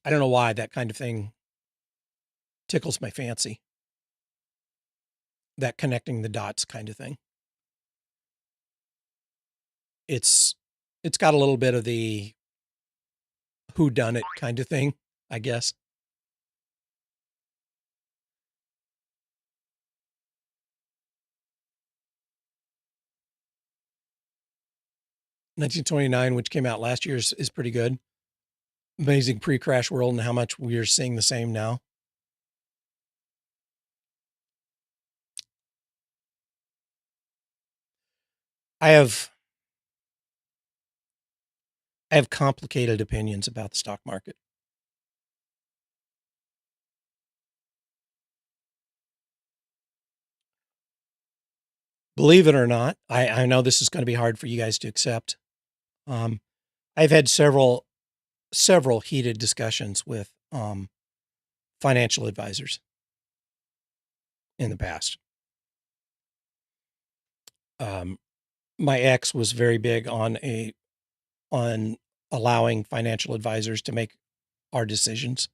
know why that kind of thing tickles my fancy. That connecting the dots kind of thing. It's got a little bit of the whodunit kind of thing, I guess. 1929, which came out last year, is pretty good. Amazing Pre-Crash World and how much we are seeing the same now. I have complicated opinions about the stock market. Believe it or not, I know this is going to be hard for you guys to accept. I've had several heated discussions with financial advisors in the past. My ex was very big on allowing financial advisors to make our decisions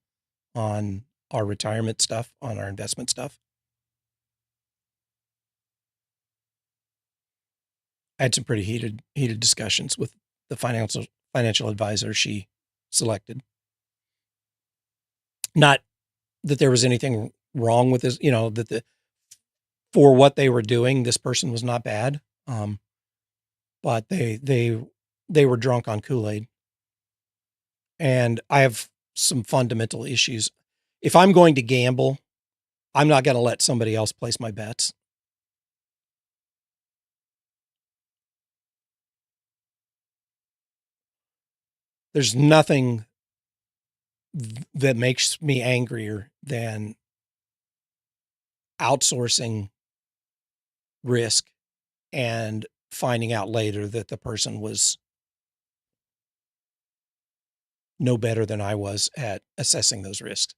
on our retirement stuff, on our investment stuff. I had some pretty heated discussions with the financial advisor she selected. Not that there was anything wrong with this, that for what they were doing, this person was not bad. But they were drunk on Kool-Aid. And I have some fundamental issues. If I'm going to gamble, I'm not going to let somebody else place my bets. There's nothing that makes me angrier than outsourcing risk and finding out later that the person was no better than I was at assessing those risks.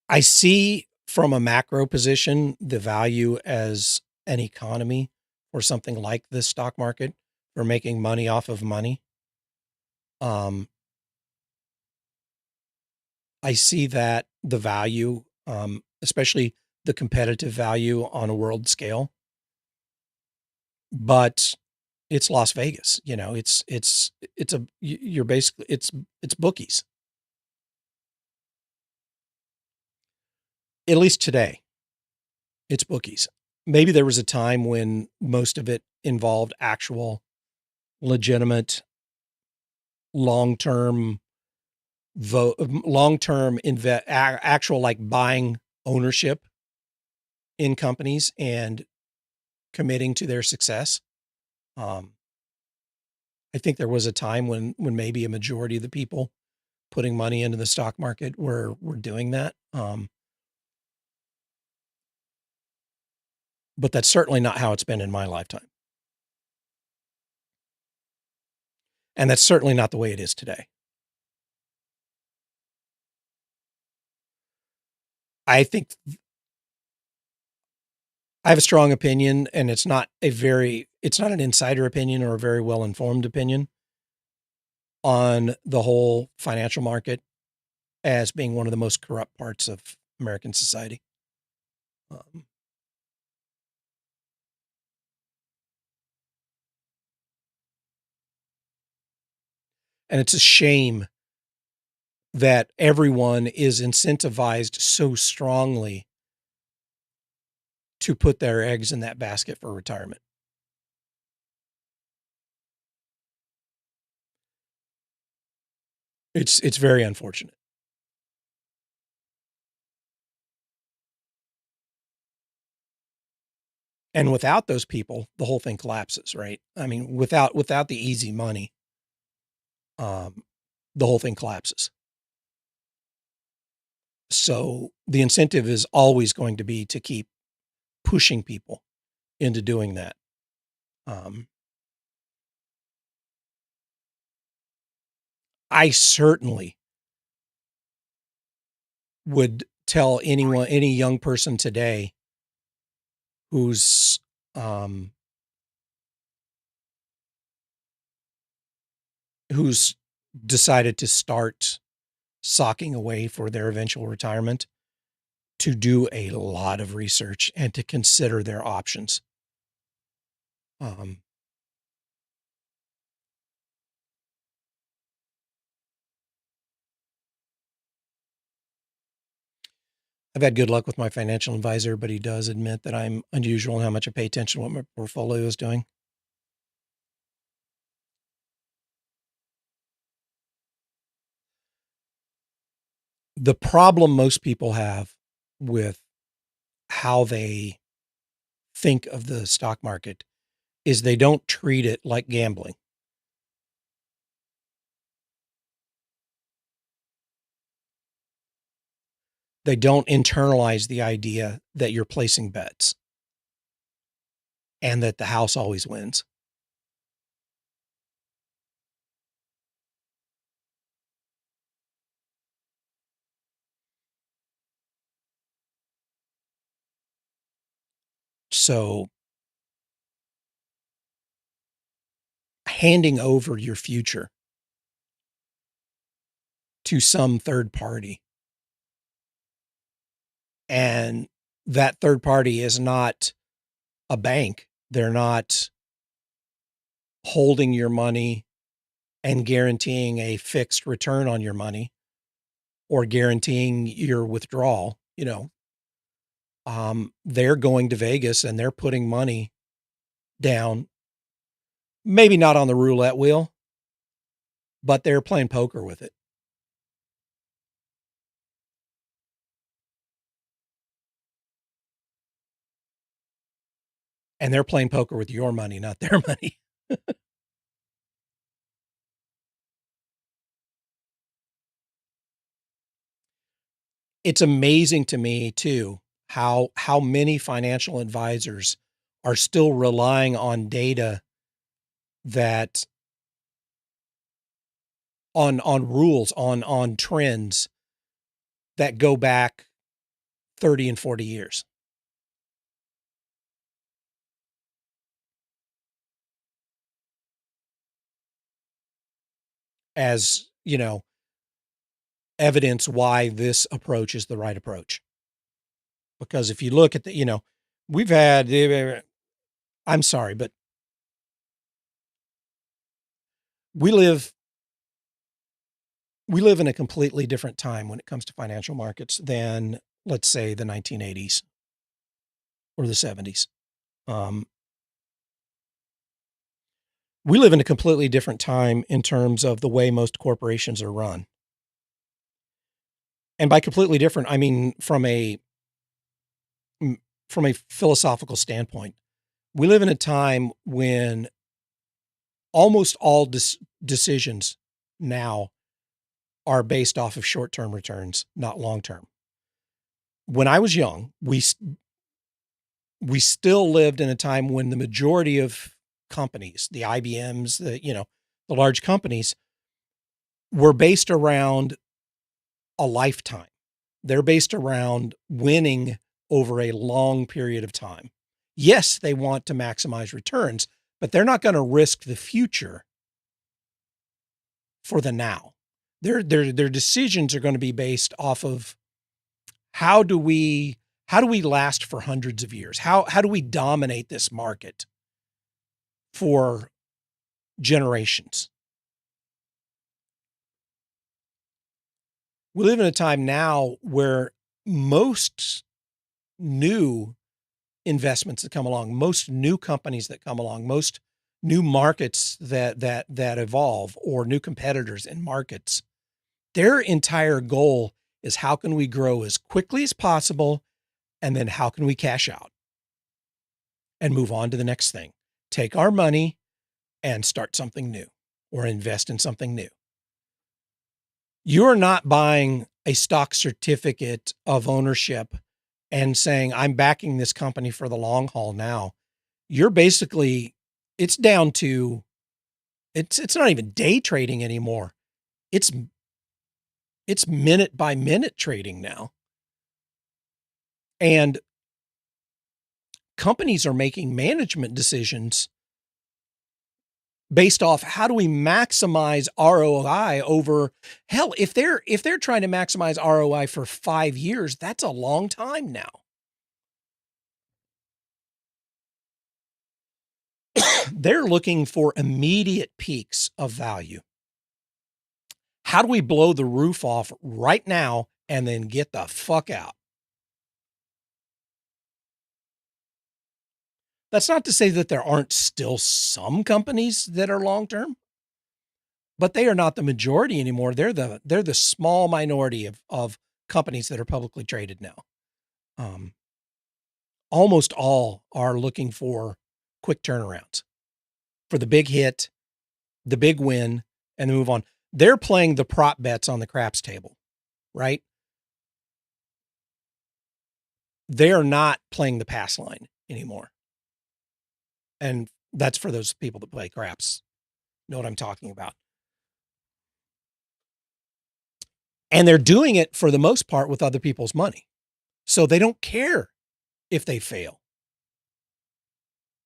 I see from a macro position the value as an economy or something like the stock market for making money off of money. I see that the value, especially the competitive value on a world scale, but it's Las Vegas, you're basically, it's bookies. At least today, it's bookies. Maybe there was a time when most of it involved actual legitimate long-term actual like buying ownership in companies and committing to their success. I think there was a time when maybe a majority of the people putting money into the stock market were doing that. But that's certainly not how it's been in my lifetime. And that's certainly not the way it is today. I think I have a strong opinion, and it's not an insider opinion or a very well-informed opinion on the whole financial market as being one of the most corrupt parts of American society. And it's a shame that everyone is incentivized so strongly to put their eggs in that basket for retirement. It's very unfortunate. And without those people, the whole thing collapses, right? I mean, without the easy money, the whole thing collapses. So the incentive is always going to be to keep pushing people into doing that. I certainly would tell any young person today who's decided to start socking away for their eventual retirement to do a lot of research and to consider their options. I've had good luck with my financial advisor, but he does admit that I'm unusual in how much I pay attention to what my portfolio is doing. The problem most people have with how they think of the stock market is they don't treat it like gambling. They don't internalize the idea that you're placing bets and that the house always wins. So handing over your future to some third party, and that third party is not a bank. They're not holding your money and guaranteeing a fixed return on your money or guaranteeing your withdrawal. They're going to Vegas and they're putting money down, maybe not on the roulette wheel, but they're playing poker with it. And they're playing poker with your money, not their money. It's amazing to me too how many financial advisors are still relying on data that on rules, on trends that go back 30 and 40 years. As, evidence why this approach is the right approach. Because if you look at we've had, I'm sorry, but we live in a completely different time when it comes to financial markets than, let's say, the 1980s or the 70s. We live in a completely different time in terms of the way most corporations are run. And by completely different, I mean from a philosophical standpoint. We live in a time when almost all decisions now are based off of short-term returns, not long-term. When I was young, we still lived in a time when the majority of companies, the IBMs, the large companies, were based around a lifetime. They're based around winning over a long period of time. Yes, they want to maximize returns, but they're not going to risk the future for the now. Their decisions are going to be based off of how do we last for hundreds of years? How do we dominate this market for generations? We live in a time now where most new investments that come along, most new companies that come along, most new markets that evolve, or new competitors in markets, their entire goal is how can we grow as quickly as possible, and then how can we cash out and move on to the next thing, take our money and start something new or invest in something new. You're not buying a stock certificate of ownership and saying, I'm backing this company for the long haul now. You're basically, it's down to, it's not even day trading anymore. It's minute by minute trading now. And companies are making management decisions based off how do we maximize ROI over, hell, if they're trying to maximize ROI for 5 years, that's a long time now. They're looking for immediate peaks of value. How do we blow the roof off right now and then get the fuck out? That's not to say that there aren't still some companies that are long-term, but they are not the majority anymore. They're the small minority of companies that are publicly traded now. Almost all are looking for quick turnarounds, for the big hit, the big win, and move on. They're playing the prop bets on the craps table, right? They're not playing the pass line anymore. And that's for those people that play craps. Know what I'm talking about. And they're doing it for the most part with other people's money. So they don't care if they fail.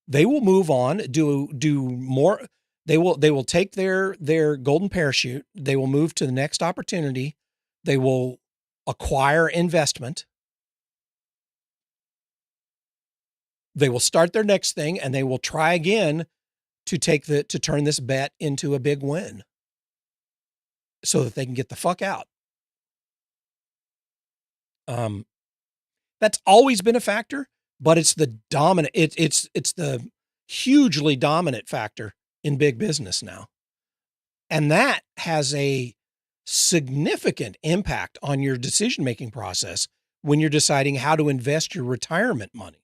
They will move on, do more. They will take their golden parachute. They will move to the next opportunity. They will acquire investment. They will start their next thing, and they will try again to turn this bet into a big win so that they can get the fuck out. That's always been a factor, but it's the dominant, it's the hugely dominant factor in big business now. And that has a significant impact on your decision-making process when you're deciding how to invest your retirement money.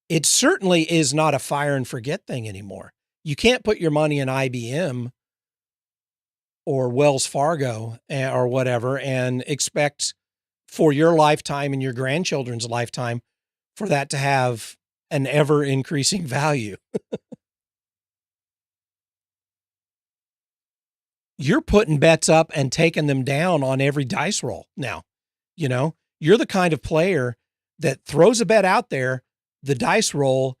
It certainly is not a fire and forget thing anymore. You can't put your money in IBM or Wells Fargo or whatever and expect for your lifetime and your grandchildren's lifetime for that to have an ever increasing value. You're putting bets up and taking them down on every dice roll now. You know, you're the kind of player that throws a bet out there, the dice roll,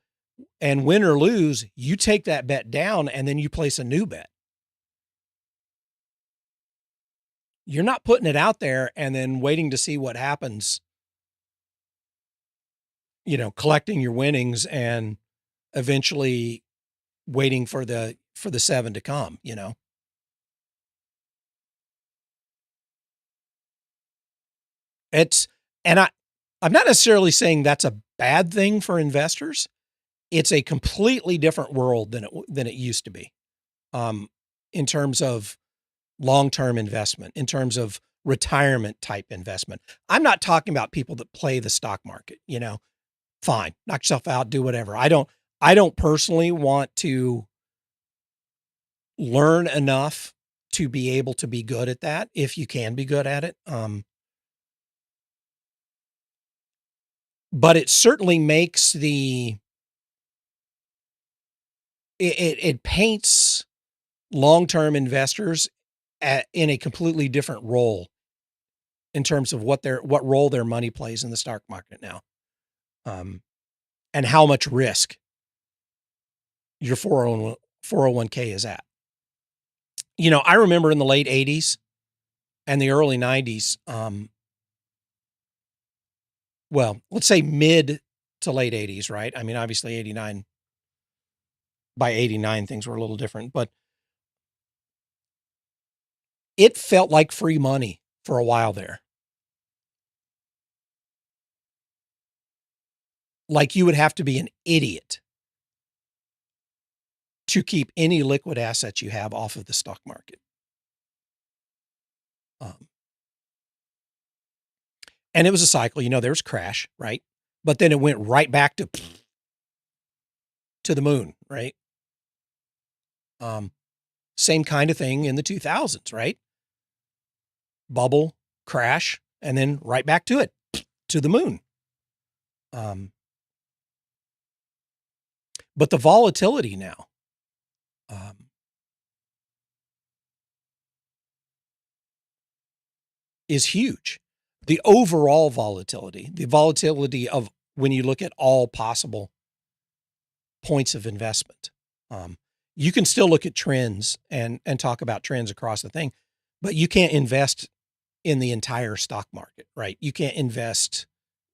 and win or lose, you take that bet down and then you place a new bet. You're not putting it out there and then waiting to see what happens, you know, collecting your winnings and eventually waiting for the 7 to come, you know. I'm not necessarily saying that's a bad thing for investors. It's a completely different world than it used to be, in terms of long-term investment, in terms of retirement type investment. I'm not talking about people that play the stock market, you know, fine, knock yourself out, do whatever. I don't personally want to learn enough to be able to be good at that, if you can be good at it. But it certainly makes it paints long-term investors in a completely different role in terms of what role their money plays in the stock market now, and how much risk your 401k is at. You know, I remember in the late 80s and the early 90s, well, let's say mid to late 80s, right? I mean, obviously 89, by 89, things were a little different, but it felt like free money for a while there. Like you would have to be an idiot to keep any liquid assets you have off of the stock market. And it was a cycle, you know, there was crash, right? But then it went right back to the moon, right? Same kind of thing in the 2000s, right? Bubble, crash, and then right back to it, to the moon. But the volatility now, is huge. The overall volatility, the volatility of when you look at all possible points of investment. You can still look at trends and talk about trends across the thing, but you can't invest in the entire stock market, right? You can't invest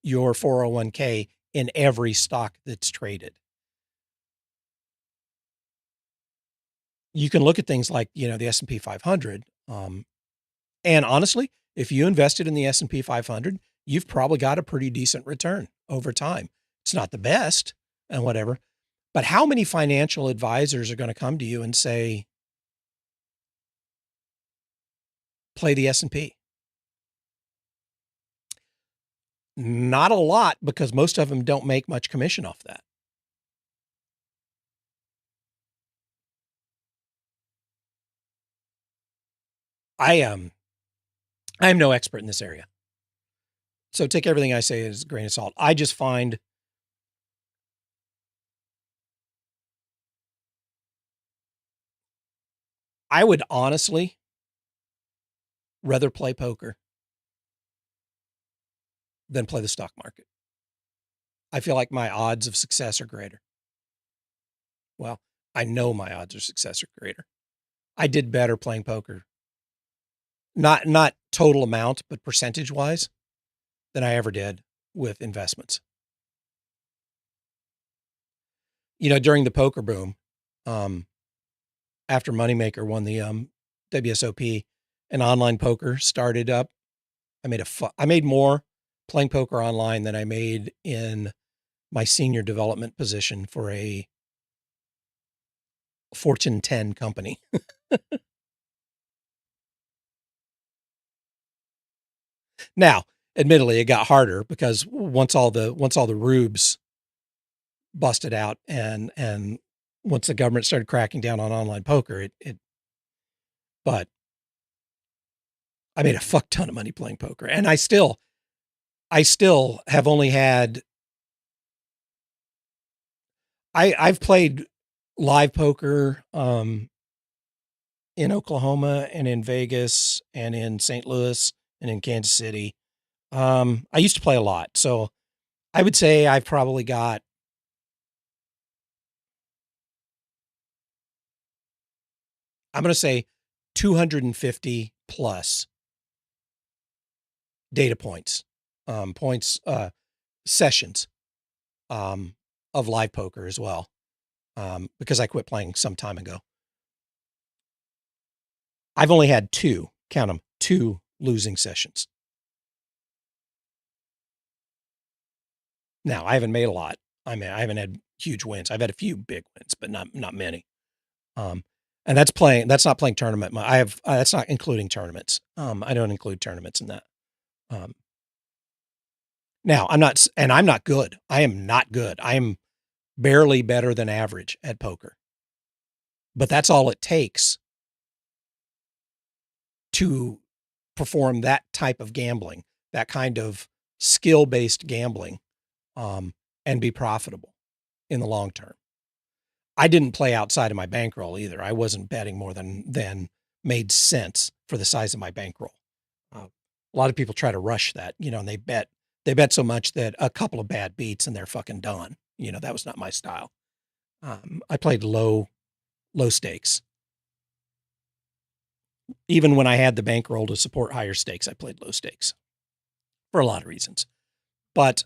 your 401k in every stock that's traded. You can look at things like, you know, the S&P 500. And honestly, if you invested in the S&P 500, you've probably got a pretty decent return over time. It's not the best and whatever. But how many financial advisors are going to come to you and say, play the S&P? Not a lot, because most of them don't make much commission off that. I am no expert in this area, so take everything I say as a grain of salt. I just find I would honestly rather play poker than play the stock market. I feel like my odds of success are greater. Well, I know my odds of success are greater. I did better playing poker. Not total amount, but percentage wise, than I ever did with investments. During the poker boom, after Moneymaker won the WSOP and online poker started up, I made more playing poker online than I made in my senior development position for a Fortune 10 company. Now, admittedly, it got harder because once all the rubes busted out and once the government started cracking down on online poker, but I made a fuck ton of money playing poker, and I still have only had, I've played live poker, in Oklahoma and in Vegas and in St. Louis and in Kansas City. I used to play a lot. So I would say I've probably got, I'm going to say 250 plus data points, sessions, of live poker as well. Because I quit playing some time ago. I've only had count them, 2 losing sessions. Now, I haven't made a lot. I haven't had huge wins. I've had a few big wins, but not many. And that's not playing tournament. That's not including tournaments. I don't include tournaments in that. Now I'm not good. I am not good. I am barely better than average at poker, but that's all it takes to perform that type of gambling, that kind of skill-based gambling, and be profitable in the long term. I didn't play outside of my bankroll either. I wasn't betting more than made sense for the size of my bankroll. A lot of people try to rush that, and they bet so much that a couple of bad beats and they're fucking done. That was not my style. I played low stakes. Even when I had the bankroll to support higher stakes, I played low stakes for a lot of reasons. But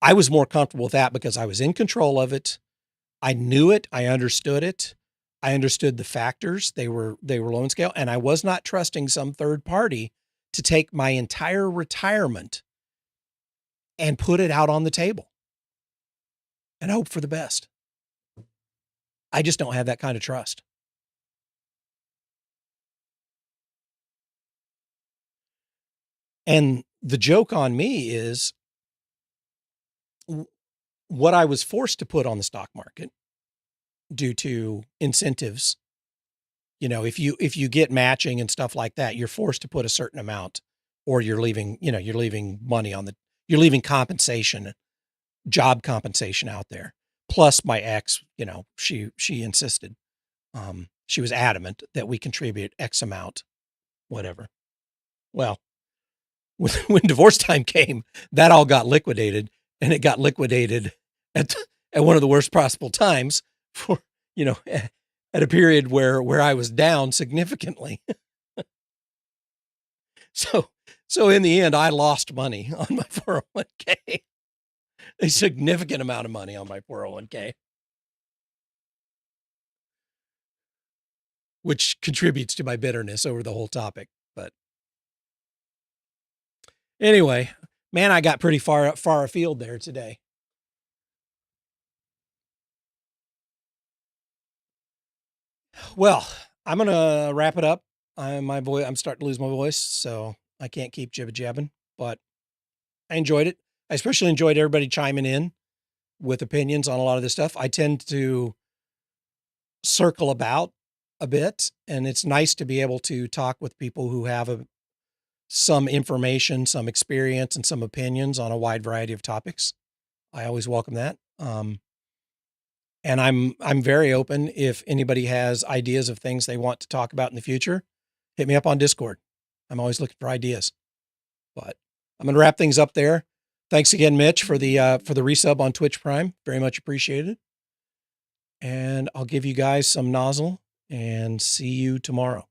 I was more comfortable with that because I was in control of it. I knew it. I understood it. I understood the factors. They were low in scale, and I was not trusting some third party to take my entire retirement and put it out on the table and hope for the best. I just don't have that kind of trust. And the joke on me is what I was forced to put on the stock market due to incentives. If you get matching and stuff like that, you're forced to put a certain amount, or you're leaving money you're leaving compensation, job compensation out there. Plus my ex, she insisted, she was adamant that we contribute X amount, whatever. Well, when divorce time came, that all got liquidated, and it got liquidated at one of the worst possible times for, at a period where I was down significantly. So in the end, I lost money on my 401k, a significant amount of money on my 401k, which contributes to my bitterness over the whole topic. But anyway, man, I got pretty far afield there today. Well, I'm gonna wrap it up. I'm starting to lose my voice, so I can't keep jibba jabbing. But I enjoyed it. I especially enjoyed everybody chiming in with opinions on a lot of this stuff. I tend to circle about a bit, and it's nice to be able to talk with people who have some information, some experience, and some opinions on a wide variety of topics. I always welcome that. And I'm very open. If anybody has ideas of things they want to talk about in the future, hit me up on Discord. I'm always looking for ideas. But I'm going to wrap things up there. Thanks again, Mitch, for the resub on Twitch Prime. Very much appreciated. And I'll give you guys some nozzle and see you tomorrow.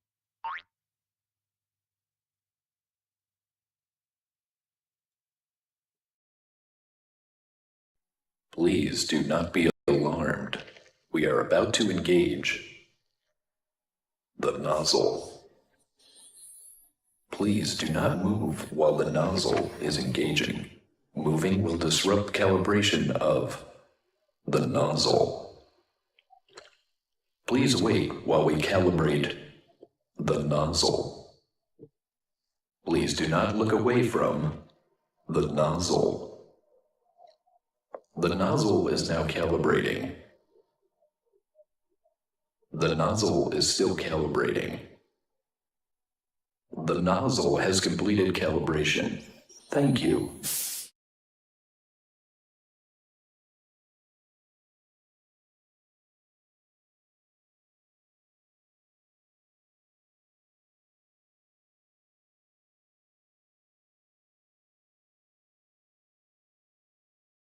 Please do not be alarmed. We are about to engage the nozzle. Please do not move while the nozzle is engaging. Moving will disrupt calibration of the nozzle. Please wait while we calibrate the nozzle. Please do not look away from the nozzle. The nozzle is now calibrating. The nozzle is still calibrating. The nozzle has completed calibration. Thank you.